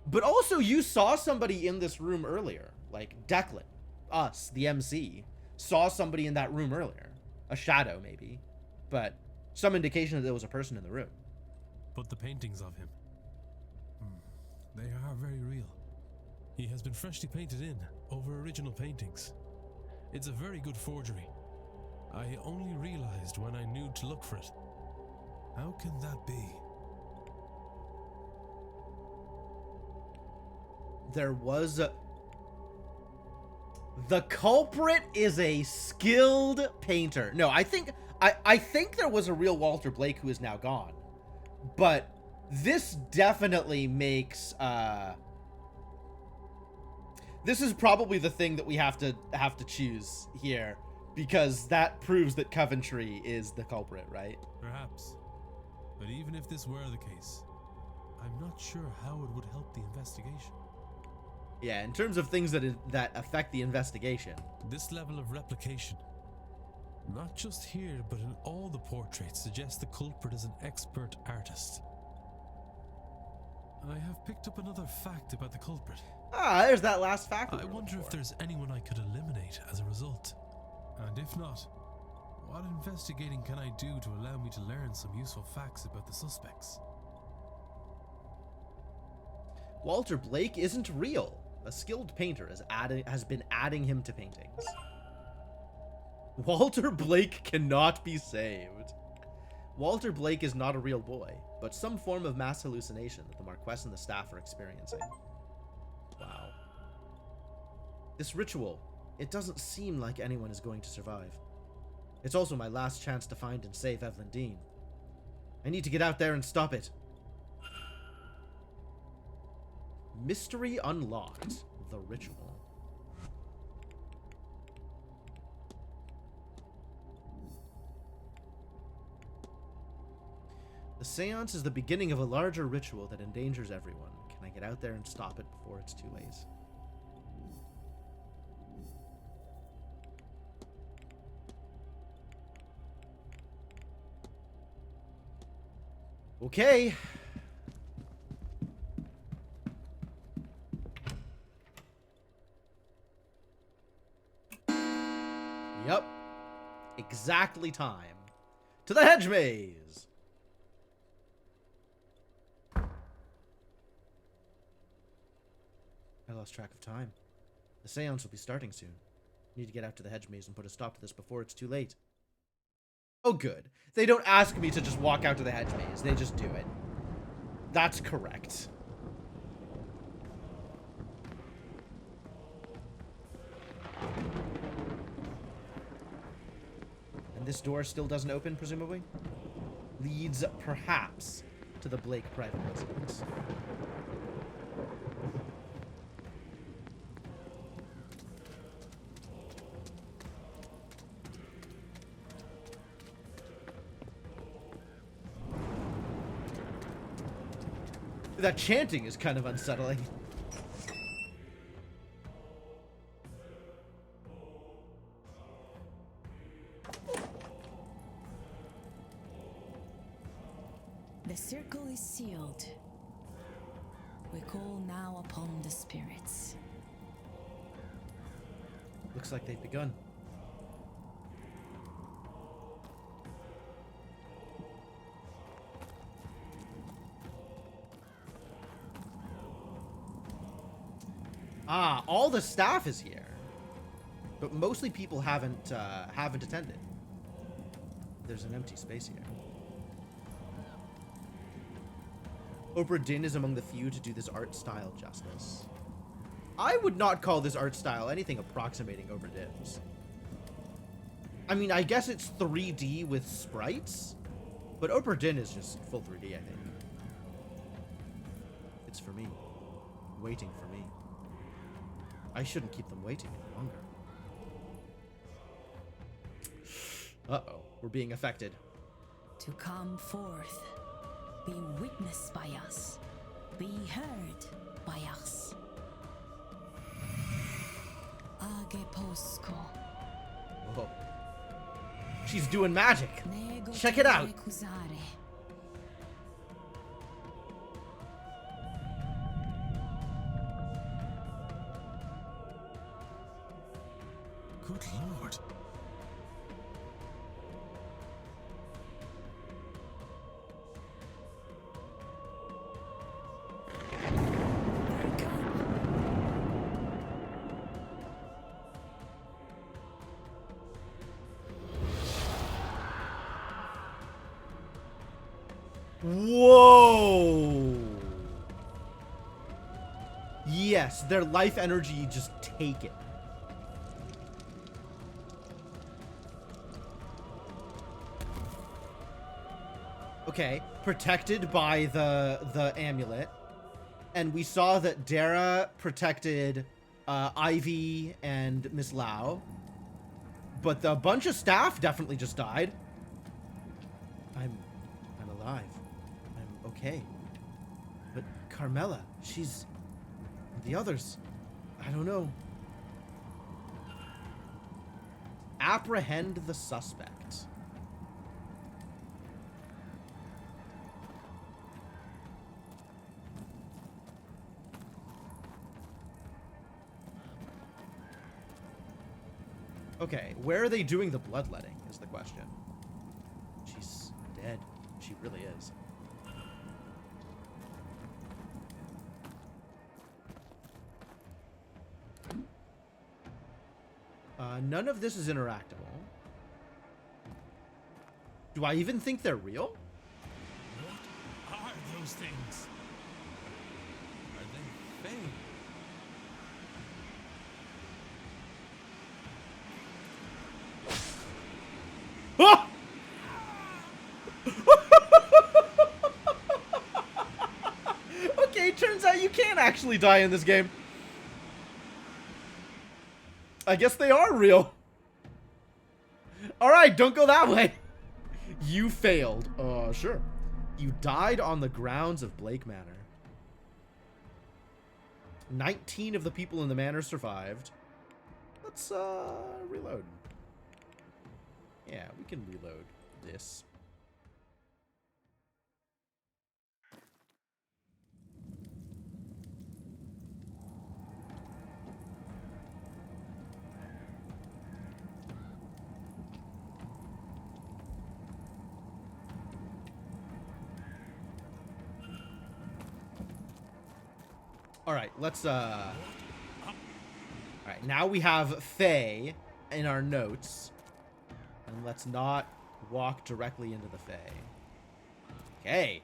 But also, you saw somebody in this room earlier, like Declan. Us, the MC, saw somebody in that room earlier. A shadow, maybe. But some indication that there was a person in the room. But the paintings of him, they are very real. He has been freshly painted in over original paintings. It's a very good forgery. I only realized when I knew to look for it. How can that be? There was a... The culprit is a skilled painter. No, I think there was a real Walter Blake who is now gone. But this definitely makes this is probably the thing that we have to choose here, because that proves that Coventry is the culprit, right? Perhaps. But even if this were the case, I'm not sure how it would help the investigation. Yeah, in terms of things that affect the investigation. This level of replication, not just here, but in all the portraits, suggests the culprit is an expert artist. I have picked up another fact about the culprit. Ah, there's that last fact. I wonder if there's anyone I could eliminate as a result. And if not, what investigating can I do to allow me to learn some useful facts about the suspects? Walter Blake isn't real. A skilled painter has been adding him to paintings. Walter Blake cannot be saved. Walter Blake is not a real boy, but some form of mass hallucination that the Marquess and the staff are experiencing. Wow. This ritual, it doesn't seem like anyone is going to survive. It's also my last chance to find and save Evelyn Dean. I need to get out there and stop it. Mystery unlocked. The ritual. The seance is the beginning of a larger ritual that endangers everyone. Can I get out there and stop it before it's too late? Okay. Yep. Exactly time. To the hedge maze! I lost track of time. The seance will be starting soon. Need to get out to the hedge maze and put a stop to this before it's too late. Oh, good. They don't ask me to just walk out to the hedge maze. They just do it. That's correct. And this door still doesn't open, presumably? Leads, perhaps, to the Blake private residence. That chanting is kind of unsettling. The circle is sealed. We call now upon the spirits. Looks like they've begun. Ah, all the staff is here, but mostly people haven't attended. There's an empty space here. Oprah Din is among the few to do this art style justice. I would not call this art style anything approximating Oprah Din's. I mean, I guess it's 3D with sprites, but Oprah Din is just full 3D, I think. It's for me. Waiting for me. I shouldn't keep them waiting any longer. Uh-oh, we're being affected. To come forth, be witnessed by us, be heard by us. Age posco. Whoa. She's doing magic. Check it out. Good lord. Whoa! Yes, their life energy just take it. Okay, protected by the amulet. And we saw that Dara protected Ivy and Miss Lau. But the bunch of staff definitely just died. I'm alive. I'm okay. But Carmela, she's... The others, I don't know. Apprehend the suspect. Okay, where are they doing the bloodletting is the question. She's dead. She really is. None of this is interactable. Do I even think they're real? What are those things? Are they fake? Ah! Okay, turns out you can actually die in this game. I guess they are real. Alright, don't go that way. You failed. Sure. You died on the grounds of Blake Manor. 19 of the people in the manor survived. Let's, reload. Yeah, we can reload this. Alright, let's, Alright, now we have Faye in our notes. And let's not walk directly into the Fae. Okay.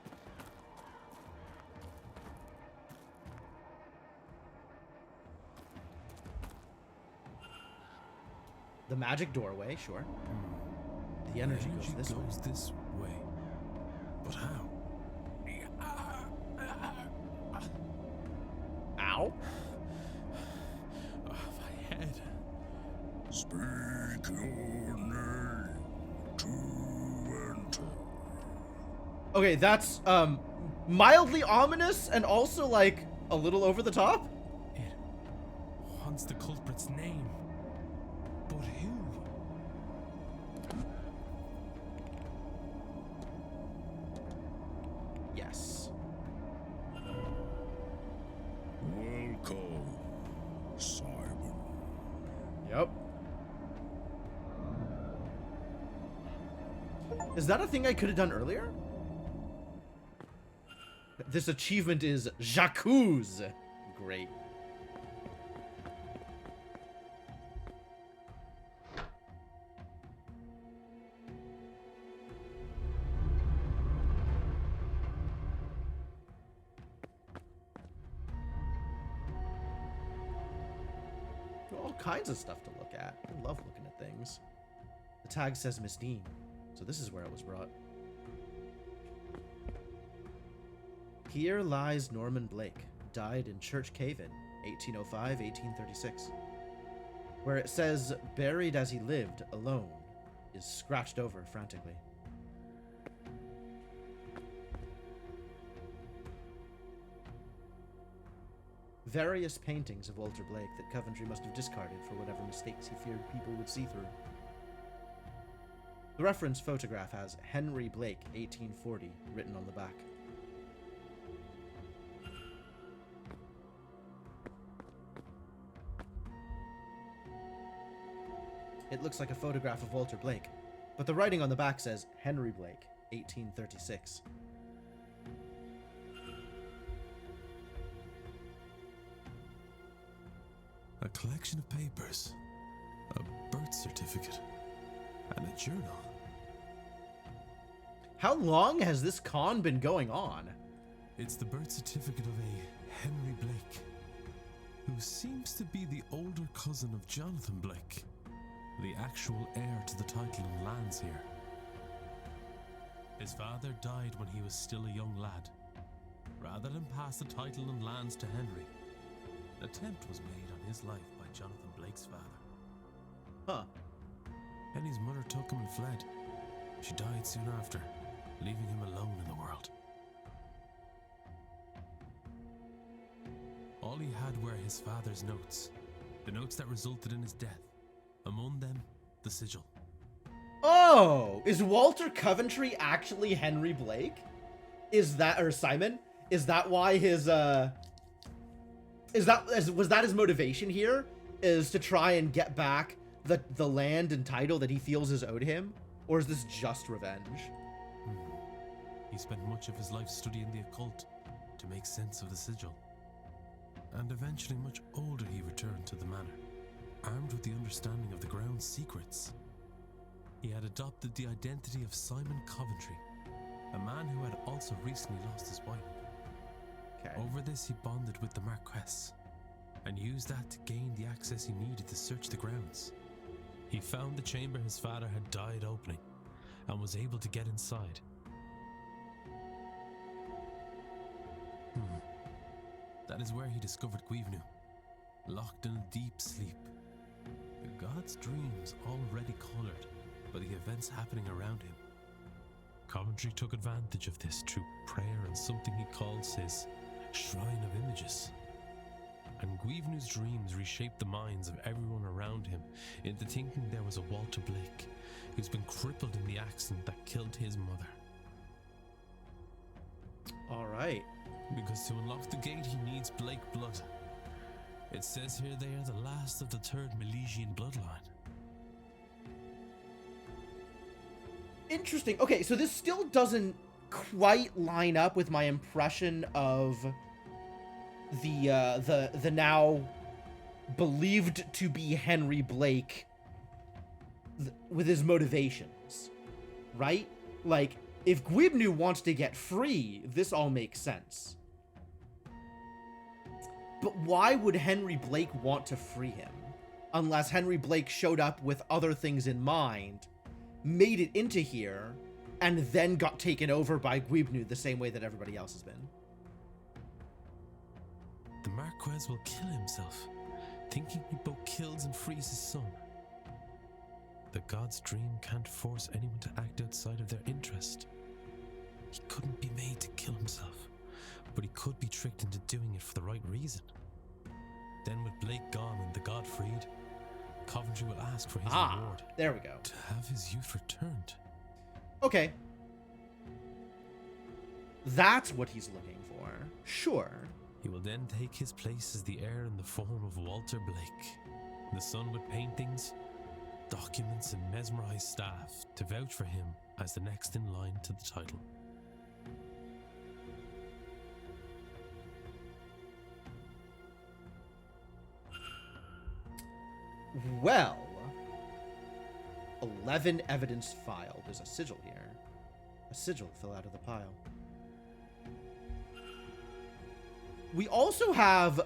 The magic doorway, sure. The energy goes this way. But how? Ow. My head. Speak your name to enter. Okay, that's mildly ominous and also like a little over the top. It wants the culprit's name. But who? Yes. Welcome, Simon. Yep. Is that a thing I could have done earlier? This achievement is J'accuse. Great. kinds of stuff to look at. I love looking at things. The tag says Miss Dean, so this is where it was brought. Here lies Norman Blake, died in Church Cave-In, 1805-1836. Where it says, buried as he lived, alone, is scratched over frantically. Various paintings of Walter Blake that Coventry must have discarded for whatever mistakes he feared people would see through. The reference photograph has Henry Blake, 1840, written on the back. It looks like a photograph of Walter Blake, but the writing on the back says Henry Blake, 1836. A collection of papers, a birth certificate, and a journal. How long has this con been going on? It's the birth certificate of a Henry Blake, who seems to be the older cousin of Jonathan Blake, the actual heir to the title and lands here. His father died when he was still a young lad. Rather than pass the title and lands to Henry, an attempt was made on his life by Jonathan Blake's father. Huh. Henry's mother took him and fled. She died soon after, leaving him alone in the world. All he had were his father's notes, the notes that resulted in his death. Among them, the sigil. Oh! Is Walter Coventry actually Henry Blake? Is that, or Simon? Is that why his, was that his motivation here? Is to try and get back the land and title that he feels is owed him? Or is this just revenge? He spent much of his life studying the occult to make sense of the sigil. And eventually, much older, he returned to the manor, armed with the understanding of the ground's secrets. He had adopted the identity of Simon Coventry, a man who had also recently lost his wife. Okay. Over this, he bonded with the Marquess, and used that to gain the access he needed to search the grounds. He found the chamber his father had died opening, and was able to get inside. That is where he discovered Guivenu, locked in a deep sleep. The god's dreams already colored by the events happening around him. Coventry took advantage of this through prayer and something he calls his Shrine of Images. And Guivnu's dreams reshaped the minds of everyone around him into thinking there was a Walter Blake who's been crippled in the accident that killed his mother. Alright. Because to unlock the gate he needs Blake blood. It says here they are the last of the third Milesian bloodline. Interesting. Okay, so this still doesn't quite line up with my impression of the now believed to be Henry Blake with his motivations, right? Like, if Guivenu wants to get free, this all makes sense. But why would Henry Blake want to free him? Unless Henry Blake showed up with other things in mind, made it into here, and then got taken over by Guivenu the same way that everybody else has been. The Marquess will kill himself, thinking he both kills and frees his son. The god's dream can't force anyone to act outside of their interest. He couldn't be made to kill himself, but he could be tricked into doing it for the right reason. Then with Blake gone and the god freed, Coventry will ask for his reward. There we go. To have his youth returned. Okay. That's what he's looking for. Sure. He will then take his place as the heir in the form of Walter Blake, the son with paintings, documents, and mesmerized staff to vouch for him as the next in line to the title. Well, 11 evidence filed. There's a sigil here. A sigil fell out of the pile. We also have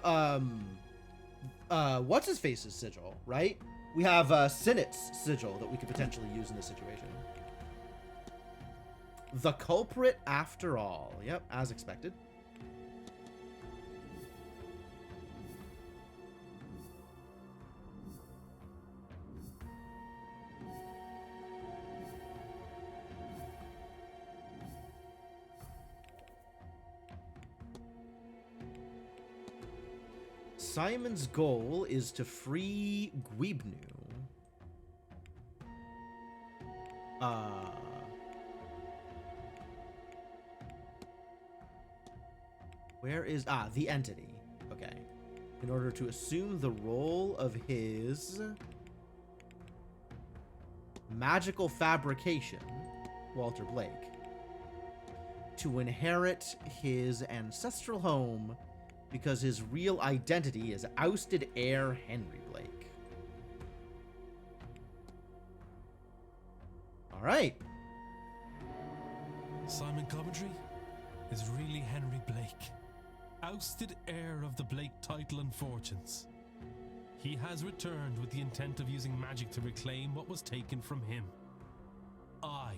what's his face's sigil, right? We have Sinet's sigil that we could potentially use in this situation. The culprit after all. Yep, as expected. Simon's goal is to free Gwibnu. Where is... the entity. Okay. In order to assume the role of his magical fabrication, Walter Blake, to inherit his ancestral home because his real identity is ousted heir Henry Blake. All right. Simon Coventry is really Henry Blake, ousted heir of the Blake title and fortunes. He has returned with the intent of using magic to reclaim what was taken from him. I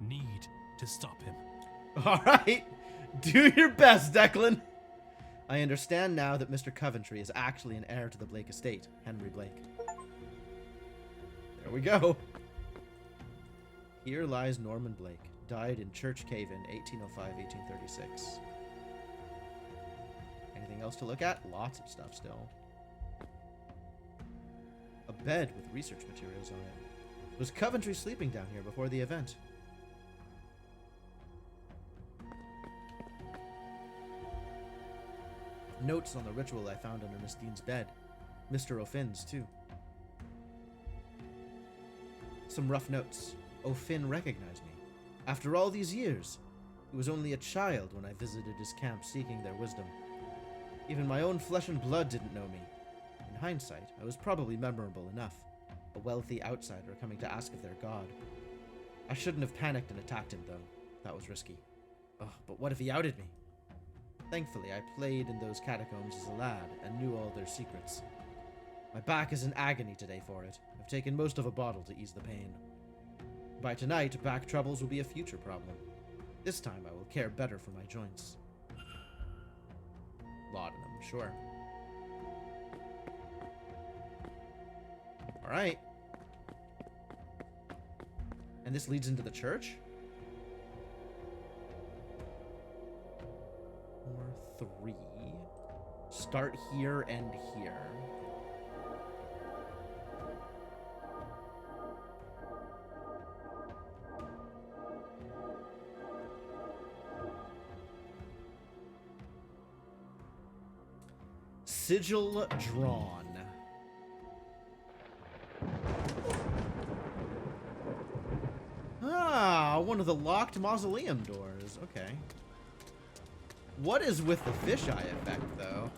need to stop him. All right. Do your best, Declan. I understand now that Mr. Coventry is actually an heir to the Blake estate, Henry Blake. There we go. Here lies Norman Blake, died in Church Cave in 1805-1836. Anything else to look at? Lots of stuff still. A bed with research materials on it. Was Coventry sleeping down here before the event? Notes on the ritual I found under Miss Dean's bed. Mr. O'Finn's, too. Some rough notes. O'Finn recognized me. After all these years, he was only a child when I visited his camp seeking their wisdom. Even my own flesh and blood didn't know me. In hindsight, I was probably memorable enough. A wealthy outsider coming to ask of their god. I shouldn't have panicked and attacked him, though. That was risky. Ugh, but what if he outed me? Thankfully, I played in those catacombs as a lad and knew all their secrets. My back is in agony today for it. I've taken most of a bottle to ease the pain. By tonight, back troubles will be a future problem. This time, I will care better for my joints. Laudanum, sure. Alright. And this leads into the church? Or 3. Start here and here. Sigil drawn. Ah, one of the locked mausoleum doors. Okay. What is with the fisheye effect, though?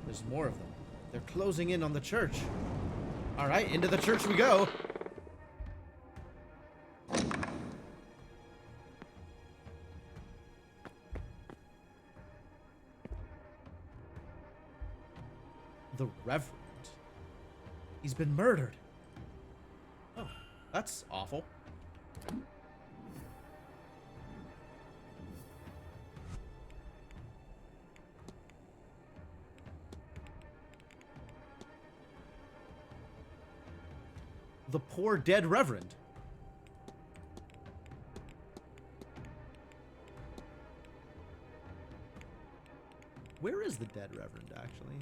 There's more of them. They're closing in on the church. Alright, into the church we go. The Reverend. He's been murdered. Oh, that's awful. The poor dead Reverend. Where is the dead Reverend, actually?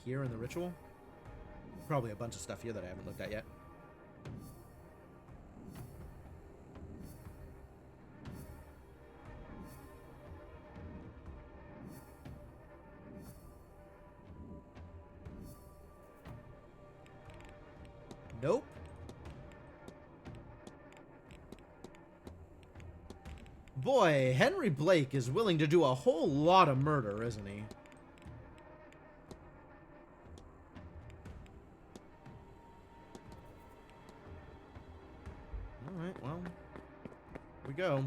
Here in the ritual? Probably a bunch of stuff here that I haven't looked at yet. Nope. Boy, Henry Blake is willing to do a whole lot of murder, isn't he? Alright, well. Here we go.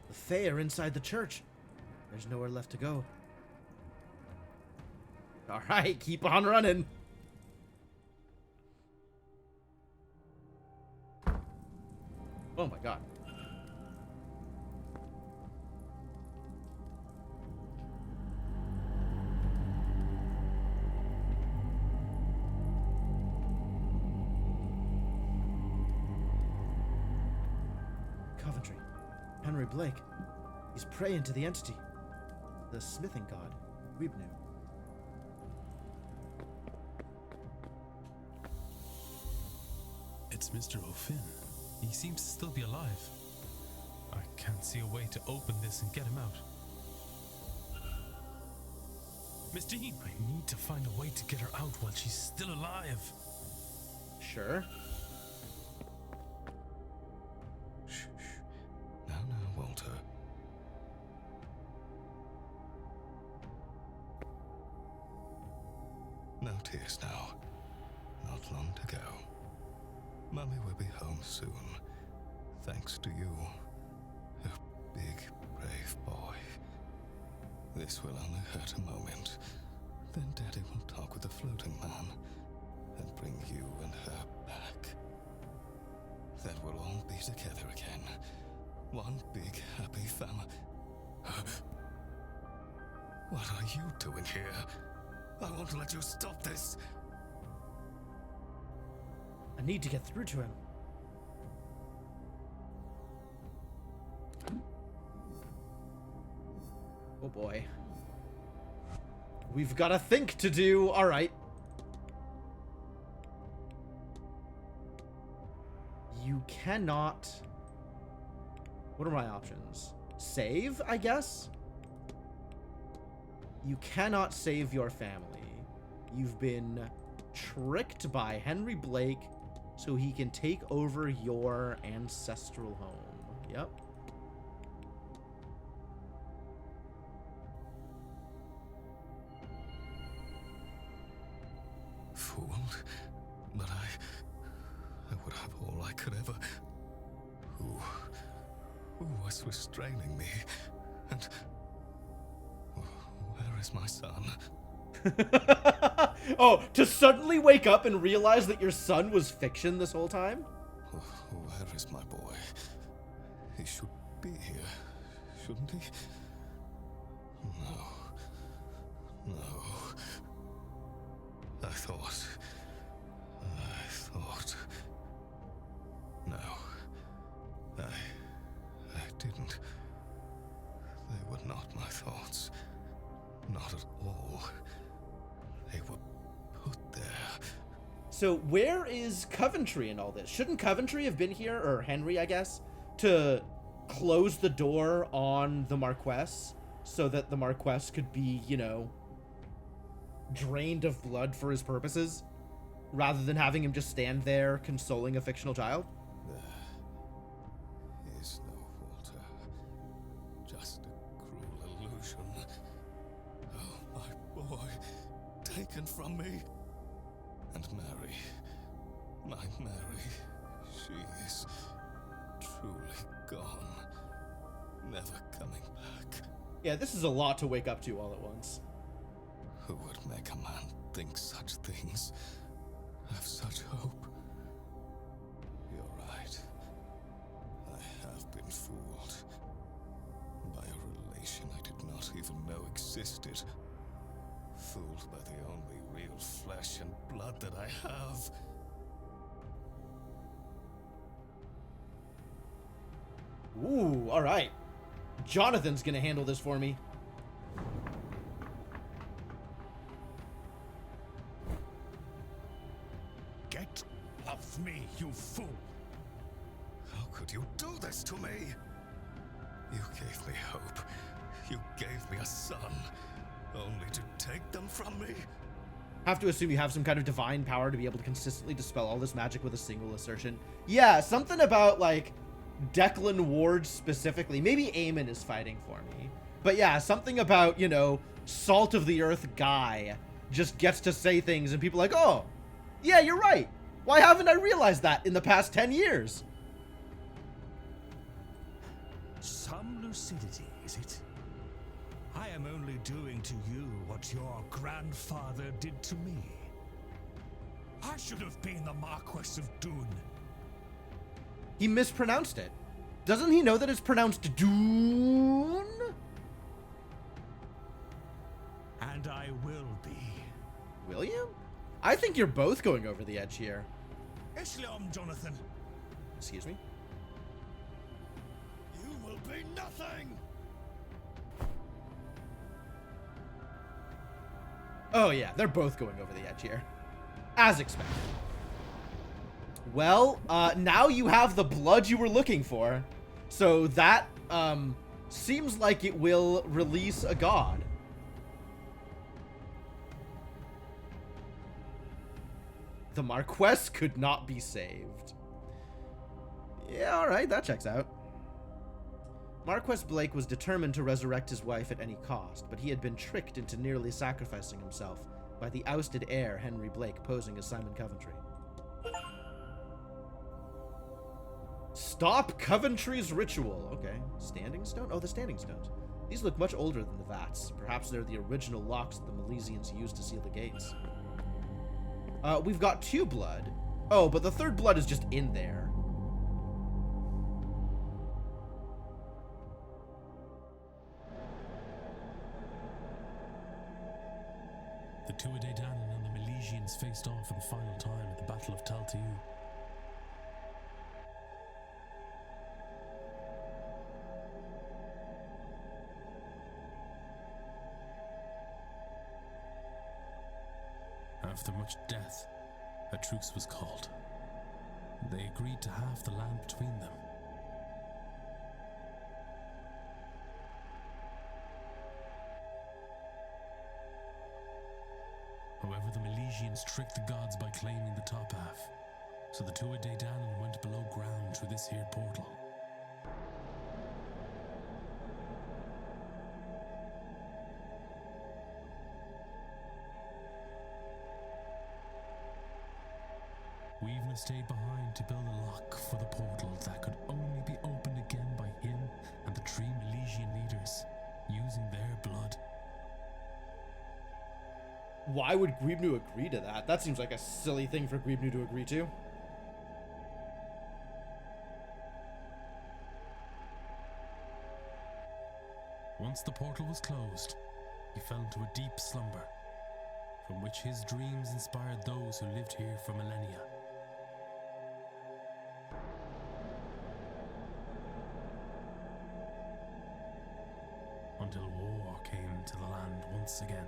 The Fae are inside the church. There's nowhere left to go. Alright, keep on running. Oh my god. Coventry. Henry Blake. He's praying to the entity. The smithing god, Wibnu. It's Mr. O'Finn. He seems to still be alive. I can't see a way to open this and get him out. Miss Dean, I need to find a way to get her out while she's still alive. Sure. Shh. Now, Walter. No tears now. Not long to go. Mummy will be home soon. Thanks to you. A big, brave boy. This will only hurt a moment. Then Daddy will talk with the floating man and bring you and her back. Then we'll all be together again. One big, happy family. What are you doing here? I won't let you stop this. I need to get through to him. Oh boy. We've got a think to do. Alright. You cannot... What are my options? Save, I guess? You cannot save your family. You've been tricked by Henry Blake so he can take over your ancestral home. Yep. Fooled, but I would have all I could ever. Who was restraining me? And where is my son? Oh, to suddenly wake up and realize that your son was fiction this whole time? Where is my boy? He should be here, shouldn't he? No. I thought. No. I didn't. They were not my thoughts. Not at all. They were put there. So where is Coventry in all this? Shouldn't Coventry have been here, or Henry, I guess, to close the door on the Marquess so that the Marquess could be, you know, drained of blood for his purposes, rather than having him just stand there consoling a fictional child? There is no Walter. Just a cruel illusion. Oh, my boy, taken from me. And Mary, my Mary, she is truly gone. Never coming back. Yeah, this is a lot to wake up to all at once. Who would make a man think such things? Have such hope? You're right. I have been fooled. By a relation I did not even know existed. Fooled by the only real flesh and blood that I have. Ooh, alright. Jonathan's gonna handle this for me. Get off me, you fool! How could you do this to me? You gave me hope. You gave me a son. Only to take them from me? Have to assume you have some kind of divine power to be able to consistently dispel all this magic with a single assertion. Yeah, something about, like, Declan Ward specifically. Maybe Eamon is fighting for me. But yeah, something about, you know, salt of the earth guy just gets to say things and people are like, oh, Yeah, you're right. Why haven't I realized that in the past 10 years? Some lucidity, is it? I am only doing to you what your grandfather did to me. I should have been the Marquess of Dune. He mispronounced it. Doesn't he know that it's pronounced Dune? And I will be. Will you? I think you're both going over the edge here. Islam, Jonathan. Excuse me? You will be nothing! Oh yeah, they're both going over the edge here. As expected. Well, now you have the blood you were looking for. So that, seems like it will release a god. The Marquess could not be saved. Yeah, alright, that checks out. Marquess Blake was determined to resurrect his wife at any cost, but he had been tricked into nearly sacrificing himself by the ousted heir Henry Blake posing as Simon Coventry. Stop Coventry's ritual. Okay. Standing stone? Oh, the standing stones. These look much older than the vats. Perhaps they're the original locks that the Milesians used to seal the gates. We've got 2 blood. Oh, but the 3rd blood is just in there. The Tuatha Danann and the Milesians faced off for the final time at the Battle of Tal'Tiu. After much death, a truce was called. They agreed to halve the land between them. However, the Milesians tricked the gods by claiming the top half, so the Tuatha Danann went below ground through this here portal. We even stayed behind to build a lock for the portal that could only be opened again by him and the 3 Milesian leaders, using their blood. Why would Gweebnu agree to that? That seems like a silly thing for Gweebnu to agree to. Once the portal was closed, he fell into a deep slumber, from which his dreams inspired those who lived here for millennia. Until war came to the land once again.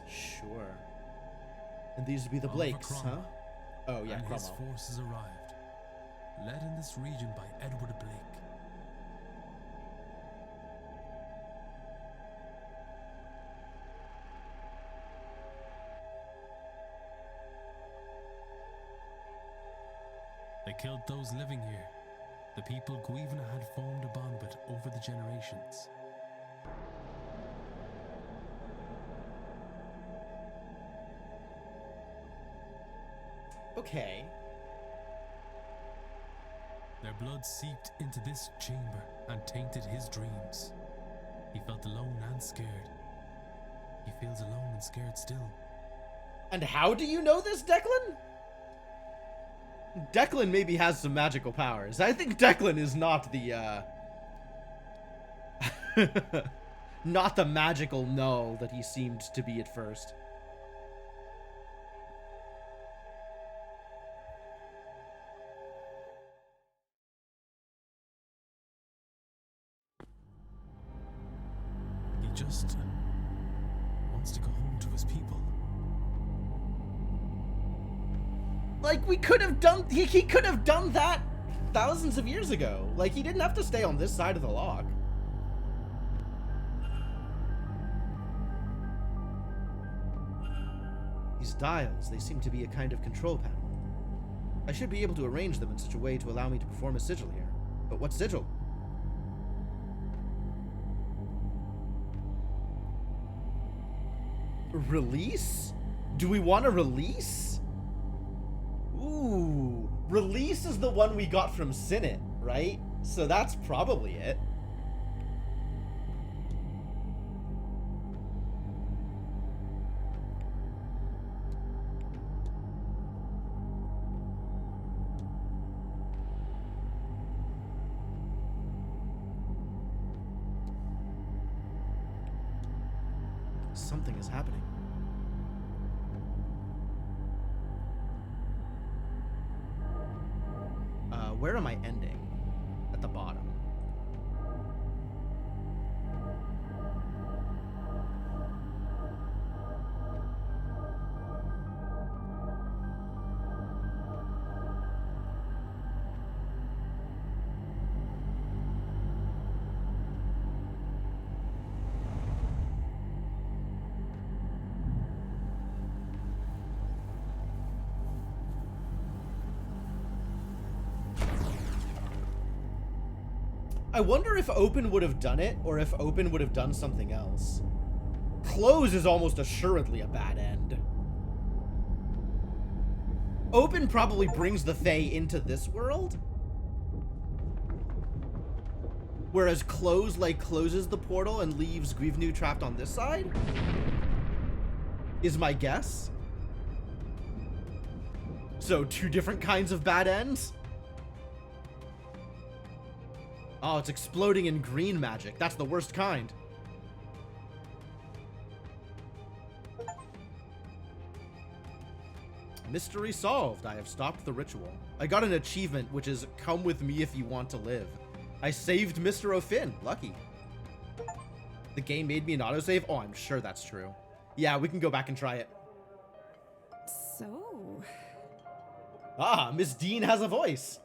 Sure. And these would be the Oliver Blakes, huh? Cromwell Oh yeah, and his Cromwell. forces arrived, led in this region by Edward Blake. They killed those living here, the people Gweevna had formed a bond with over the generations. Okay. Their blood seeped into this chamber and tainted his dreams. He felt alone and scared. He feels alone and scared still. And how do you know this, Declan? Declan maybe has some magical powers. I think Declan is not the, not the magical null that he seemed to be at first. He just wants to go home to his people. Like, we could have done, he could have done that thousands of years ago. Like, he didn't have to stay on this side of the lock. These dials, they seem to be a kind of control panel. I should be able to arrange them in such a way to allow me to perform a sigil here. But what sigil? Release? Do we want to release? Ooh, release is the one we got from Sinnit, right? So that's probably it. Something is happening. Where am I ending? At the bottom. I wonder if open would have done it, or if open would have done something else. Close is almost assuredly a bad end. Open probably brings the Fae into this world. Whereas close, like, closes the portal and leaves Grievnu trapped on this side. Is my guess. So, two different kinds of bad ends? Oh, it's exploding in green magic. That's the worst kind. Mystery solved. I have stopped the ritual. I got an achievement, which is come with me if you want to live. I saved Mr. O'Finn. Lucky. The game made me an autosave? Oh, I'm sure that's true. Yeah, we can go back and try it. So... Ah, Miss Dean has a voice.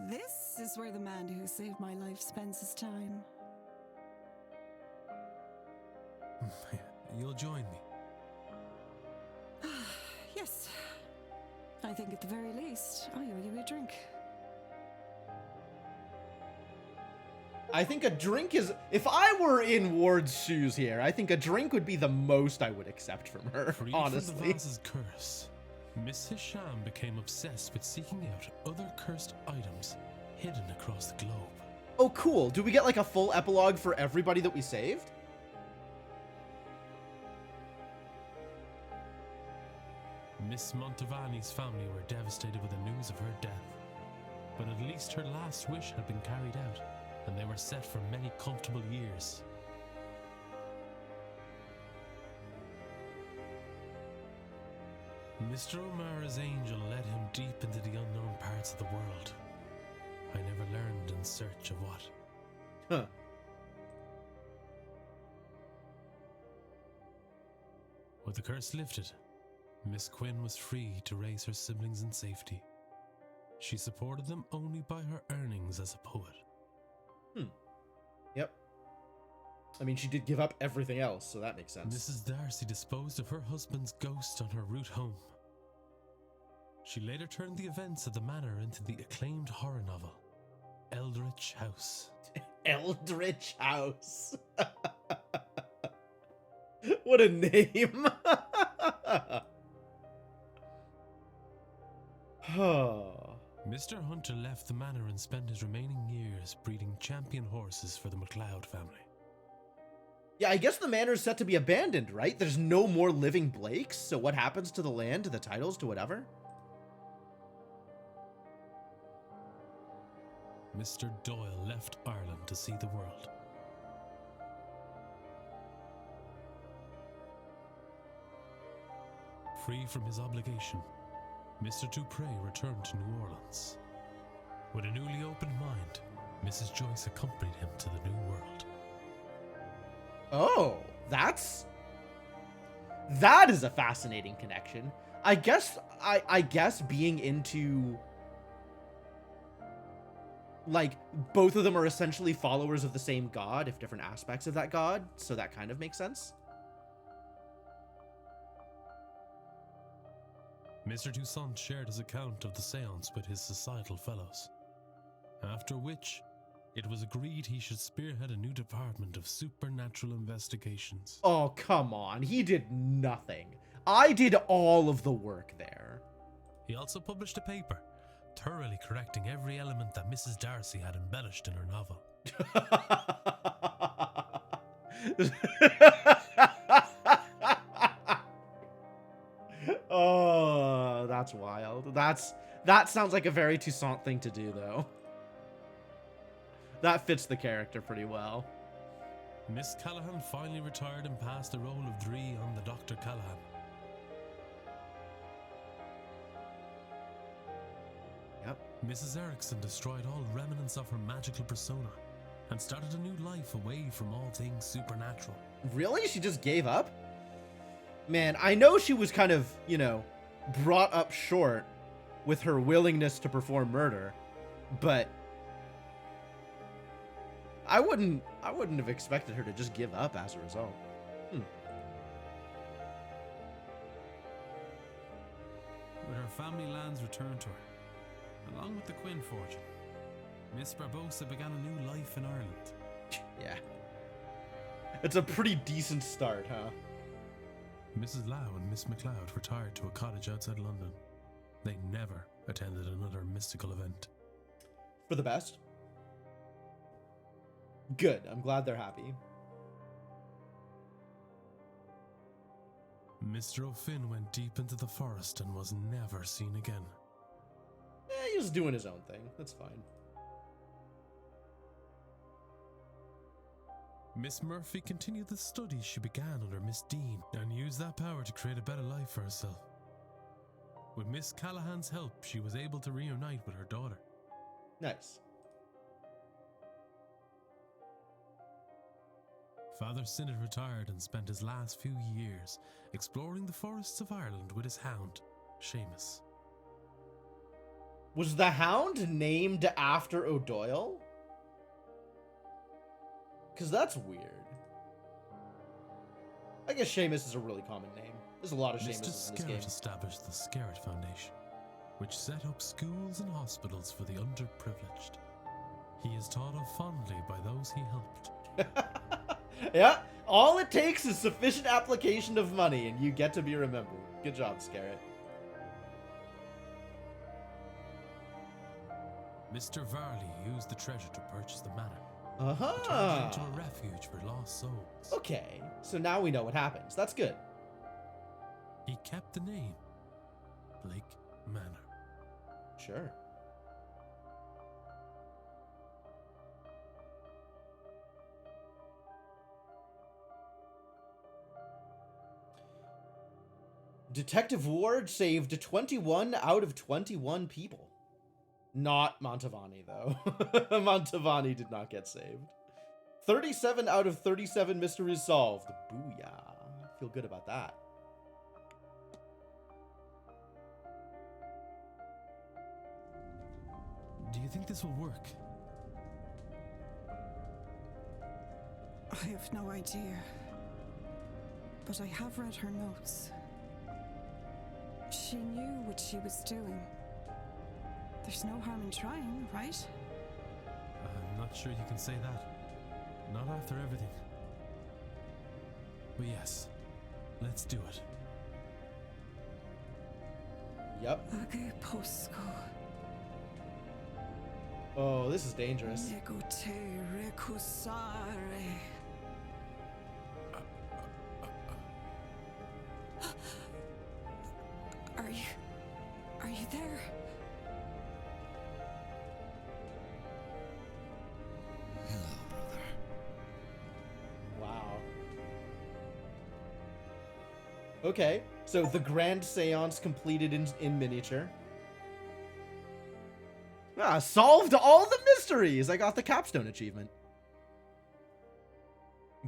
This is where the man who saved my life spends his time. You'll join me. Yes. I think at the very least, I owe you a drink. I think a drink is... If I were in Ward's shoes here, I think a drink would be the most I would accept from her, Freed honestly. from the Vase's curse, Miss Hisham became obsessed with seeking out other cursed items hidden across the globe. Oh, cool. Do we get, like, a full epilogue for everybody that we saved? Miss Montavani's family were devastated with the news of her death, but at least her last wish had been carried out, and they were set for many comfortable years. Mr. O'Mara's angel led him deep into the unknown parts of the world. I never learned in search of what. Huh. With the curse lifted, Miss Quinn was free to raise her siblings in safety. She supported them only by her earnings as a poet. Yep. I mean, she did give up everything else, so that makes sense. Mrs. Darcy disposed of her husband's ghost on her route home. She later turned the events of the manor into the acclaimed horror novel, Eldritch House. Eldritch House. What a name. Mr. Hunter left the manor and spent his remaining years breeding champion horses for the MacLeod family. Yeah, I guess the manor's set to be abandoned, right? There's no more living Blakes, so what happens to the land, to the titles, to whatever? Mr. Doyle left Ireland to see the world. Free from his obligation, Mr. Dupre returned to New Orleans. With a newly opened mind, Mrs. Joyce accompanied him to the New World. Oh, that is a fascinating connection. I guess being into, like, both of them are essentially followers of the same god, if different aspects of that god, so that kind of makes sense. Mr. Toussaint shared his account of the Séance with his societal fellows, after which it was agreed he should spearhead a new department of supernatural investigations. Oh, come on. He did nothing. I did all of the work there. He also published a paper, thoroughly correcting every element that Mrs. Darcy had embellished in her novel. Oh, that's wild. That sounds like a very Toussaint thing to do, though. That fits the character pretty well. Miss Callahan finally retired and passed the role of Dree on the Dr. Callahan. Yep. Mrs. Erickson destroyed all remnants of her magical persona and started a new life away from all things supernatural. Really? She just gave up? Man, I know she was kind of, you know, brought up short with her willingness to perform murder, but I wouldn't have expected her to just give up as a result. With her family lands returned to her, along with the Quinn fortune, Miss Barbosa began a new life in Ireland. Yeah. It's a pretty decent start, huh? Mrs. Lau and Miss MacLeod retired to a cottage outside London. They never attended another mystical event. For the best. Good. I'm glad they're happy. Mr. O'Finn went deep into the forest and was never seen again. He was doing his own thing. That's fine. Miss Murphy continued the studies she began under Miss Dean and used that power to create a better life for herself. With Miss Callahan's help, she was able to reunite with her daughter. Nice. Father Sinnott retired and spent his last few years exploring the forests of Ireland with his hound, Séamus. Was the hound named after O'Doyle? Because that's weird. I guess Séamus is a really common name. There's a lot of Séamuses in this game. Skerritt established the Skerritt Foundation, which set up schools and hospitals for the underprivileged. He is thought of fondly by those he helped. Yeah, all it takes is sufficient application of money and you get to be remembered. Good job, Skerritt. Mr. Varley used the treasure to purchase the manor. Uh-huh. Turned it into a refuge for lost souls. Okay, so now we know what happens. That's good. He kept the name Blake Manor. Sure. Detective Ward saved 21 out of 21 people. Not Mantovani, though. Mantovani did not get saved. 37 out of 37 mysteries solved. Booyah. Feel good about that. Do you think this will work? I have no idea. But I have read her notes. She knew what she was doing. There's no harm in trying, right? I'm not sure you can say that. Not after everything. But yes, let's do it. Yep. Age Posco. Oh, this is dangerous. Negote recusare. Are you there? Hello, brother. Wow. Okay, so the grand seance completed in miniature. Ah, solved all the mysteries! I got the capstone achievement.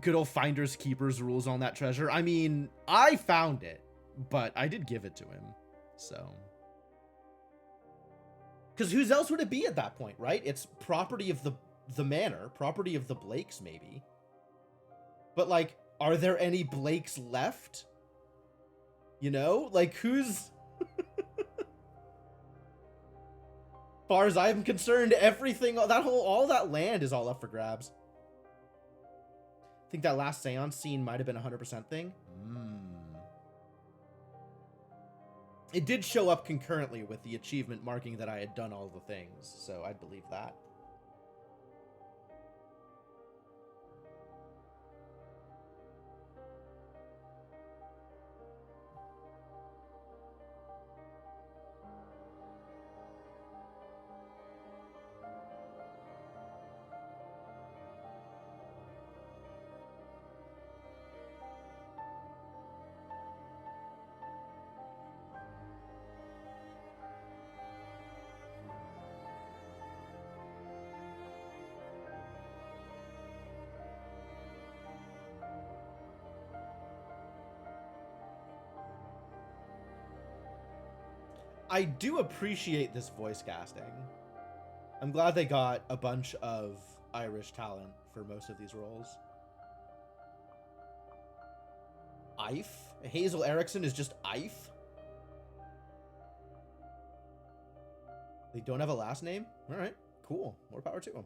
Good old finders keepers rules on that treasure. I mean, I found it, but I did give it to him, so. Because whose else would it be at that point, right? It's property of the manor, property of the Blakes, maybe. But, like, are there any Blakes left? You know? Like, who's... far as I'm concerned, everything, all that land is all up for grabs. I think that last Séance scene might have been a 100% thing. It did show up concurrently with the achievement marking that I had done all the things, so I'd believe that. I do appreciate this voice casting. I'm glad they got a bunch of Irish talent for most of these roles. Ife? Hazel Erickson is just Ife? They don't have a last name? Alright, cool. More power to them.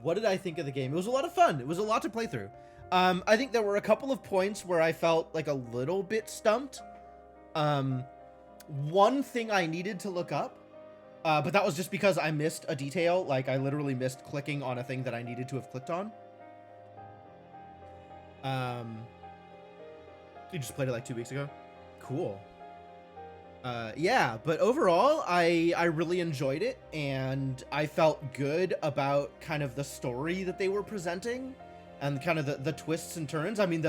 What did I think of the game? It was a lot of fun. It was a lot to play through. I think there were a couple of points where I felt like a little bit stumped. One thing I needed to look up, but that was just because I missed a detail. Like, I literally missed clicking on a thing that I needed to have clicked on. You just played it like 2 weeks ago? Cool. Yeah, but overall, I really enjoyed it, and I felt good about kind of the story that they were presenting, and kind of the twists and turns. I mean,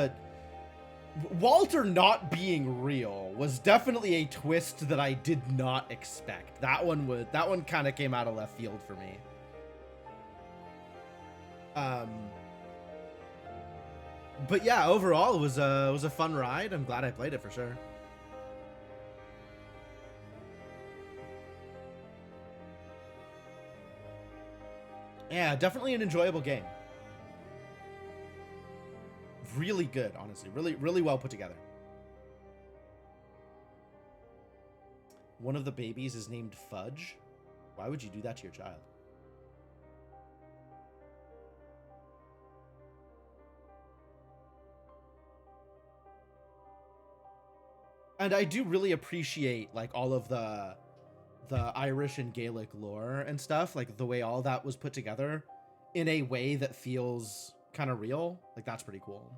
Walter not being real was definitely a twist that I did not expect. That one kind of came out of left field for me. But yeah, overall, it was a fun ride. I'm glad I played it for sure. Yeah, definitely an enjoyable game. Really good, honestly. Really, really well put together. One of the babies is named Fudge. Why would you do that to your child? And I do really appreciate, like, all of the Irish and Gaelic lore and stuff, like the way all that was put together in a way that feels kind of real. Like, that's pretty cool.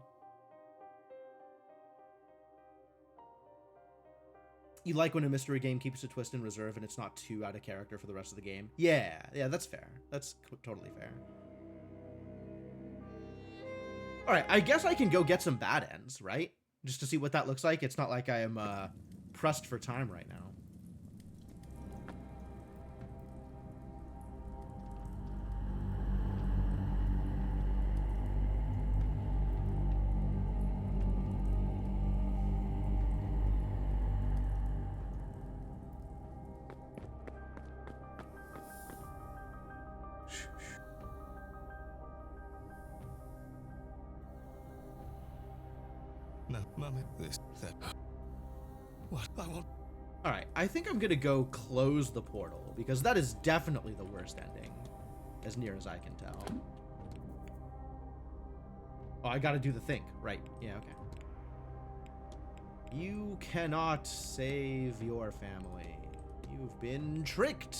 You like when a mystery game keeps a twist in reserve and it's not too out of character for the rest of the game. Yeah, that's fair. That's totally fair. All right, I guess I can go get some bad ends, right? Just to see what that looks like. It's not like I am pressed for time right now. No, Mummy, this, that. What? I want. Alright, I think I'm gonna go close the portal, because that is definitely the worst ending, as near as I can tell. Oh, I gotta do the think. Right. Yeah, okay. You cannot save your family. You've been tricked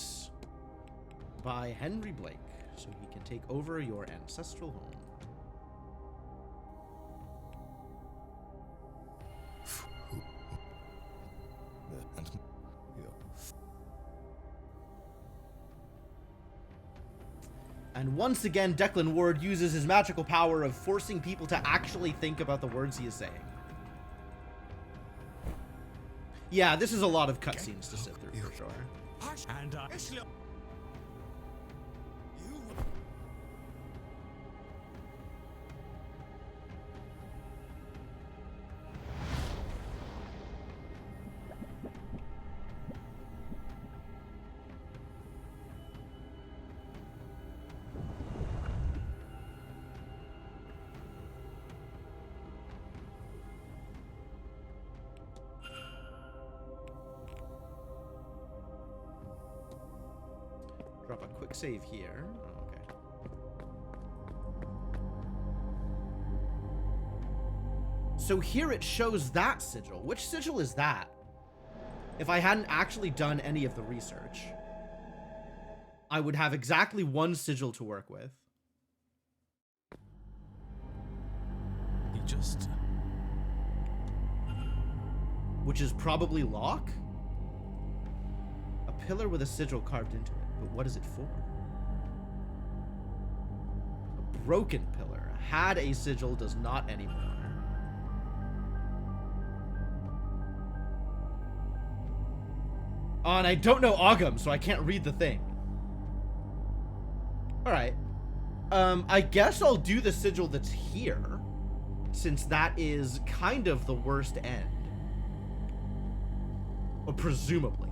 by Henry Blake, so he can take over your ancestral home. And once again, Declan Ward uses his magical power of forcing people to actually think about the words he is saying. Yeah, this is a lot of cutscenes to sit through, for sure. And up a quick save here. Oh, okay. So here it shows that sigil. Which sigil is that? If I hadn't actually done any of the research, I would have exactly one sigil to work with. He just... Which is probably lock? A pillar with a sigil carved into it. But what is it for? A broken pillar. Had a sigil, does not anymore. Oh, and I don't know Ogham, so I can't read the thing. Alright. I guess I'll do the sigil that's here, since that is kind of the worst end. Or presumably.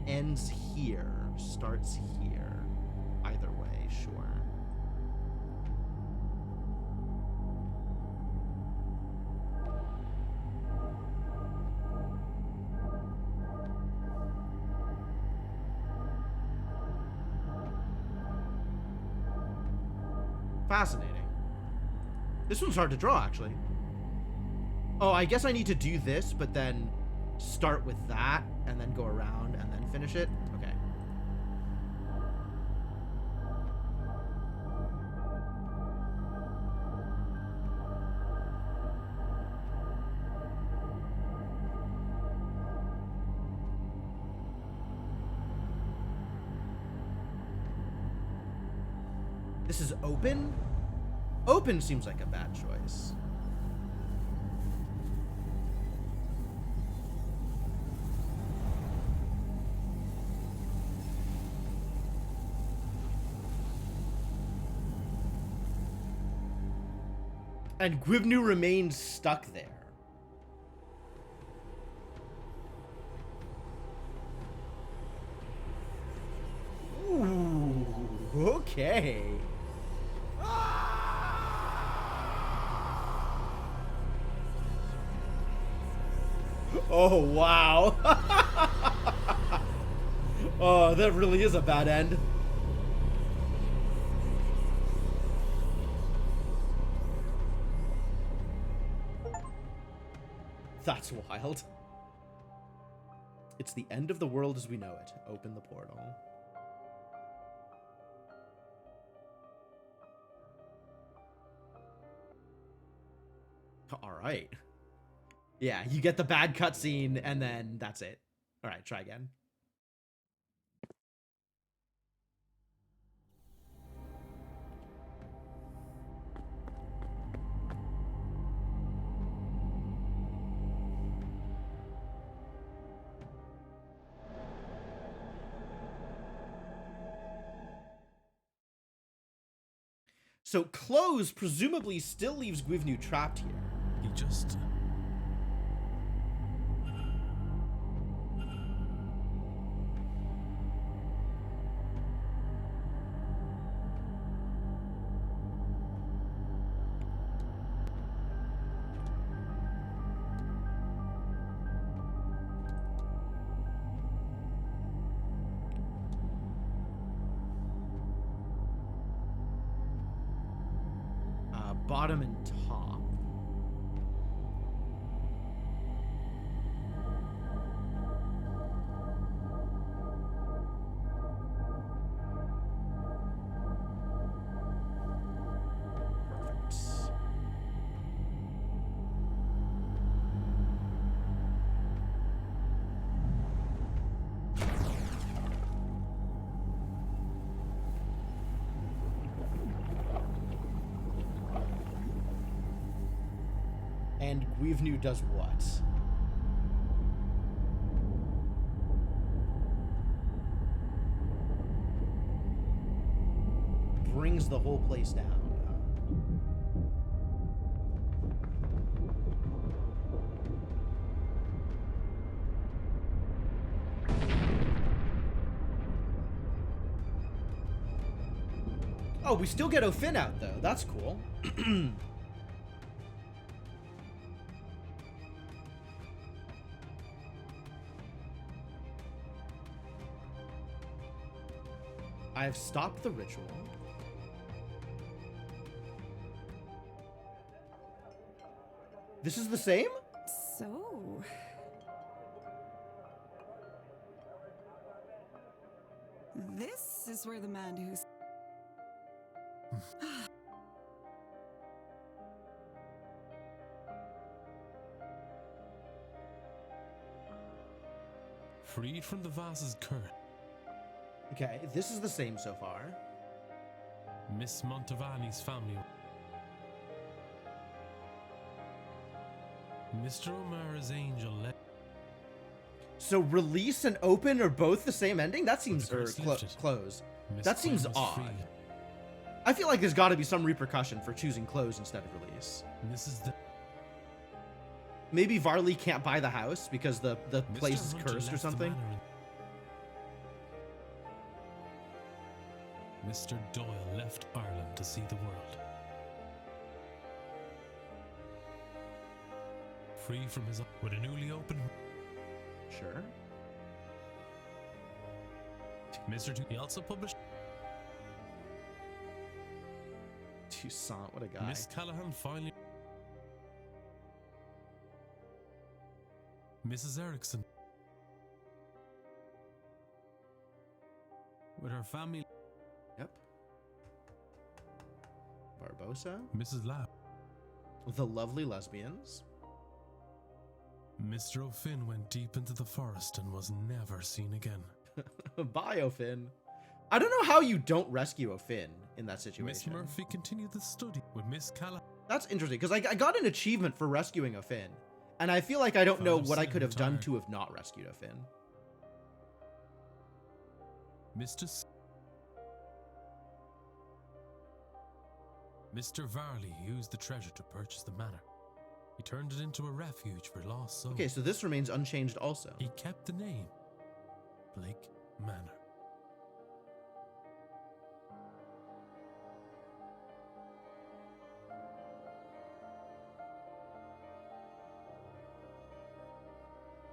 Ends here, starts here. Either way, sure. Fascinating. This one's hard to draw, actually. Oh, I guess I need to do this, but then start with that, and then go around, and then finish it? Okay. This is open? Open seems like a bad choice. And Gwivnu remains stuck there. Ooh, okay. Oh, wow. Oh, that really is a bad end. That's wild. It's the end of the world as we know it. Open the portal. All right. Yeah, you get the bad cutscene, and then that's it. All right, try again. So close presumably still leaves Gwivnu trapped here. He just... Bottom and top. Perfect. And Gwivnu does what? Brings the whole place down. Oh, we still get O'Finn out though. That's cool. I have stopped the ritual. This is the same? So... This is where the man who's... Freed from the Vase's curse. Okay, this is the same so far. Miss Montavani's family. Mr. O'Mara's angel left. So release and open are both the same ending? That seems the curse lifted. close. Miss That seems Quinn was odd. freed. I feel like there's got to be some repercussion for choosing close instead of release. Mrs. De- Maybe Varley can't buy the house because the Mr. place is Hunter cursed or left the something. manor in- Mr. Doyle left Ireland to see the world. Free from his with a newly opened. Sure. Mr. He also published Toussaint, what a guy. Miss Callahan finally. Mrs. Erickson. With her family. Yep. Barbosa. Mrs. Lab. The Lovely Lesbians. Mr. O'Finn went deep into the forest and was never seen again. Bye, O'Finn. I don't know how you don't rescue O'Finn in that situation. Miss Murphy continued the study with Miss Callahan. That's interesting, because I got an achievement for rescuing O'Finn. And I feel like I don't know what I could have done to have not rescued O'Finn. Mr. Varley used the treasure to purchase the manor. He turned it into a refuge for lost souls. Okay, so this remains unchanged also. He kept the name Blake Manor.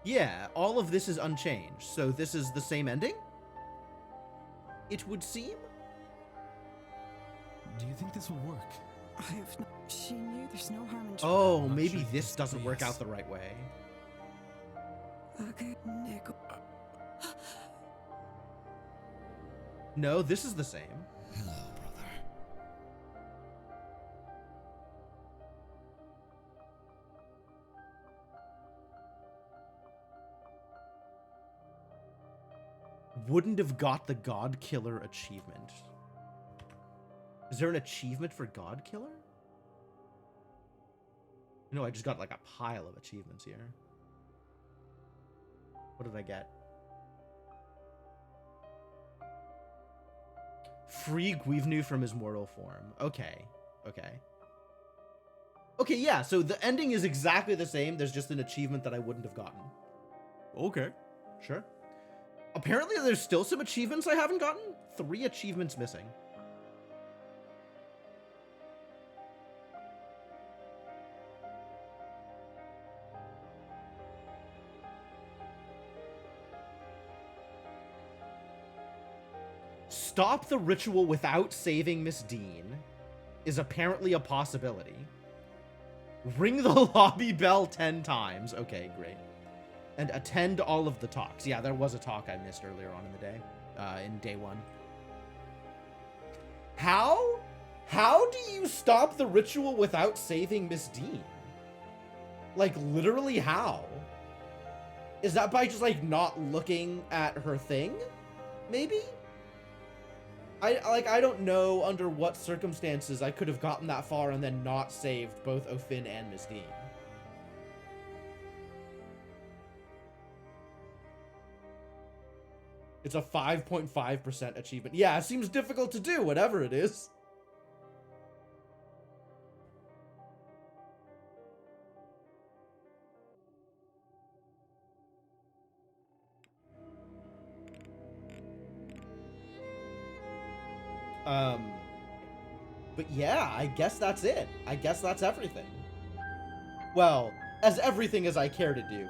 Yeah, all of this is unchanged. So this is the same ending? It would seem? Do you think this will work? I have no... She knew there's no harm in... Oh, maybe this doesn't work out the right way. Okay, Nick. No, this is the same. Hello, brother. Wouldn't have got the God Killer achievement. Is there an achievement for God Killer? No, I just got like a pile of achievements here. What did I get? Free Guivenu from his mortal form. Okay. Okay. Okay, yeah, so the ending is exactly the same. There's just an achievement that I wouldn't have gotten. Okay. Sure. Apparently there's still some achievements I haven't gotten. 3 achievements missing. Stop the ritual without saving Miss Dean is apparently a possibility. Ring the lobby bell 10 times. Okay, great. And attend all of the talks. Yeah, there was a talk I missed earlier on in the day. In day 1. How? How do you stop the ritual without saving Miss Dean? Like, literally how? Is that by just, like, not looking at her thing? Maybe? I don't know under what circumstances I could have gotten that far and then not saved both O'Finn and Miss Dean. It's a 5.5% achievement. Yeah, it seems difficult to do, whatever it is. But yeah, I guess that's it. I guess that's everything. Well, as everything as I care to do.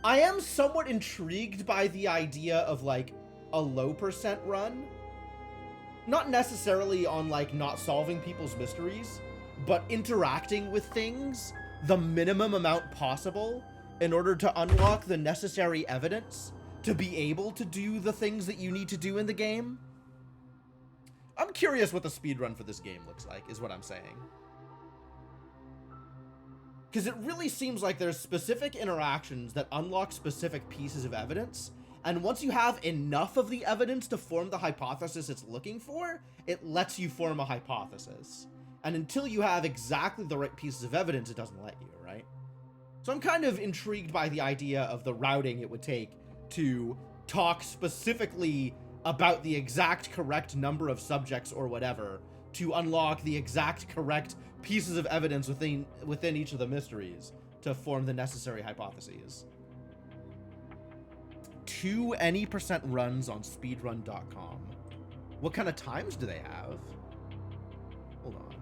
I am somewhat intrigued by the idea of, like, a low percent run, not necessarily on, like, not solving people's mysteries, but interacting with things the minimum amount possible in order to unlock the necessary evidence to be able to do the things that you need to do in the game. I'm curious what the speedrun for this game looks like, is what I'm saying. Because it really seems like there's specific interactions that unlock specific pieces of evidence, and once you have enough of the evidence to form the hypothesis it's looking for, it lets you form a hypothesis. And until you have exactly the right pieces of evidence, it doesn't let you, right? So I'm kind of intrigued by the idea of the routing it would take to talk specifically about the exact correct number of subjects or whatever to unlock the exact correct pieces of evidence within each of the mysteries to form the necessary hypotheses. 2 any% runs on speedrun.com. What kind of times do they have? Hold on.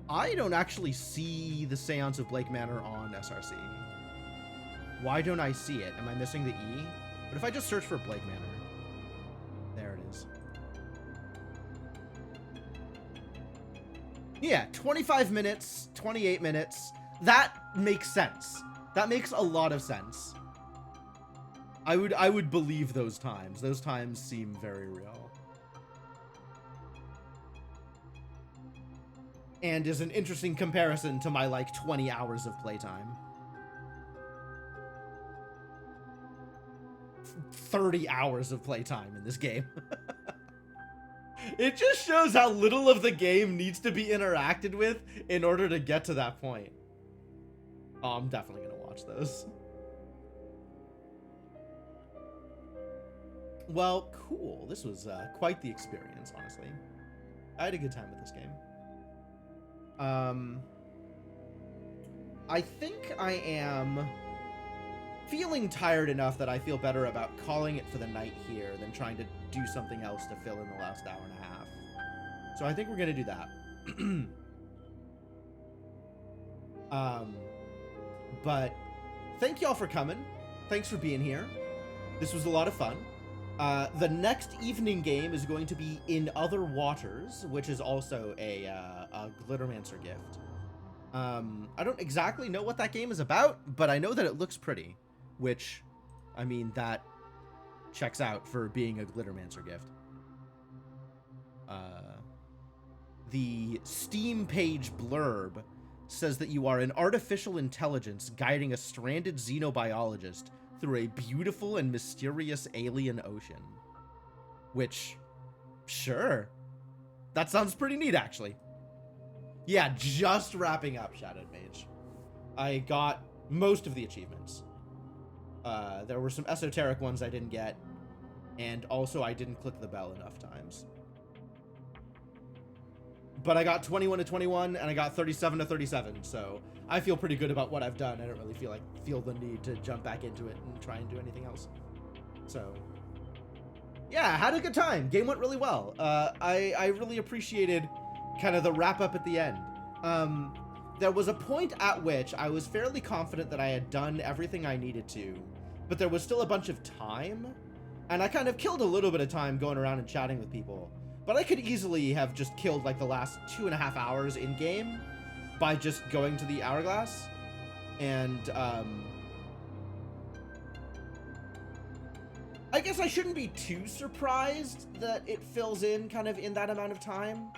I don't actually see the Séance of Blake Manor on SRC. Why don't I see it? Am I missing the E? But if I just search for Blake Manor, there it is. Yeah, 25 minutes, 28 minutes. That makes sense. That makes a lot of sense. I would believe those times. Those times seem very real. And is an interesting comparison to my, like, 20 hours of playtime. 30 hours of playtime in this game. It just shows how little of the game needs to be interacted with in order to get to that point. Oh, I'm definitely gonna watch those. Well, cool. This was quite the experience, honestly. I had a good time with this game. I think I am feeling tired enough that I feel better about calling it for the night here than trying to do something else to fill in the last hour and a half. So I think we're gonna do that. But thank y'all for coming. Thanks for being here. This was a lot of fun. The next evening game is going to be In Other Waters, which is also a Glittermancer gift. I don't exactly know what that game is about, but I know that it looks pretty, which, I mean, that checks out for being a Glittermancer gift. The Steam page blurb says that you are an artificial intelligence guiding a stranded xenobiologist through a beautiful and mysterious alien ocean. Which, sure. That sounds pretty neat, actually. Yeah, just wrapping up Shadowed Mage. I got most of the achievements. There were some esoteric ones I didn't get, and also I didn't click the bell enough times. But I got 21 to 21, and I got 37 to 37, so I feel pretty good about what I've done. I don't really feel the need to jump back into it and try and do anything else. So, yeah, had a good time. Game went really well. I really appreciated kind of the wrap up at the end. There was a point at which I was fairly confident that I had done everything I needed to, but there was still a bunch of time, and I kind of killed a little bit of time going around and chatting with people. But I could easily have just killed like the last 2.5 hours in game by just going to the hourglass. And I guess I shouldn't be too surprised that it fills in kind of in that amount of time.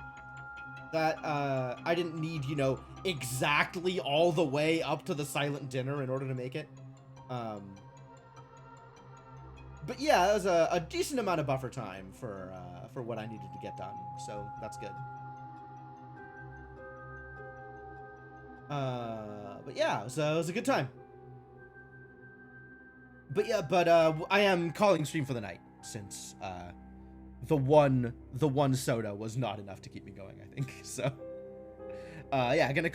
That I didn't need, you know, exactly all the way up to the silent dinner in order to make it. But yeah, it was a decent amount of buffer time for what I needed to get done, so that's good. But yeah, so it was a good time. But yeah, I am calling stream for the night since the one soda was not enough to keep me going, I think. So yeah, gonna